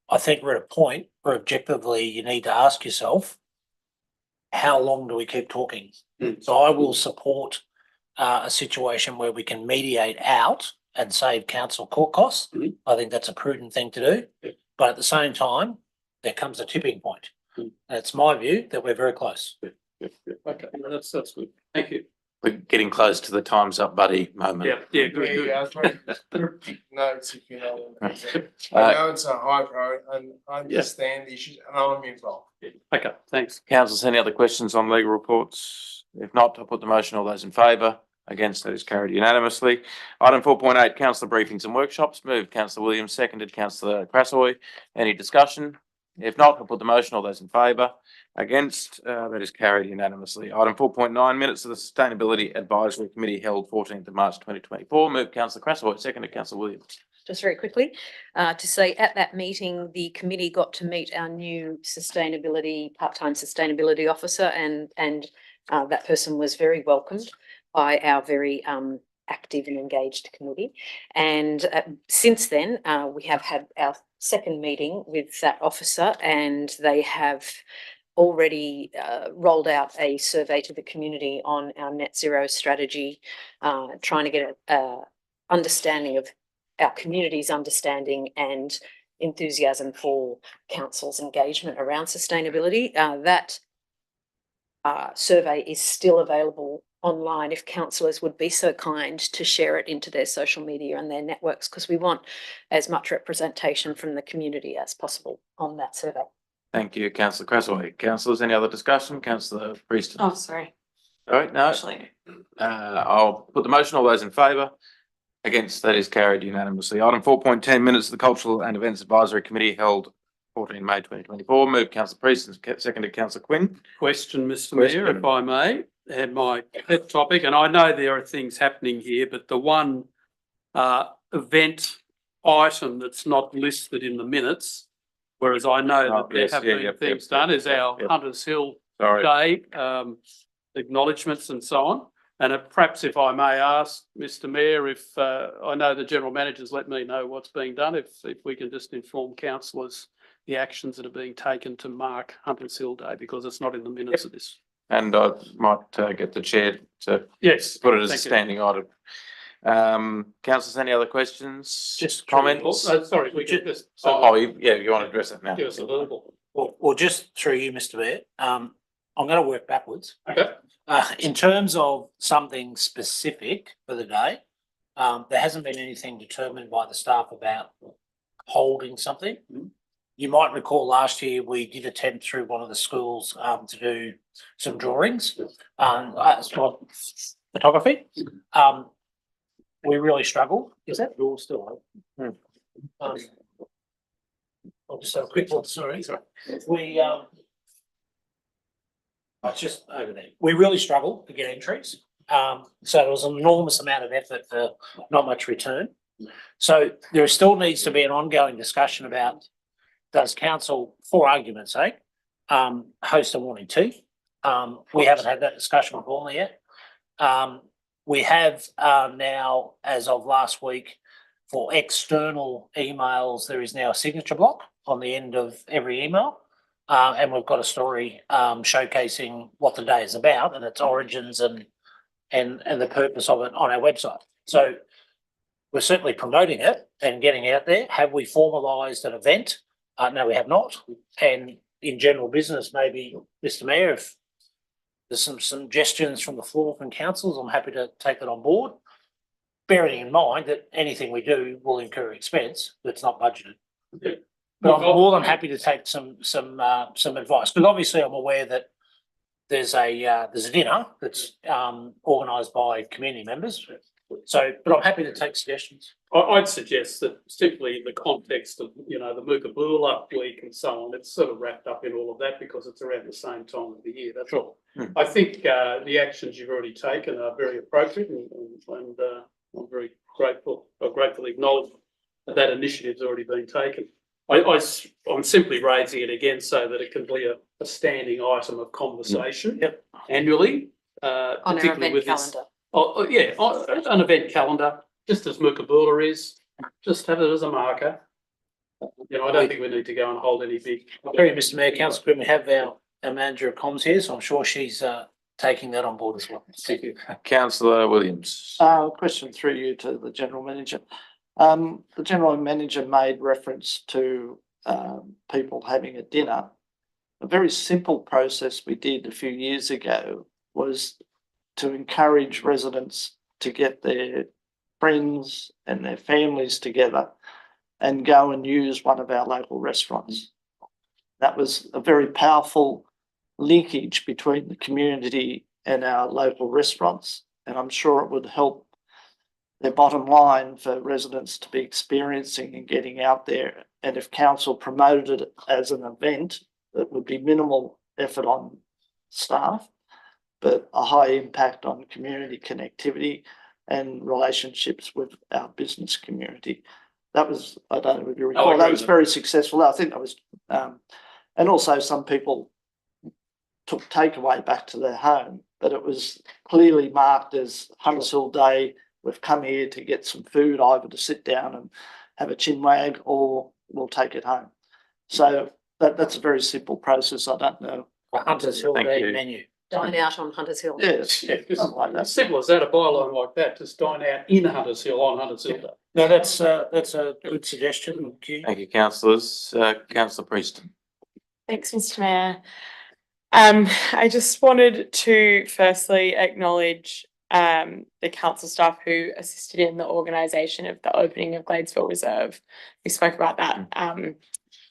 I think we're at a point where objectively you need to ask yourself, how long do we keep talking? So I will support a situation where we can mediate out and save council court costs. I think that's a prudent thing to do. But at the same time, there comes a tipping point. And it's my view that we're very close. Okay, that's good. Thank you. We're getting close to the time's up, buddy moment. Yeah, good. notes if you know. I know it's a high priority, and I understand the issues, and I'm involved. Okay, thanks. Councillors, any other questions on legal reports? If not, I'll put the motion. All those in favour? Against, that is carried unanimously. Item 4.8, councillor briefings and workshops. Moved councillor Williams, seconded councillor Crassoy. Any discussion? If not, I'll put the motion. All those in favour? Against, that is carried unanimously. Item 4.9, minutes of the Sustainability Advisory Committee held 14th of March 2024. Moved councillor Crassoy, seconded councillor Williams. Just very quickly, to say at that meeting, the committee got to meet our new part-time sustainability officer, and that person was very welcomed by our very active and engaged committee. And since then, we have had our second meeting with that officer, and they have already rolled out a survey to the community on our net zero strategy, trying to get an understanding of our community's understanding and enthusiasm for council's engagement around sustainability. That survey is still available online if councillors would be so kind to share it into their social media and their networks, because we want as much representation from the community as possible on that survey. Thank you, councillor Crassoy. Councillors, any other discussion? Councillor Prieston. Oh, sorry. All right, no. Actually, I'll put the motion. All those in favour? Against, that is carried unanimously. Item 4.10, minutes of the Cultural and Events Advisory Committee held 14 May 2024. Moved councillor Prieston, seconded councillor Quinn. Question, Mr. Mayor, if I may, and my pet topic, and I know there are things happening here, but the one event item that's not listed in the minutes, whereas I know that there have been things done, is our Hunters Hill Day acknowledgements and so on. And perhaps if I may ask, Mr. Mayor, if I know the General Manager's let me know what's being done, if we can just inform councillors the actions that are being taken to mark Hunters Hill Day, because it's not in the minutes of this. And I might get the chair to put it as a standing item. Councillors, any other questions? Just comments? Sorry, we just. you want to address it now? Give us a verbal. Well, just through you, Mr. Mayor, I'm going to work backwards. Okay. In terms of something specific for the day, there hasn't been anything determined by the staff about holding something. You might recall last year we did attempt through one of the schools to do some drawings, photography. We really struggled. Is that door still open? I'll just have a quick look. Sorry. We it's just over there. We really struggled to get entries. So there was an enormous amount of effort for not much return. So there still needs to be an ongoing discussion about, does council, for argument's sake, host a morning tea? We haven't had that discussion with Paul yet. We have now, as of last week, for external emails, there is now a signature block on the end of every email. And we've got a story showcasing what the day is about and its origins and the purpose of it on our website. So we're certainly promoting it and getting out there. Have we formalised an event? No, we have not. And in general business, maybe, Mr. Mayor, if there's some suggestions from the floor from councils, I'm happy to take it on board, bearing in mind that anything we do will incur expense that's not budgeted. Yeah. But I'm more than happy to take some advice, because obviously I'm aware that there's a dinner that's organised by community members. So, but I'm happy to take suggestions. I'd suggest that simply in the context of, the Mookaboola week and so on, it's sort of wrapped up in all of that because it's around the same time of the year. That's all. I think the actions you've already taken are very appropriate, and I'm very grateful. I gratefully acknowledge that initiative's already been taken. I'm simply raising it again so that it can be a standing item of conversation annually, On our particularly event with calendar. An event calendar, just as Mookaboola is. Just have it as a marker. I don't think we need to go and hold any big. Sorry, Mr. Mayor, Councillor Quinn, we have our manager of comms here, so I'm sure she's taking that on board as well. Thank you. Councillor Williams. Question through you to the General Manager. The General Manager made reference to people having a dinner. A very simple process we did a few years ago was to encourage residents to get their friends and their families together and go and use one of our local restaurants. That was a very powerful linkage between the community and our local restaurants, and I'm sure it would help their bottom line for residents to be experiencing and getting out there. And if council promoted it as an event, it would be minimal effort on staff, but a high impact on community connectivity and relationships with our business community. That was, I don't know if you recall, that was very successful. I think that was, and also some people took takeaway back to their home, but it was clearly marked as Hunters Hill Day. We've come here to get some food, either to sit down and have a chinwag or we'll take it home. So that's a very simple process. I don't know. Hunters Hill Day menu. Dine out on Hunters Hill. Yes, Something like that. simple as that, a byline like that, just dine out in Hunters Hill on Hunters Hill Day. No, that's a good suggestion. Thank you. Thank you, councillors. Councillor Prieston. Thanks, Mr. Mayor. I just wanted to firstly acknowledge the council staff who assisted in the organisation of the opening of Gladesville Reserve. We spoke about that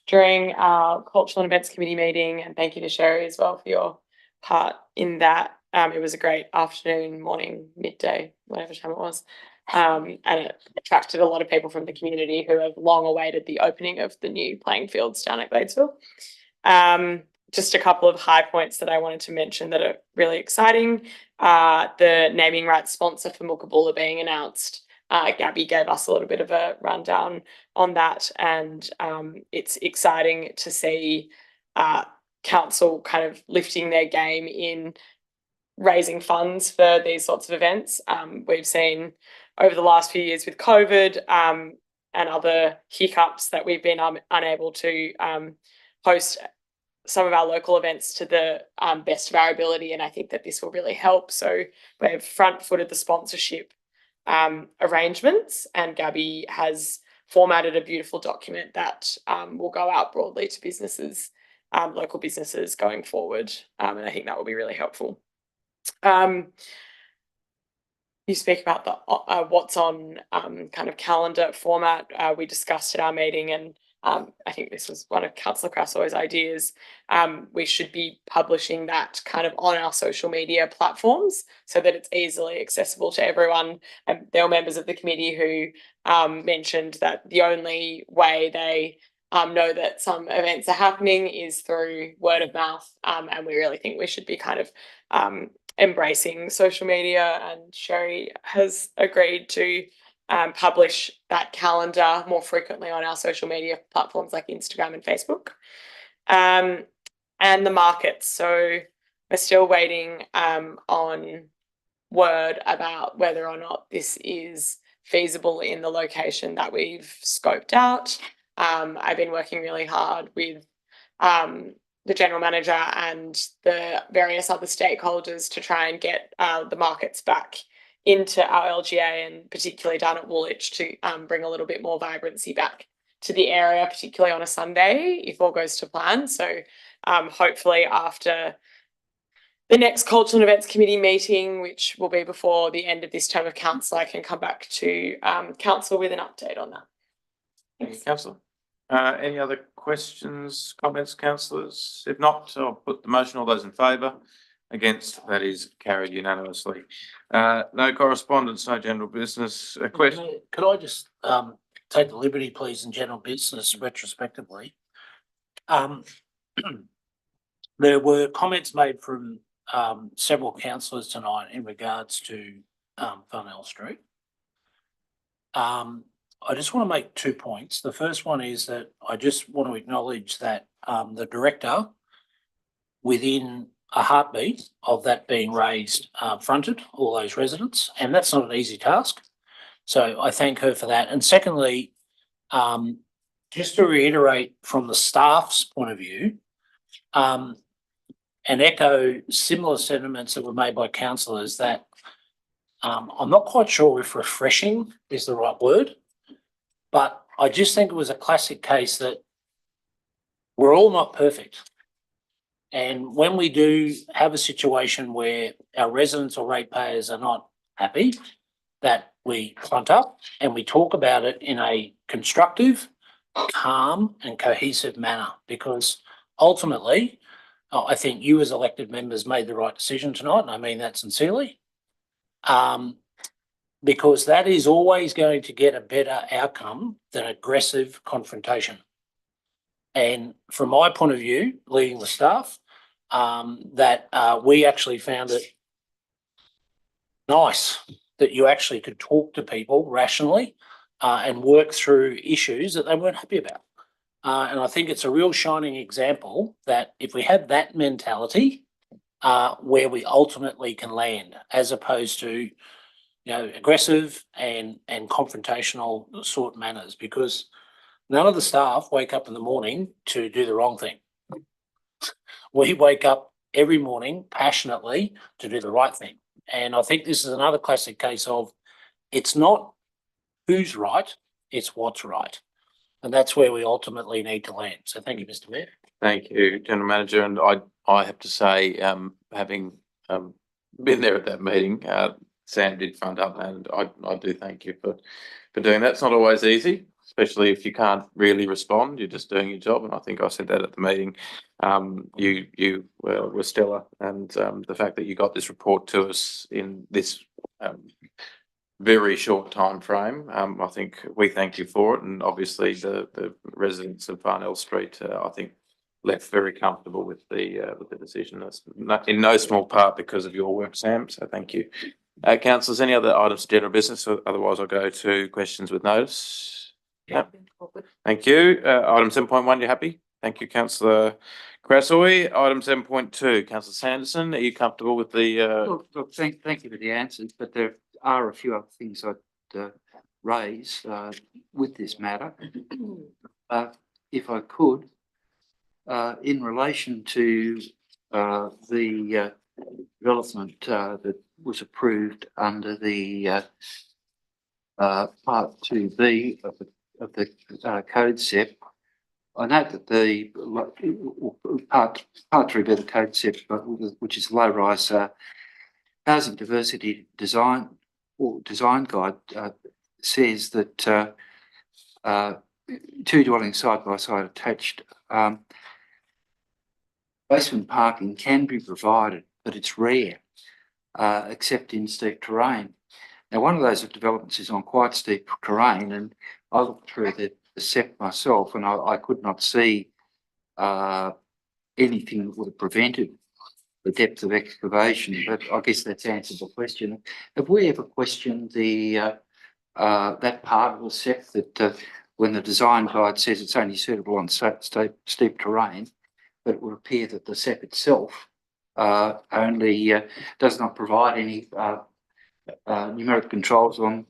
during our Cultural and Events Committee meeting, and thank you to Sherry as well for your part in that. It was a great afternoon, morning, midday, whatever time it was. And it attracted a lot of people from the community who have long awaited the opening of the new playing fields down at Gladesville. Just a couple of high points that I wanted to mention that are really exciting. The naming rights sponsor for Mookaboola being announced. Gabby gave us a little bit of a rundown on that, and it's exciting to see council kind of lifting their game in raising funds for these sorts of events. We've seen over the last few years with COVID and other hiccups that we've been unable to host some of our local events to the best of our ability, and I think that this will really help. So we've front-footed the sponsorship arrangements, and Gabby has formatted a beautiful document that will go out broadly to businesses, local businesses going forward, and I think that will be really helpful. You speak about the what's on kind of calendar format. We discussed at our meeting, and I think this was one of Councillor Crasso's ideas. We should be publishing that kind of on our social media platforms so that it's easily accessible to everyone. And there were members of the committee who mentioned that the only way they know that some events are happening is through word of mouth. And we really think we should be kind of embracing social media, and Sherry has agreed to publish that calendar more frequently on our social media platforms like Instagram and Facebook. And the markets. So we're still waiting on word about whether or not this is feasible in the location that we've scoped out. I've been working really hard with the general manager and the various other stakeholders to try and get the markets back into our LGA, and particularly down at Woolwich to bring a little bit more vibrancy back to the area, particularly on a Sunday, if all goes to plan. So hopefully after the next Culture and Events Committee meeting, which will be before the end of this term of council, I can come back to council with an update on that. Thank you, councillor. Any other questions, comments, councillors? If not, I'll put the motion. All those in favour? Against? That is carried unanimously. No correspondence, no general business. A question? Could I just take the liberty, please, in general business retrospectively? There were comments made from several councillors tonight in regards to Farnell Street. I just want to make 2 points. The first one is that I just want to acknowledge that the director, within a heartbeat of that being raised, fronted all those residents, and that's not an easy task. So I thank her for that. And secondly, just to reiterate from the staff's point of view, and echo similar sentiments that were made by councillors, that I'm not quite sure if refreshing is the right word, but I just think it was a classic case that we're all not perfect. And when we do have a situation where our residents or ratepayers are not happy, that we front up and we talk about it in a constructive, calm and cohesive manner, because ultimately, I think you as elected members made the right decision tonight, and I mean that sincerely, because that is always going to get a better outcome than aggressive confrontation. And from my point of view, leading the staff, that we actually found it nice that you actually could talk to people rationally and work through issues that they weren't happy about. And I think it's a real shining example that if we have that mentality, where we ultimately can land, as opposed to, aggressive and confrontational sort manners, because none of the staff wake up in the morning to do the wrong thing. We wake up every morning passionately to do the right thing. And I think this is another classic case of it's not who's right, it's what's right. And that's where we ultimately need to land. So thank you, Mr. Mayor. Thank you, General Manager. And I have to say, having been there at that meeting, Sam did front up, and I do thank you for doing that. It's not always easy, especially if you can't really respond. You're just doing your job, and I think I said that at the meeting. You were stellar, and the fact that you got this report to us in this very short time frame, I think we thank you for it, and obviously the residents of Farnell Street, I think, left very comfortable with the decision. That's in no small part because of your work, Sam. So thank you. Councillors, any other items of general business? Otherwise, I'll go to questions with notice. Yeah. Thank you. Item 7.1, you happy? Thank you, Councillor Crassoy. Item 7.2, Councillor Sanderson, are you comfortable with the? Look, thank you for the answers, but there are a few other things I'd raise with this matter. If I could, in relation to the development that was approved under the Part 2B of the Code SEP, I note that the Part 3B of the Code SEP, which is low-rise housing diversity design or design guide, says that two dwellings side by side attached, basement parking can be provided, but it's rare, except in steep terrain. Now, one of those developments is on quite steep terrain, and I looked through the SEP myself, and I could not see anything that would have prevented the depth of excavation. But I guess that's answered the question. Have we ever questioned the that part of the SEP that when the design guide says it's only suitable on steep terrain, but it would appear that the SEP itself only does not provide any numeric controls on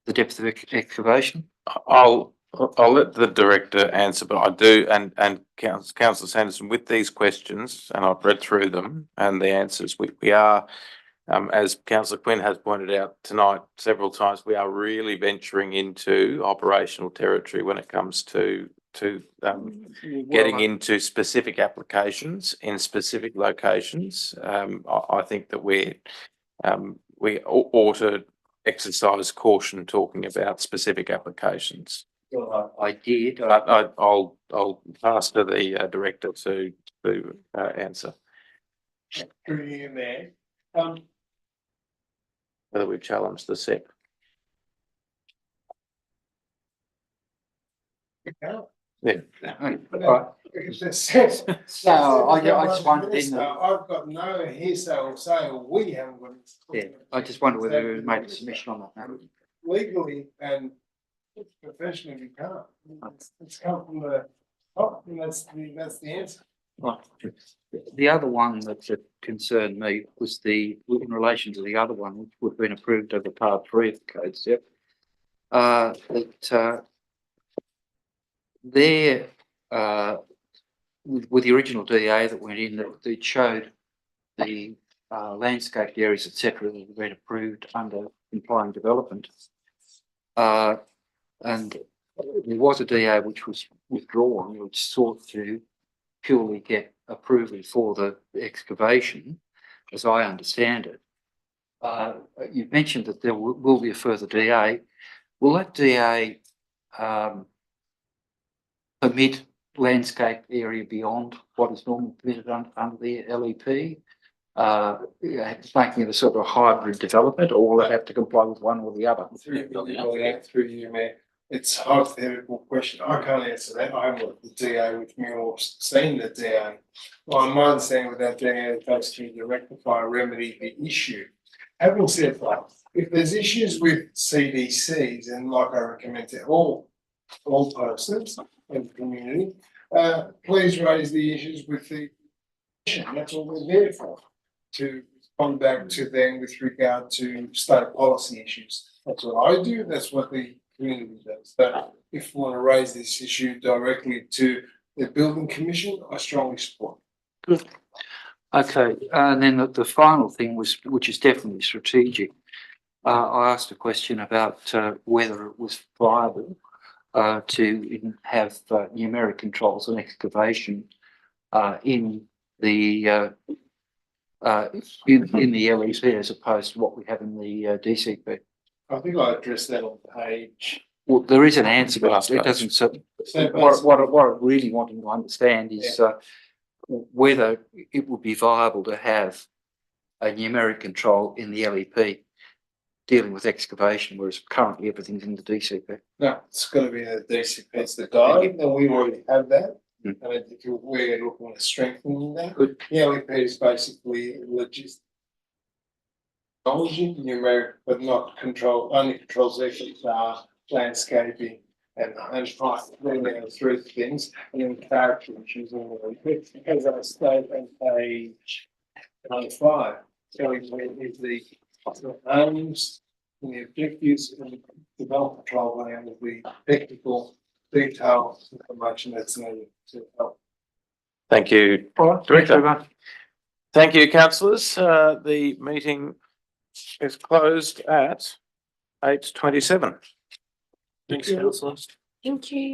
the depth of excavation? I'll I'll let the director answer, but I do, and Councillor Sanderson, with these questions, and I've read through them and the answers, we are, as Councillor Quinn has pointed out tonight several times, we are really venturing into operational territory when it comes to getting into specific applications in specific locations. I think that we ought to exercise caution talking about specific applications. Well, I did. But I'll pass to the director to answer Through you, Mayor. whether we've challenged the SEP. Yeah. Right. Because it says. No, I just wondered in the, I've got no hearsay or say, or we haven't got. yeah, I just wonder whether we made a submission on that matter. Legally and professionally, we can't. It's come from the top, and that's the answer. Right. The other one that concerned me was in relation to the other one, which would have been approved over part 3 of the code step. There, with the original DA that went in, that it showed the landscaped areas, etc., that had been approved under complying development. And there was a DA which was withdrawn, which sought to purely get approval for the excavation, as I understand it. You've mentioned that there will be a further DA. Will that DA permit landscape area beyond what is normally permitted under the LEP? Making it a sort of hybrid development, or will it have to comply with one or the other? Through you, Mayor. It's a hypothetical question. I can't answer that. I haven't got the DA with me or seen the DA. Well, my understanding with that DA is basically to rectify, remedy the issue. Having said that, if there's issues with CDCs, and like I recommend to all persons in the community, please raise the issues with the commission. That's all we're there for, to come back to them with regard to state policy issues. That's what I do. That's what the community does. But if we want to raise this issue directly to the building commission, I strongly support. Good. Okay, and then the final thing was, which is definitely strategic. I asked a question about whether it was viable to have numeric controls on excavation in the LEP as opposed to what we have in the DCP. I think I addressed that on page. Well, there is an answer, but it doesn't. What I really wanted to understand is whether it would be viable to have a numeric control in the LEP dealing with excavation, whereas currently everything's in the DCP. No, it's going to be the DCP. It's the guide, and we already have that. And if we're looking at strengthening that, the LEP is basically logistics. Technology, numeric, but not control, only controls landscaping and height. Then there are 3 things, and then character issues in the as I state on page 95, telling me is the aims and the objectives and the development control plan of the technical detail information that's needed to help. Thank you, Director. Thank you, councillors. The meeting is closed at 8:27. Thanks, councillors. Thank you.